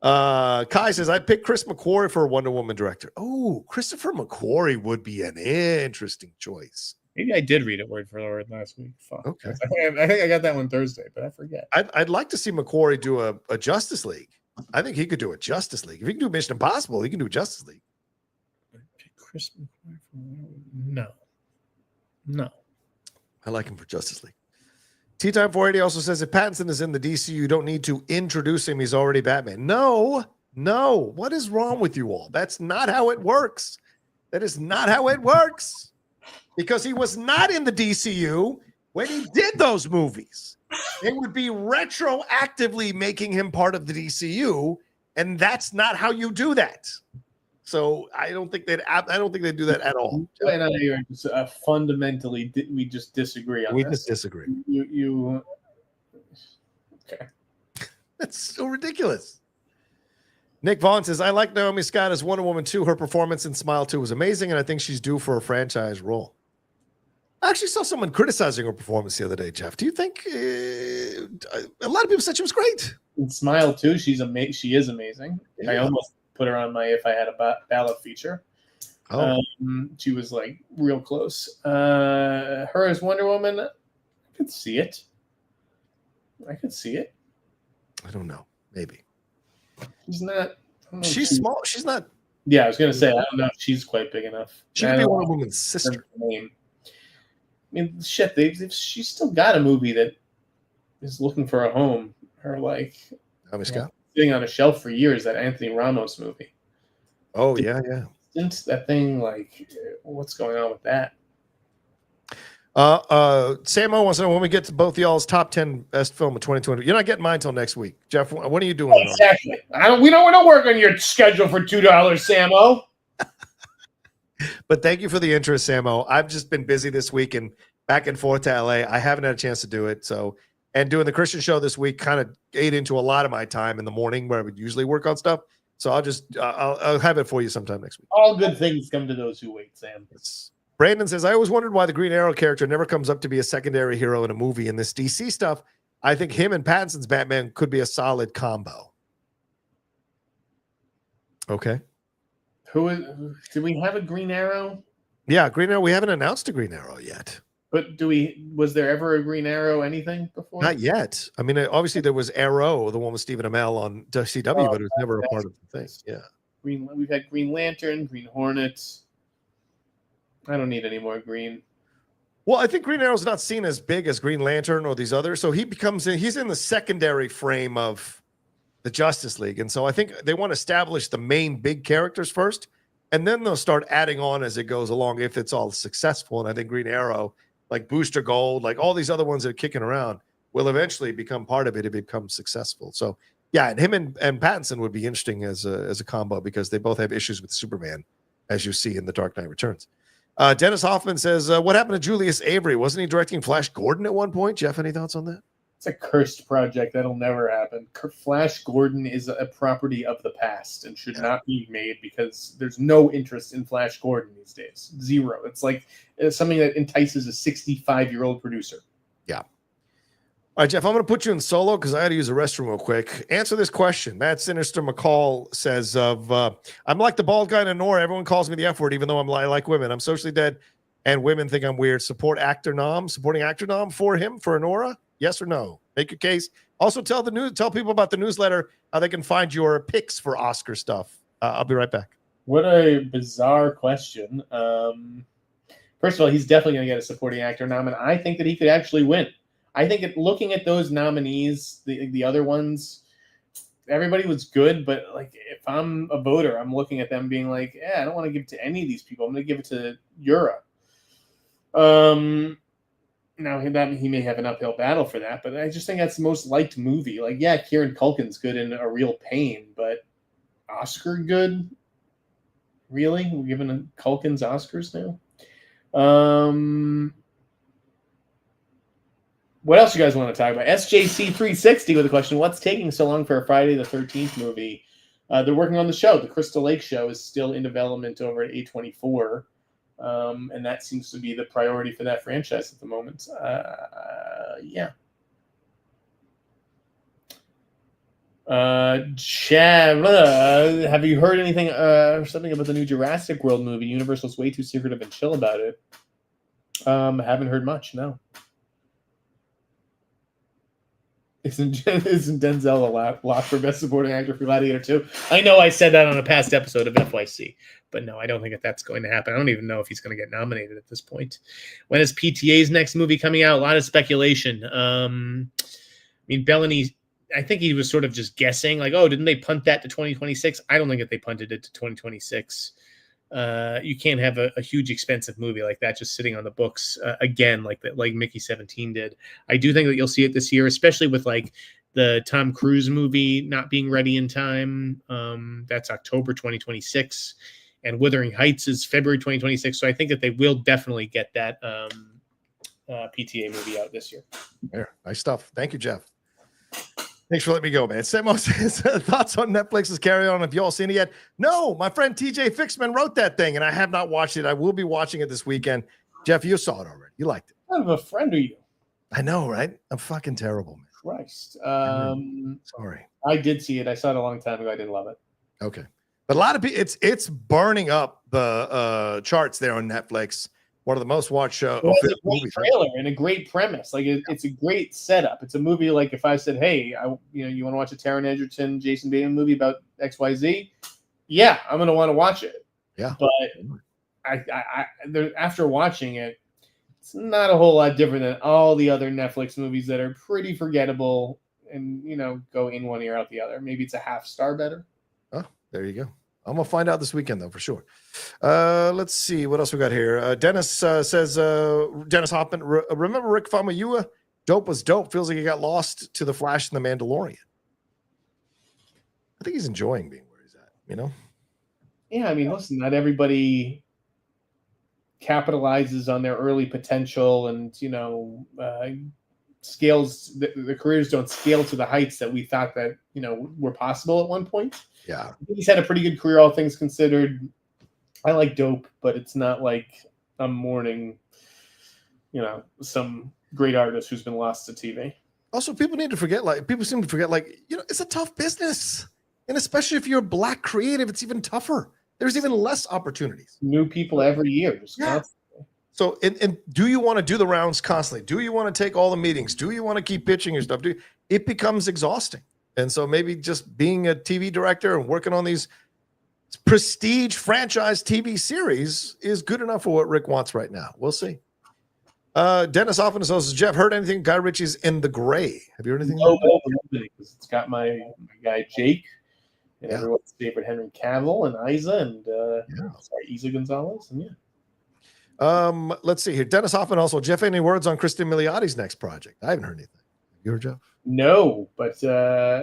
Kai says, I'd pick Chris McQuarrie for a Wonder Woman director. Oh, Christopher McQuarrie would be an interesting choice. Maybe I did read it word for word last week. Fuck. Okay. I think I got that one Thursday, but I forget. I'd like to see McQuarrie do a Justice League. I think he could do a Justice League. If he can do Mission Impossible, he can do Justice League. Chris McQuarrie for No. I like him for Justice League. Tea Time 480 also says if Pattinson is in the DCU, you don't need to introduce him. He's already Batman. No. What is wrong with you all? That's not how it works. That is not how it works. Because he was not in the DCU when he did those movies. They would be retroactively making him part of the DCU, and that's not how you do that. So I don't think they'd do that at all. And I are just, fundamentally, we just disagree on this. We just disagree. You okay? That's so ridiculous. Nick Vaughn says, I like Naomi Scott as Wonder Woman 2. Her performance in Smile 2 was amazing, and I think she's due for a franchise role. I actually saw someone criticizing her performance the other day, Jeff. Do you think a lot of people said she was great? In Smile 2, she is amazing. Yeah. I almost put her on my if I had a ballot feature. Oh. She was like real close. Her as Wonder Woman, I could see it. I don't know. Maybe. She's not. She's small. She's not. Yeah, I was gonna say I don't know if she's quite big enough. She could be Wonder Woman's sister. Name. I mean, shit. She's still got a movie that is looking for a home. Her like Naomi Scott sitting on a shelf for years. That Anthony Ramos movie. Oh yeah. Since that thing, like, what's going on with that? Samo wants to know when we get to both y'all's top 10 best film of 2020. You're not getting mine till next week. Jeff, what are you doing? Exactly. We don't work on your schedule for $2, Samo. But thank you for the interest, Samo. I've just been busy this week and back and forth to LA. I haven't had a chance to do it. So, and doing the Christian show this week kind of ate into a lot of my time in the morning where I would usually work on stuff. So I'll have it for you sometime next week. All good things come to those who wait, Sam. Brandon says, I always wondered why the Green Arrow character never comes up to be a secondary hero in a movie. In this DC stuff, I think him and Pattinson's Batman could be a solid combo. Okay. Do we have a Green Arrow? Yeah, Green Arrow. We haven't announced a Green Arrow yet. But was there ever a Green Arrow anything before? Not yet. I mean, obviously there was Arrow, the one with Stephen Amell on CW, but it was never a part of the thing. Yeah. We've had Green Lantern, Green Hornet. I don't need any more green. Well, I think Green Arrow's not seen as big as Green Lantern or these others, so he's in the secondary frame of the Justice League, and so I think they want to establish the main big characters first, and then they'll start adding on as it goes along if it's all successful. And I think Green Arrow, like Booster Gold, like all these other ones that are kicking around, will eventually become part of it if it becomes successful. So yeah, and him and Pattinson would be interesting as a combo because they both have issues with Superman, as you see in The Dark Knight Returns. Dennis Hoffman says, what happened to Julius Avery? Wasn't he directing Flash Gordon at one point? Jeff, any thoughts on that? It's a cursed project. That'll never happen. Flash Gordon is a property of the past and should not be made because there's no interest in Flash Gordon these days. Zero. It's something that entices a 65-year-old producer. Yeah. All right, Jeff, I'm going to put you in solo because I had to use the restroom real quick. Answer this question. Matt Sinister McCall says, I'm like the bald guy in Nora. Everyone calls me the F word, even though I like women. I'm socially dead, and women think I'm weird. Supporting actor nom for him, for Nora? Yes or no? Make your case. Also, tell people about the newsletter, how they can find your picks for Oscar stuff. I'll be right back. What a bizarre question. First of all, he's definitely going to get a supporting actor nom, and I think that he could actually win. I think looking at those nominees, the other ones, everybody was good, but like if I'm a voter, I'm looking at them being like, yeah, I don't want to give it to any of these people. I'm going to give it to Yura. Now he may have an uphill battle for that, but I just think that's the most liked movie. Like, yeah, Kieran Culkin's good in A Real Pain, but Oscar good? Really? We're giving Culkin's Oscars now? What else you guys want to talk about? SJC360 with a question. What's taking so long for a Friday the 13th movie? They're working on the show. The Crystal Lake show is still in development over at A24. And that seems to be the priority for that franchise at the moment. Yeah. Chav, have you heard anything something about the new Jurassic World movie? Universal's way too secretive and chill about it. Haven't heard much, no. Isn't Denzel a lock for Best Supporting Actor for Gladiator 2? I know I said that on a past episode of FYC, but no, I don't think that's going to happen. I don't even know if he's going to get nominated at this point. When is PTA's next movie coming out? A lot of speculation. I mean, Bellany, I think he was sort of just guessing, like, oh, didn't they punt that to 2026? I don't think that they punted it to 2026. You can't have a huge expensive movie like that just sitting on the books again, like Mickey 17 did. I do think that you'll see it this year, especially with like the Tom Cruise movie not being ready in time. That's October 2026, and Wuthering Heights is February 2026. So I think that they will definitely get that PTA movie out this year. There, nice stuff. Thank you, Jeff. Thanks for letting me go, man. Samo says, thoughts on Netflix's Carry On? Have you all seen it yet? No, my friend TJ Fixman wrote that thing, and I have not watched it. I will be watching it this weekend. Jeff, you saw it already. You liked it. What kind of a friend are you? I know, right? I'm fucking terrible, man. Christ. Sorry. I did see it. I saw it a long time ago. I didn't love it. Okay. But a lot of people, it's burning up the charts there on Netflix. One of the most watched it's a great trailer and a great premise. Like it's a great setup. It's a movie like if I said, "Hey, you want to watch a Taron Egerton, Jason Bateman movie about XYZ?" Yeah, I'm going to want to watch it. Yeah. But after watching it, it's not a whole lot different than all the other Netflix movies that are pretty forgettable and go in one ear out the other. Maybe it's a half star better. Oh, there you go. I'm gonna find out this weekend though for sure. Let's see what else we got here. Dennis says, Dennis Hoffman, remember Rick Famuyiwa? Dope was dope. Feels like he got lost to the Flash and the Mandalorian. I think he's enjoying being where he's at. You know? Yeah, I mean, listen, not everybody capitalizes on their early potential, and scales. The careers don't scale to the heights that we thought that were possible at one point. Yeah, he's had a pretty good career, all things considered. I like Dope, but it's not like I'm mourning, some great artist who's been lost to TV. Also, people seem to forget, it's a tough business. And especially if you're a Black creative, it's even tougher. There's even less opportunities. New people every year. Yeah. So, and do you want to do the rounds constantly? Do you want to take all the meetings? Do you want to keep pitching your stuff? It becomes exhausting. And so maybe just being a TV director and working on these prestige franchise TV series is good enough for what Rick wants right now. We'll see. Dennis often says, Jeff, heard anything? Guy Ritchie's In the Gray. Have you heard anything? No, because it's got my guy Jake and everyone's favorite Henry Cavill and Isa and Isa Gonzalez. And let's see here. Dennis Hoffman also, Jeff, any words on Kristen Miliotti's next project? I haven't heard anything. You heard, Jeff? No, but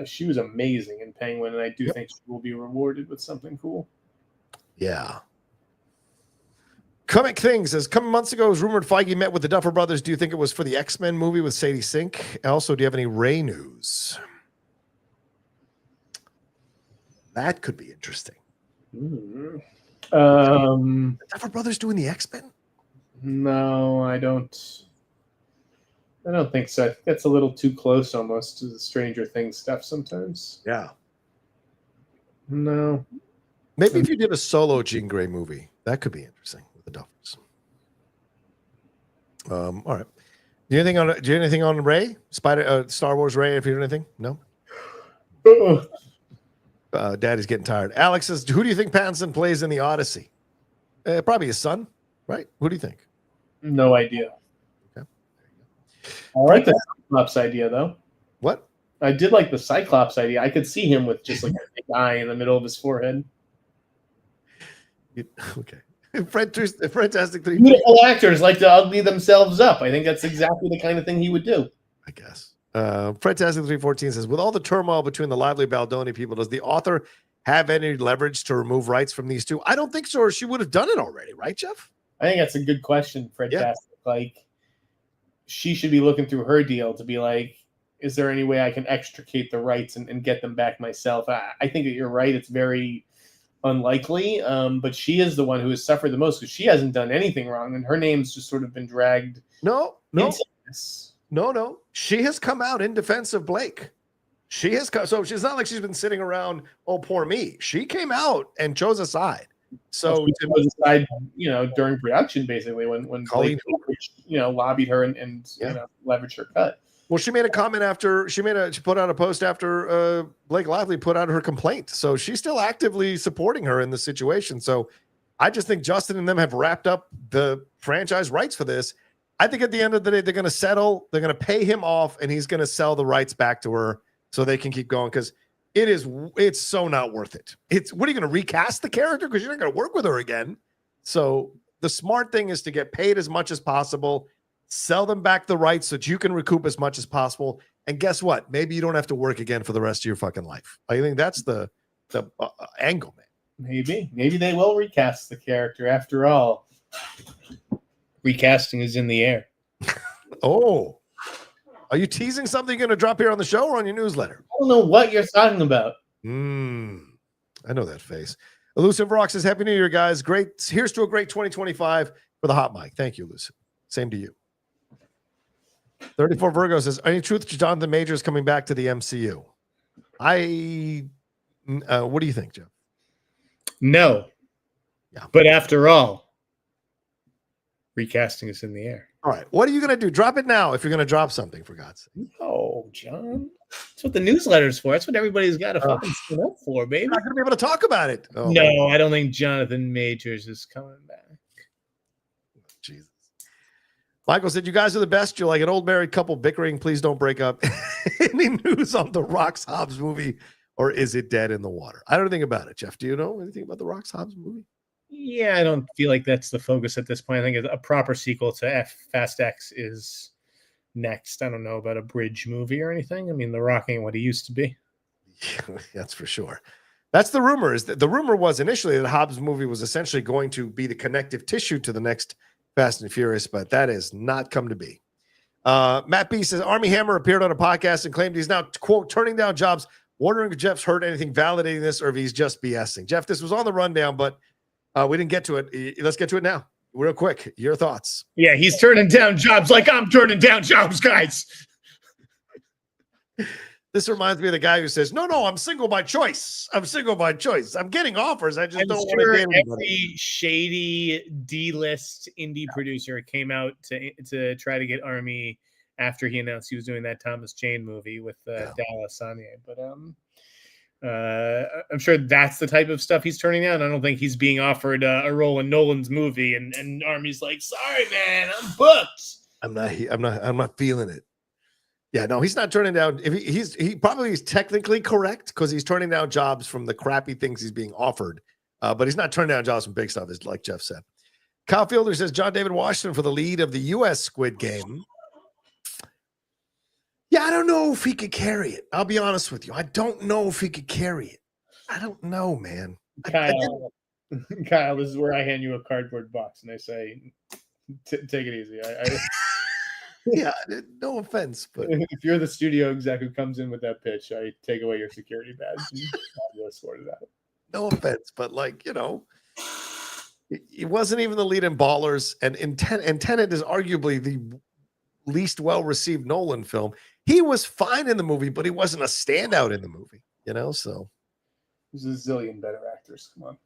she was amazing in Penguin, and I do think she will be rewarded with something cool. Yeah. Comic Things says, coming months ago, it was rumored Feige met with the Duffer Brothers. Do you think it was for the X-Men movie with Sadie Sink? Also, do you have any Ray news? That could be interesting. The Duffer Brothers doing the X-Men? No, I don't think so. I think that's a little too close almost to the Stranger Things stuff sometimes. Yeah. No. Maybe if you did a solo Jean Grey movie, that could be interesting with the Duffers. All right. Do you have anything on Ray? Star Wars Ray, if you do anything? No? Daddy's getting tired. Alex says, who do you think Pattinson plays in the Odyssey? Probably his son, right? Who do you think? No idea. Okay. I like the Cyclops idea, though. What? I did like the Cyclops idea. I could see him with just like a big eye in the middle of his forehead. Okay. Fantastic Three. Beautiful actors like to ugly themselves up. I think that's exactly the kind of thing he would do. I guess. Fantastic 314 says, with all the turmoil between the Lively Baldoni people, does the author have any leverage to remove rights from these two? I don't think so, or she would have done it already, right, Jeff? I think that's a good question, Fantastic. Yeah. Like, she should be looking through her deal to be like, is there any way I can extricate the rights and get them back myself? I think that you're right. It's very unlikely, but she is the one who has suffered the most because she hasn't done anything wrong, and her name's just sort of been dragged. No. She has come out in defense of Blake. She has come, so she's not like she's been sitting around, oh, poor me. She came out and chose a side. So she chose a side, during production, basically, when Blake, lobbied her and leveraged her cut. Well, she made a comment after she put out a post after Blake Lively put out her complaint. So she's still actively supporting her in the situation. So I just think Justin and them have wrapped up the franchise rights for this. I think at the end of the day, they're going to settle. They're going to pay him off, and he's going to sell the rights back to her so they can keep going, because it's so not worth it. What are you going to recast the character? Because you're not going to work with her again. So the smart thing is to get paid as much as possible. Sell them back the rights so that you can recoup as much as possible. And guess what? Maybe you don't have to work again for the rest of your fucking life. I think that's the angle, man. Maybe they will recast the character after all. Recasting is in the air. Oh, are you teasing something you're going to drop here on the show or on your newsletter? I don't know what you're talking about. I know that face. Elusive Rock says, Happy New Year, guys. Great. Here's to a great 2025 for the hot mic. Thank you, Elusive. Same to you. 34 Virgo says, any truth to Jonathan Majors coming back to the MCU? What do you think, Joe? No. Yeah. But after all, recasting is in the air. All right. What are you going to do? Drop it now if you're going to drop something, for God's sake. Oh, John. That's what the newsletter's for. That's what everybody's got to fucking sign up for, baby. You're not going to be able to talk about it. Oh, no, I don't think Jonathan Majors is coming back. Jesus. Michael said, you guys are the best. You're like an old married couple bickering. Please don't break up. Any news on the Rock's Hobbs movie or is it dead in the water? I don't know anything about it. Jeff, do you know anything about the Rock's Hobbs movie? Yeah, I don't feel like that's the focus at this point. I think a proper sequel to Fast X is next. I don't know about a bridge movie or anything. I mean, The Rock ain't what he used to be. Yeah, that's for sure. That's the rumor. Is that the rumor was initially that Hobbs movie was essentially going to be the connective tissue to the next Fast and Furious, but that has not come to be. Matt B says Armie Hammer appeared on a podcast and claimed he's now, quote, turning down jobs, wondering if Jeff's heard anything validating this or if he's just BSing. Jeff, this was on the rundown, but we didn't get to it. Let's get to it now. Real quick, your thoughts. Yeah, he's turning down jobs like I'm turning down jobs, guys. This reminds me of the guy who says, no, I'm single by choice. I'm single by choice. I'm getting offers. I just don't want to get anybody. Every shady D-list indie producer came out to try to get Armie after he announced he was doing that Thomas Jane movie with Dallas Sanye. But I'm sure that's the type of stuff he's turning down. I don't think he's being offered a role in Nolan's movie, and Armie's like, sorry, man, I'm booked. I'm not feeling it. Yeah, no, he's not turning down. If he probably is technically correct because he's turning down jobs from the crappy things he's being offered, but he's not turning down jobs from big stuff, as like Jeff said. Kyle Fielder says John David Washington for the lead of the U.S. Squid Game. Yeah, I don't know if he could carry it. I'll be honest with you. I don't know if he could carry it. I don't know, man. Kyle, this is where I hand you a cardboard box and I say, take it easy. Yeah, no offense, but if you're the studio exec who comes in with that pitch, I take away your security badge and I'll sort it out. No offense, but he wasn't even the lead in Ballers, and Tenet is arguably the least well-received Nolan film. He was fine in the movie, but he wasn't a standout in the movie, so there's a zillion better actors. Come on.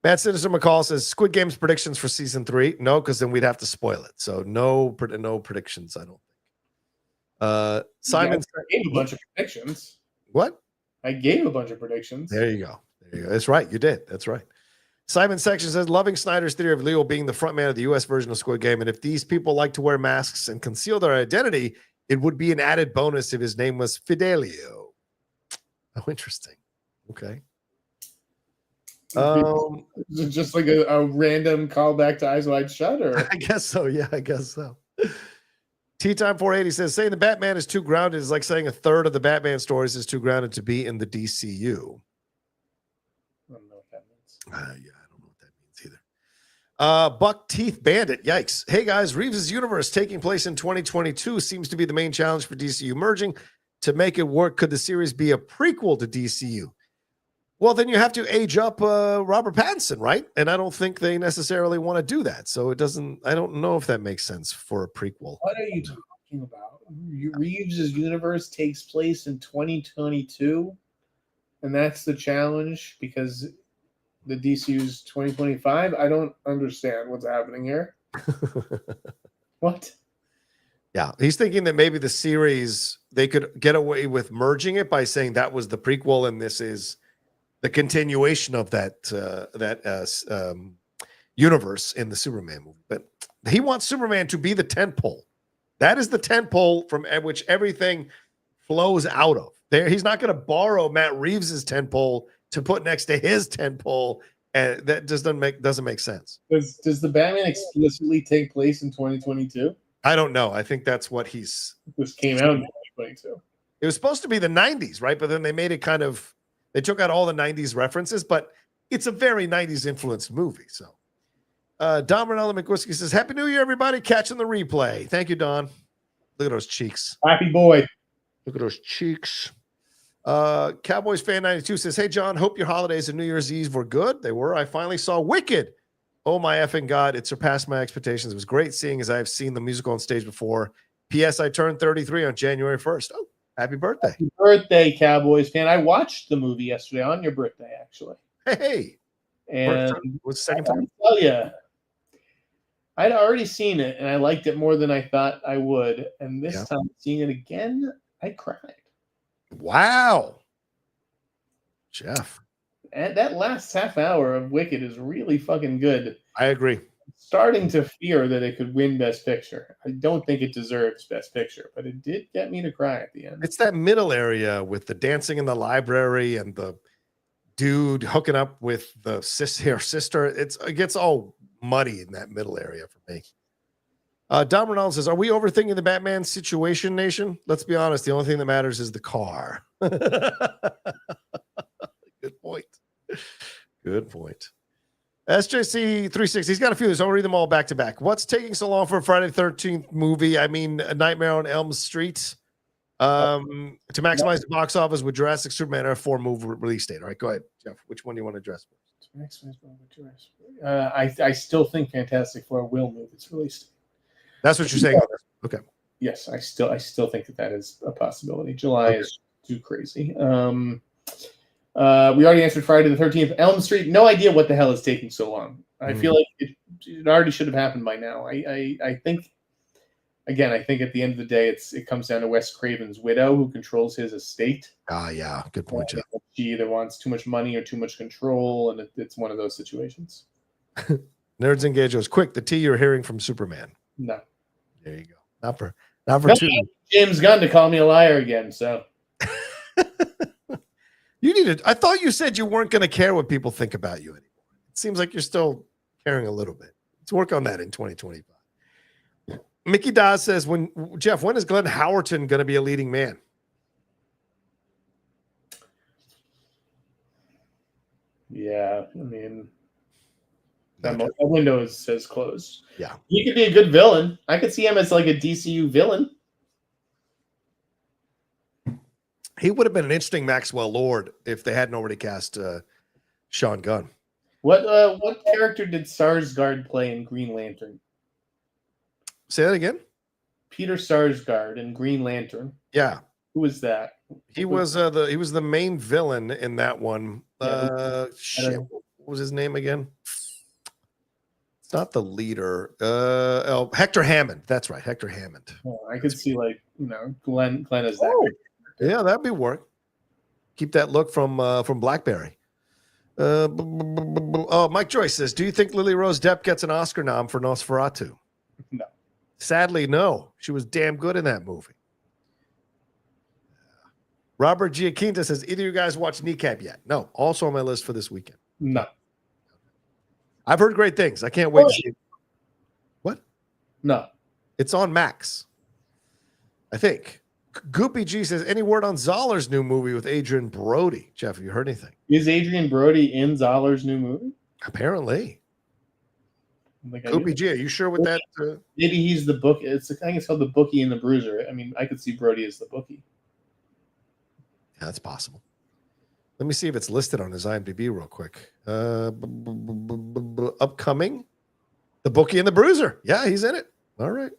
Matt Sinister McCall says Squid Game's predictions for season 3. No, because then we'd have to spoil it. So no predictions, I don't think. Simon I gave a bunch of predictions. What? I gave a bunch of predictions. There you go. That's right. You did. That's right. Simon Section says, loving Snyder's theory of Leo being the front man of the U.S. version of Squid Game. And if these people like to wear masks and conceal their identity, it would be an added bonus if his name was Fidelio. Oh, interesting. Okay. Just like a random callback to Eyes Wide Shut, or I guess so. Yeah, I guess so. Tea Time 480 says saying the Batman is too grounded is like saying a third of the Batman stories is too grounded to be in the DCU. I don't know what that means. Yeah, I don't know what that means either. Buck Teeth Bandit. Yikes. Hey guys, Reeves' universe taking place in 2022 seems to be the main challenge for DCU merging. To make it work, could the series be a prequel to DCU? Well, then you have to age up Robert Pattinson, right? And I don't think they necessarily want to do that. So I don't know if that makes sense for a prequel. What are you talking about? Reeves' universe takes place in 2022, and that's the challenge because the DCU's 2025. I don't understand what's happening here. What? Yeah, he's thinking that maybe the series, they could get away with merging it by saying that was the prequel and this is the continuation of that universe in the Superman movie. But he wants Superman to be the tentpole. That is the tentpole from which everything flows out of. He's not going to borrow Matt Reeves' tentpole to put next to his tentpole, and that just doesn't make sense. Does the Batman explicitly take place in 2022? I don't know. I think that's what this came out in 2022. It was supposed to be the 90s, right? But then they made it they took out all the 90s references, but it's a very 90s influenced movie. So Don Ronaldo McWhiskey says, Happy New Year, everybody. Catching the replay. Thank you, Don. Look at those cheeks. Happy boy. Look at those cheeks. Cowboys Fan 92 says, Hey, John, hope your holidays and New Year's Eve were good. They were. I finally saw Wicked. Oh, my effing God. It surpassed my expectations. It was great seeing as I have seen the musical on stage before. P.S. I turned 33 on January 1st. Oh, happy birthday. Happy birthday, Cowboys fan. I watched the movie yesterday on your birthday, actually. Hey. And was the second time? I'll tell you, I'd already seen it, and I liked it more than I thought I would. And this time, seeing it again, I cried. Wow. Jeff. And that last half hour of Wicked is really fucking good. I agree. starting to fear that it could win Best Picture. I don't think it deserves Best Picture, but it did get me to cry at the end. It's that middle area with the dancing in the library and the dude hooking up with the sister. It gets all muddy in that middle area for me. Don Ronaldo says, are we overthinking the Batman situation, Nation? Let's be honest. The only thing that matters is the car. Good point. Good point. SJC360, he's got a few of these. I'll read them all back to back. What's taking so long for a Friday the 13th movie? I mean, A Nightmare on Elm Street. To maximize the box office with Jurassic Superman R4 move release date. All right, go ahead, Jeff. Which one do you want to address first? I still think Fantastic Four will move its release date. That's what you're saying. Okay. Yes, I still think that is a possibility. July is too crazy. We already answered Friday the 13th. Elm Street, no idea what the hell is taking so long. I feel like it already should have happened by now. I think, again, I think at the end of the day, it comes down to Wes Craven's widow who controls his estate. Yeah, good point, Jeff. She either wants too much money or too much control, and it's one of those situations. Nerds Engage goes, quick, the tea you're hearing from Superman. No. There you go. Not for two. James Gunn to call me a liar again, so. I thought you said you weren't going to care what people think about you anymore. It seems like you're still caring a little bit. Let's work on that in 2025. Mickey Dawes says, when is Glenn Howerton going to be a leading man? Yeah, I mean, that window says closed. Yeah. He could be a good villain. I could see him as like a DCU villain. He would have been an interesting Maxwell Lord if they hadn't already cast Sean Gunn. What character did Skarsgard play in Green Lantern? Say that again? Peter Skarsgard in Green Lantern. Yeah. Who was that? He was the main villain in that one. What was his name again? It's not the leader. Hector Hammond. That's right, Hector Hammond. Oh, I could see Glenn as that. Yeah, that'd be work. Keep that look from BlackBerry. Mike Joyce says, do you think Lily Rose Depp gets an Oscar nom for Nosferatu? No. Sadly, no. She was damn good in that movie. Robert Giaquinta says, either you guys watch Kneecap yet? No. Also on my list for this weekend. No. I've heard great things. I can't wait to see it. What? No. It's on Max, I think. Goopy G says, any word on Zoller's new movie with Adrian Brody? Jeff, have you heard anything? Is Adrian Brody in Zoller's new movie? Apparently. Goopy G, are you sure with that? Maybe he's the book. I think it's called The Bookie and the Bruiser. I mean, I could see Brody as the bookie. Yeah, that's possible. Let me see if it's listed on his IMDb real quick. Upcoming, The Bookie and the Bruiser. Yeah, he's in it. All right.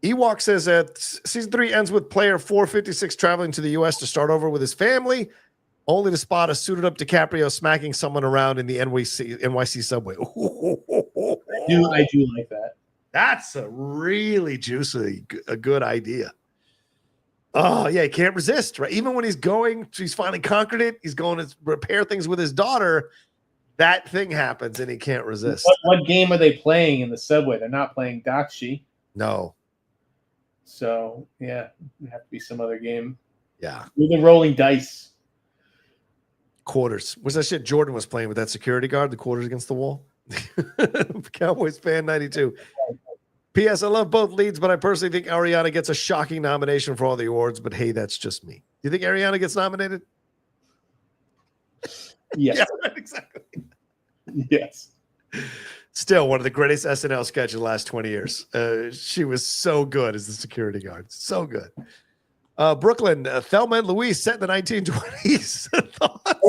Ewok says that season 3 ends with player 456 traveling to the U.S. to start over with his family, only to spot a suited up DiCaprio smacking someone around in the NYC subway. I do like that. That's a really juicy, a good idea. Oh, yeah, he can't resist, right? Even when he's finally conquered it, he's going to repair things with his daughter. That thing happens and he can't resist. What game are they playing in the subway? They're not playing Dakshi. No. So, yeah, it have to be some other game. Yeah. We've been rolling dice. Quarters. What's that shit Jordan was playing with that security guard, the quarters against the wall? Cowboys fan 92. P.S. I love both leads, but I personally think Ariana gets a shocking nomination for all the awards, but hey, that's just me. Do you think Ariana gets nominated? Yes. Yeah, right, exactly. Yes. Still one of the greatest SNL sketches of the last 20 years. She was so good as the security guard. So good. Brooklyn, Thelma and Louise set in the 1920s.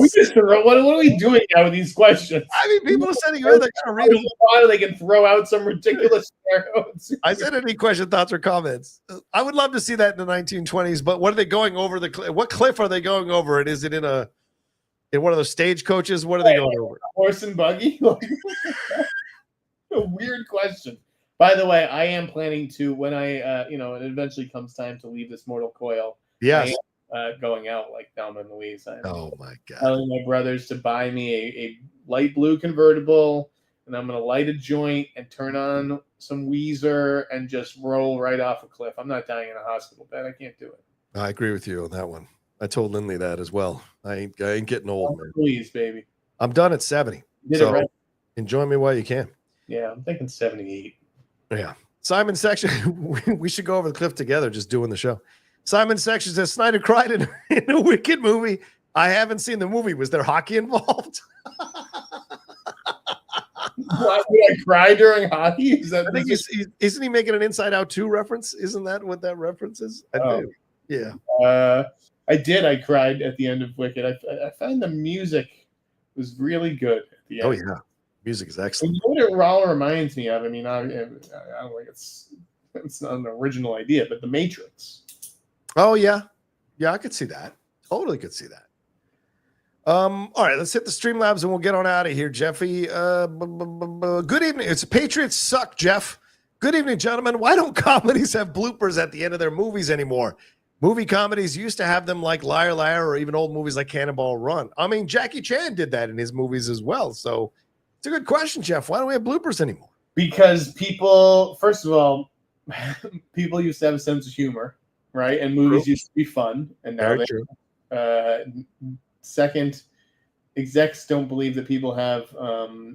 What are we doing now with these questions? I mean, people are sending you they're gonna read them. They can throw out some ridiculous scenarios. I said any question, thoughts, or comments. I would love to see that in the 1920s, but what are they going over the cliff? What cliff are they going over? And is it in one of those stagecoaches? What are they going over? Horse and buggy? A weird question. By the way, I am planning to, when it eventually comes time to leave this mortal coil. Yes. I am, going out like Thelma and Louise. Oh my God. Telling my brothers to buy me a light blue convertible and I'm going to light a joint and turn on some Weezer and just roll right off a cliff. I'm not dying in a hospital bed. I can't do it. I agree with you on that one. I told Lindley that as well. I ain't getting old, man. Please, baby. I'm done at 70. You did it right. Enjoy me while you can. Yeah, I'm thinking 78. Yeah. Simon Section, we should go over the cliff together just doing the show. Simon Section says, Sneider cried in a Wicked movie. I haven't seen the movie. Was there hockey involved? Why did I cry during hockey? I think isn't he making an Inside Out 2 reference? Isn't that what that reference is? I think. Yeah. I did. I cried at the end of Wicked. I found the music was really good at the end. Oh, yeah. Music is excellent. You know what it all reminds me of? I mean, I don't think it's not an original idea, but The Matrix. Oh, yeah. Yeah, I could see that. Totally could see that. All right, let's hit the Streamlabs and we'll get on out of here, Jeffy. Good evening. It's Patriots suck, Jeff. Good evening, gentlemen. Why don't comedies have bloopers at the end of their movies anymore? Movie comedies used to have them like Liar Liar or even old movies like Cannonball Run. I mean, Jackie Chan did that in his movies as well. So it's a good question, Jeff. Why don't we have bloopers anymore? Because people, first of all, people used to have a sense of humor, right? And movies used to be fun. And now second, execs don't believe that people have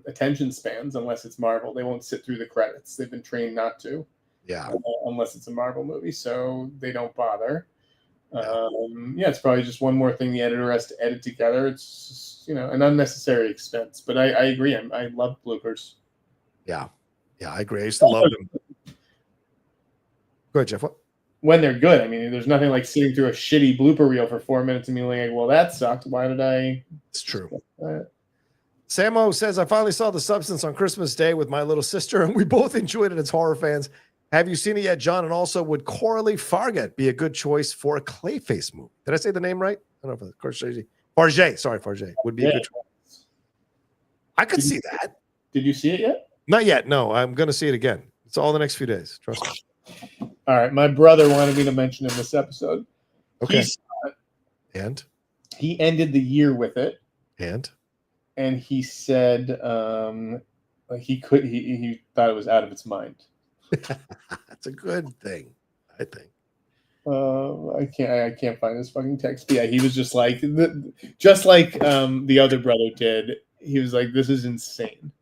attention spans unless it's Marvel. They won't sit through the credits. They've been trained not to. Yeah. Unless it's a Marvel movie, so they don't bother. It's probably just one more thing the editor has to edit together. It's just, an unnecessary expense. But I agree. I love bloopers. Yeah. Yeah, I agree. I used to love them. Go ahead, Jeff. What? When they're good. I mean, there's nothing like sitting through a shitty blooper reel for 4 minutes and being like, well, that sucked. Why did I? It's true. Samo says, I finally saw The Substance on Christmas Day with my little sister, and we both enjoyed it as horror fans. Have you seen it yet, John? And also, would Coralie Fargat be a good choice for a Clayface movie? Did I say the name right? I don't know if it's Farget. Sorry, Farget. Would be a good choice. I could see that. Did you see it yet? Not yet. No, I'm going to see it again. It's all the next few days. Trust me. All right. My brother wanted me to mention in this episode. Okay. And? He ended the year with it. And he said he thought it was out of its mind. That's a good thing, I think. I can't find his fucking text. But yeah, he was just like the other brother did. He was like, "This is insane."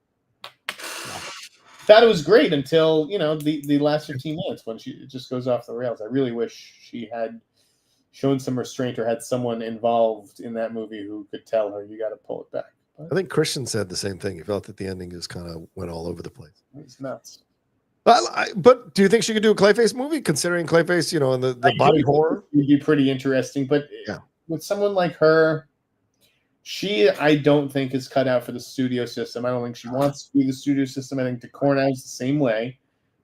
Thought it was great until the last 15 minutes when it just goes off the rails. I really wish she had shown some restraint or had someone involved in that movie who could tell her, "You got to pull it back." But I think Christian said the same thing. He felt that the ending just kind of went all over the place. It's nuts. But do you think she could do a Clayface movie, considering Clayface, and the body horror? It would be pretty interesting. But with someone like her, I don't think is cut out for the studio system. I don't think she wants to do the studio system. I think DeCornow is the same way.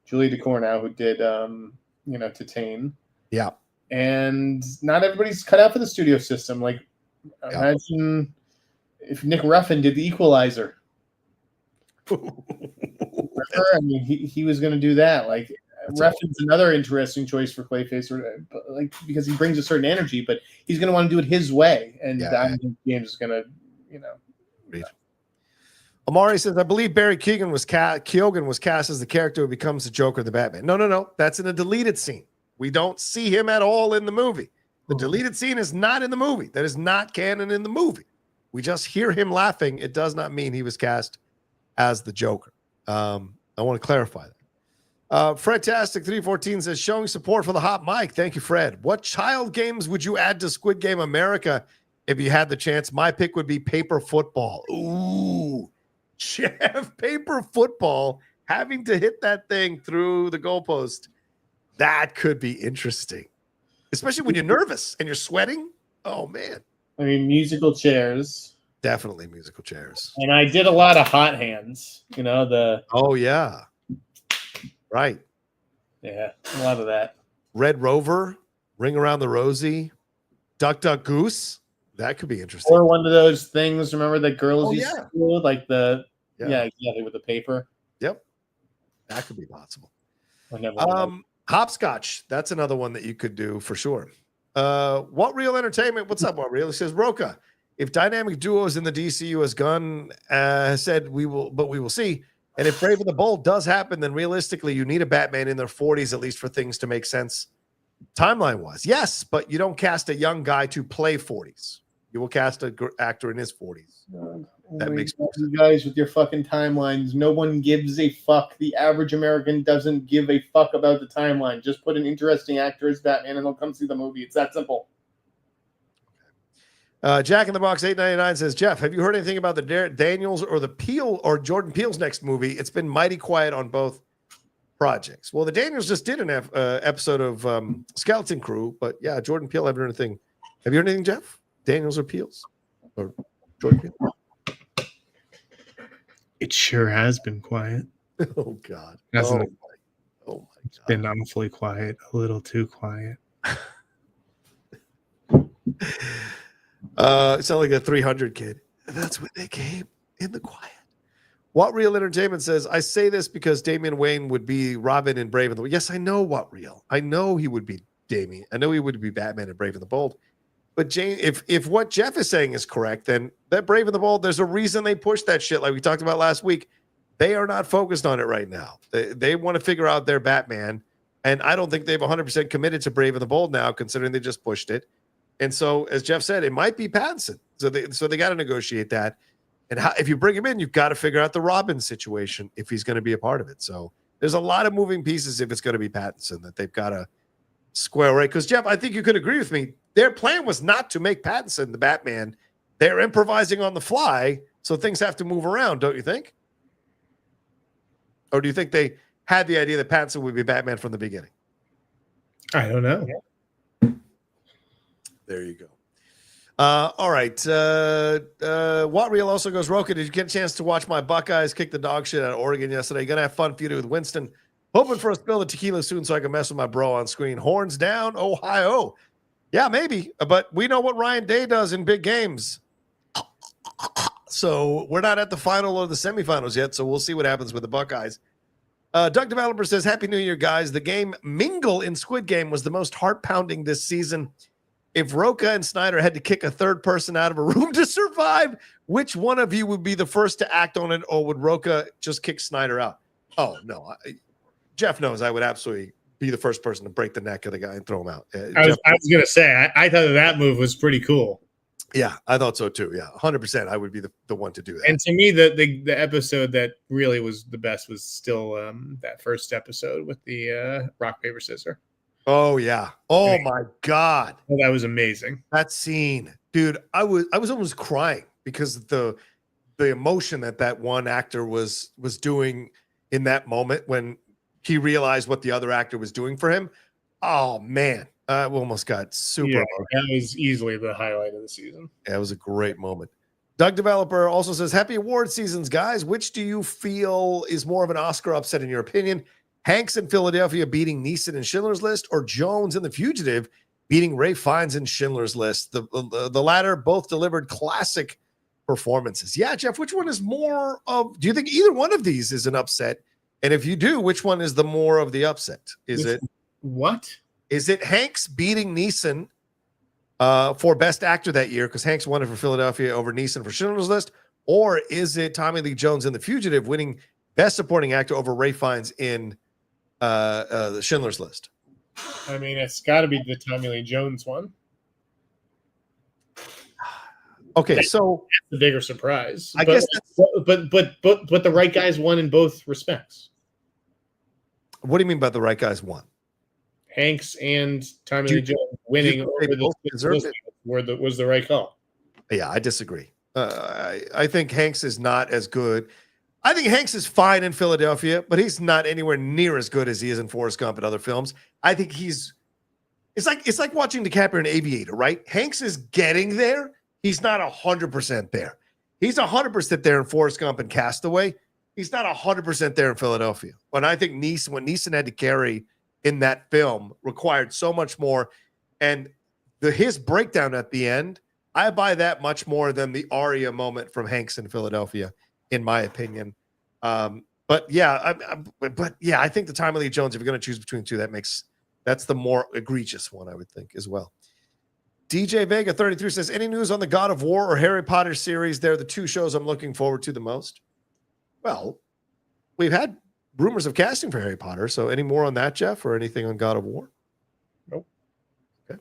Julie DeCornow, who did, Titane. Yeah. And not everybody's cut out for the studio system. Like, imagine if Nick Ruffin did The Equalizer. I mean, he was going to do that. Like, Ruffin's another interesting choice for Clayface, because he brings a certain energy, but he's going to want to do it his way. And I think James is going to, Read. Amari says, I believe Barry Keoghan was cast as the character who becomes the Joker of the Batman. No. That's in a deleted scene. We don't see him at all in the movie. The deleted scene is not in the movie. That is not canon in the movie. We just hear him laughing. It does not mean he was cast as the Joker. I want to clarify that. Fredtastic 314 says, showing support for the hot mic. Thank you, Fred. What child games would you add to Squid Game America if you had the chance? My pick would be paper football. Ooh, Jeff, paper football, having to hit that thing through the goalpost. That could be interesting, especially when you're nervous and you're sweating. Oh, man. I mean, musical chairs. Definitely musical chairs. And I did a lot of hot hands, Oh, yeah. Right. Yeah, a lot of that. Red Rover, Ring Around the Rosie, Duck, Duck, Goose. That could be interesting. Or one of those things, remember that girls used yeah. to do, like exactly, with the paper. Yep. That could be possible. Hopscotch. That's another one that you could do for sure. What Real Entertainment? What's up, What Real? He says, Rocha, if dynamic duos in the DCU, as Gunn has said, we will see. And if Brave and the Bold does happen, then realistically, you need a Batman in their 40s at least for things to make sense timeline-wise. Yes, but you don't cast a young guy to play 40s. You will cast an actor in his 40s. That makes sense. You guys with your fucking timelines. No one gives a fuck. The average American doesn't give a fuck about the timeline. Just put an interesting actor as Batman and they'll come see the movie. It's that simple. Jack in the Box 899 says, Jeff, have you heard anything about the Daniels or the Peele or Jordan Peele's next movie? It's been mighty quiet on both projects. Well, the Daniels just did an episode of Skeleton Crew, but yeah, Jordan Peele, I haven't heard anything. Have you heard anything, Jeff? Daniels or Peele's? Or Jordan Peele? It sure has been quiet. Oh, God. Hasn't it? Oh, my It's God. been awfully quiet, a little too quiet. It sounded like a 300 kid. That's when they came in the quiet. What Real Entertainment says, I say this because Damian Wayne would be Robin in Brave and the Bold. Yes, I know What Real. I know he would be Damian. I know he would be Batman in Brave and the Bold. But Jane, if what Jeff is saying is correct, then that Brave and the Bold, there's a reason they pushed that shit like we talked about last week. They are not focused on it right now. They want to figure out their Batman. And I don't think they've 100% committed to Brave and the Bold now, considering they just pushed it. And so, as Jeff said, it might be Pattinson. So they got to negotiate that. And if you bring him in, you've got to figure out the Robin situation if he's going to be a part of it. So there's a lot of moving pieces if it's going to be Pattinson that they've got to square away. Because, Jeff, I think you could agree with me. Their plan was not to make Pattinson the Batman. They're improvising on the fly, so things have to move around, don't you think? Or do you think they had the idea that Pattinson would be Batman from the beginning? I don't know. There you go. All right. What Real also goes, Rocha, did you get a chance to watch my Buckeyes kick the dog shit out of Oregon yesterday? Going to have fun feuding with Winston. Hoping for a spill of tequila soon so I can mess with my bro on screen. Horns down, Ohio. Yeah, maybe. But we know what Ryan Day does in big games. So we're not at the final or the semifinals yet, so we'll see what happens with the Buckeyes. Doug Developer says, Happy New Year, guys. The game Mingle in Squid Game was the most heart-pounding this season. If Rocha and Sneider had to kick a third person out of a room to survive, which one of you would be the first to act on it, or would Rocha just kick Sneider out? Oh, no. Jeff knows I would absolutely be the first person to break the neck of the guy and throw him out. I was going to say, I thought that move was pretty cool. Yeah, I thought so too. Yeah, 100%. I would be the one to do that. And to me, the episode that really was the best was still that first episode with the rock, paper, scissors. Oh, yeah. Oh, my God. Oh, that was amazing. That scene. Dude, I was almost crying because the emotion that one actor was doing in that moment when he realized what the other actor was doing for him. Oh, man. We almost got super. Yeah, that was easily the highlight of the season. Yeah, it was a great moment. Doug Developer also says, Happy award seasons, guys. Which do you feel is more of an Oscar upset in your opinion? Hanks in Philadelphia beating Neeson in Schindler's List, or Jones in The Fugitive beating Ralph Fiennes in Schindler's List? The latter both delivered classic performances. Yeah, Jeff, which one is more of, do you think either one of these is an upset? And if you do, which one is the more of the upset? Is it Hanks beating Neeson for Best Actor that year, because Hanks won it for Philadelphia over Neeson for Schindler's List? Or is it Tommy Lee Jones in The Fugitive winning Best Supporting Actor over Ralph Fiennes in the Schindler's List? I mean, it's got to be the Tommy Lee Jones one. Okay, so that's the bigger surprise. I guess but the right guys won in both respects. What do you mean by the right guys won? Hanks and Tommy Lee Jones winning over was the right call. Yeah, I disagree. I think Hanks is not as good. I think Hanks is fine in Philadelphia, but he's not anywhere near as good as he is in Forrest Gump and other films. I think it's like watching DiCaprio in Aviator, right? Hanks is getting there. He's not 100% there. He's 100% there in Forrest Gump and Castaway. He's not 100% there in Philadelphia. When I think what Neeson had to carry in that film required so much more. And his breakdown at the end, I buy that much more than the Aria moment from Hanks in Philadelphia, in my opinion. But yeah, I think the Tommy Lee Jones, if you're going to choose between the two, that's the more egregious one, I would think, as well. DJ Vega 33 says, any news on the God of War or Harry Potter series? They're the two shows I'm looking forward to the most. Well, we've had rumors of casting for Harry Potter. So any more on that, Jeff, or anything on God of War? Nope. Okay.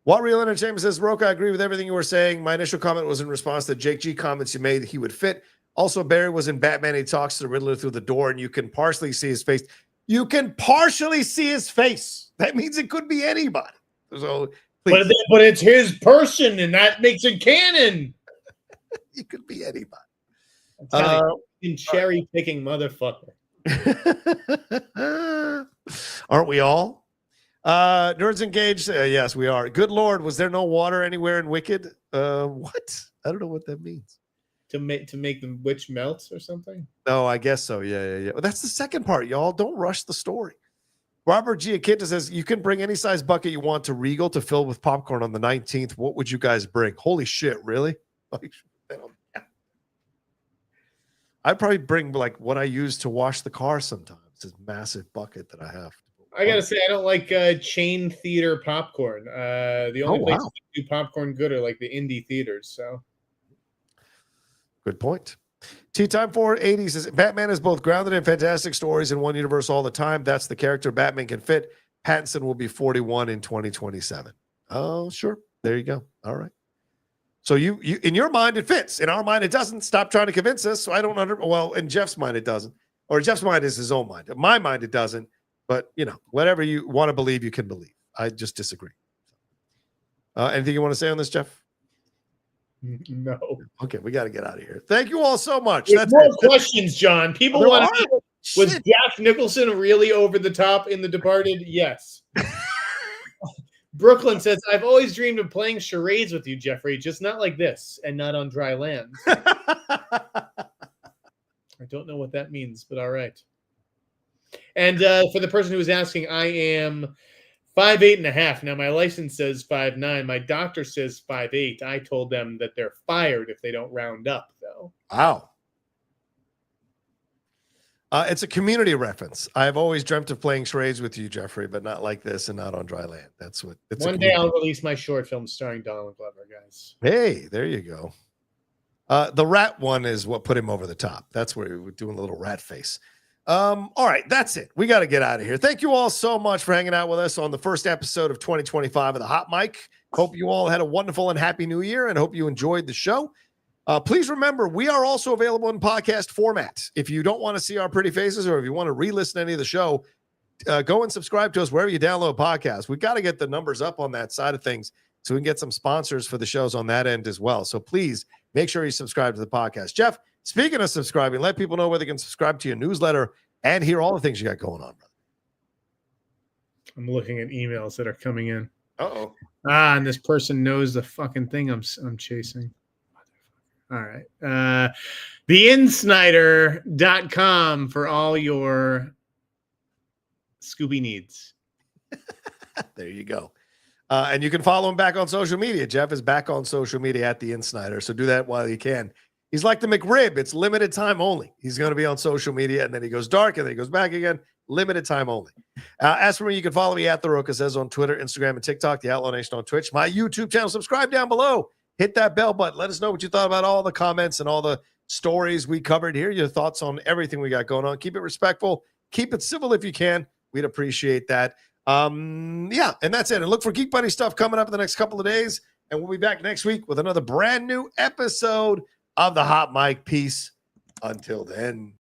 What Real Entertainment says, Rocha, I agree with everything you were saying. My initial comment was in response to Jake G comments you made that he would fit. Also, Barry was in Batman. He talks to the Riddler through the door, and you can partially see his face. You can partially see his face. That means it could be anybody. So, please. But it's his person, and that makes it canon. It could be anybody. Cherry picking motherfucker. Aren't we all? Nerds Engaged. Yes, we are. Good Lord, was there no water anywhere in Wicked? What? I don't know what that means. To make the witch melt or something? No, I guess so. Yeah. Well, that's the second part, y'all. Don't rush the story. Robert Giacinta says, you can bring any size bucket you want to Regal to fill with popcorn on the 19th. What would you guys bring? Holy shit, really? I'd probably bring like what I use to wash the car sometimes. This massive bucket that I have. I gotta say, I don't like chain theater popcorn. The only places that do popcorn good are like the indie theaters. So, good point. Tea Time 480 says Batman is both grounded in fantastic stories in one universe all the time. That's the character Batman can fit. Pattinson will be 41 in 2027. Oh, sure. There you go. All right. So you in your mind it fits. In our mind it doesn't. Stop trying to convince us. So I don't well, in Jeff's mind it doesn't. Or Jeff's mind is his own mind. In my mind it doesn't. But whatever you want to believe, you can believe. I just disagree. Anything you want to say on this, Jeff? No. Okay, we got to get out of here. Thank you all so much. There's more questions, John. People want to know, was Jack Nicholson really over the top in The Departed? Yes. Brooklyn says, I've always dreamed of playing charades with you, Jeffrey, just not like this and not on dry land. I don't know what that means, but all right. And for the person who was asking, I am 5'8.5". Now, my license says 5'9". My doctor says 5'8". I told them that they're fired if they don't round up, though. Wow. It's a community reference. I've always dreamt of playing charades with you, Jeffrey, but not like this and not on dry land. That's what. One day I'll release my short film starring Donald Glover, guys. Hey, there you go. The rat one is what put him over the top. That's where we're doing a little rat face. All right, that's it. We got to get out of here. Thank you all so much for hanging out with us on the first episode of 2025 of the Hot Mic. Hope you all had a wonderful and happy new year and hope you enjoyed the show. Please remember, we are also available in podcast format. If you don't want to see our pretty faces or if you want to re-listen to any of the show, go and subscribe to us wherever you download podcasts. We've got to get the numbers up on that side of things so we can get some sponsors for the shows on that end as well. So please make sure you subscribe to the podcast. Jeff, speaking of subscribing, let people know where they can subscribe to your newsletter and hear all the things you got going on, brother. I'm looking at emails that are coming in. Uh-oh. And this person knows the fucking thing I'm chasing. All right. TheInsnider.com for all your Scooby needs. There you go. And you can follow him back on social media. Jeff is back on social media at The Insnider, so do that while you can. He's like the McRib. It's limited time only. He's going to be on social media, and then he goes dark, and then he goes back again. Limited time only. As for me, you can follow me at The Rocha Says on Twitter, Instagram, and TikTok, The Outlaw Nation on Twitch, my YouTube channel. Subscribe down below. Hit that bell button. Let us know what you thought about all the comments and all the stories we covered here. Your thoughts on everything we got going on. Keep it respectful. Keep it civil if you can. We'd appreciate that. Yeah, and that's it. And look for Geek Buddy stuff coming up in the next couple of days. And we'll be back next week with another brand new episode of the Hot Mic. Peace. Until then.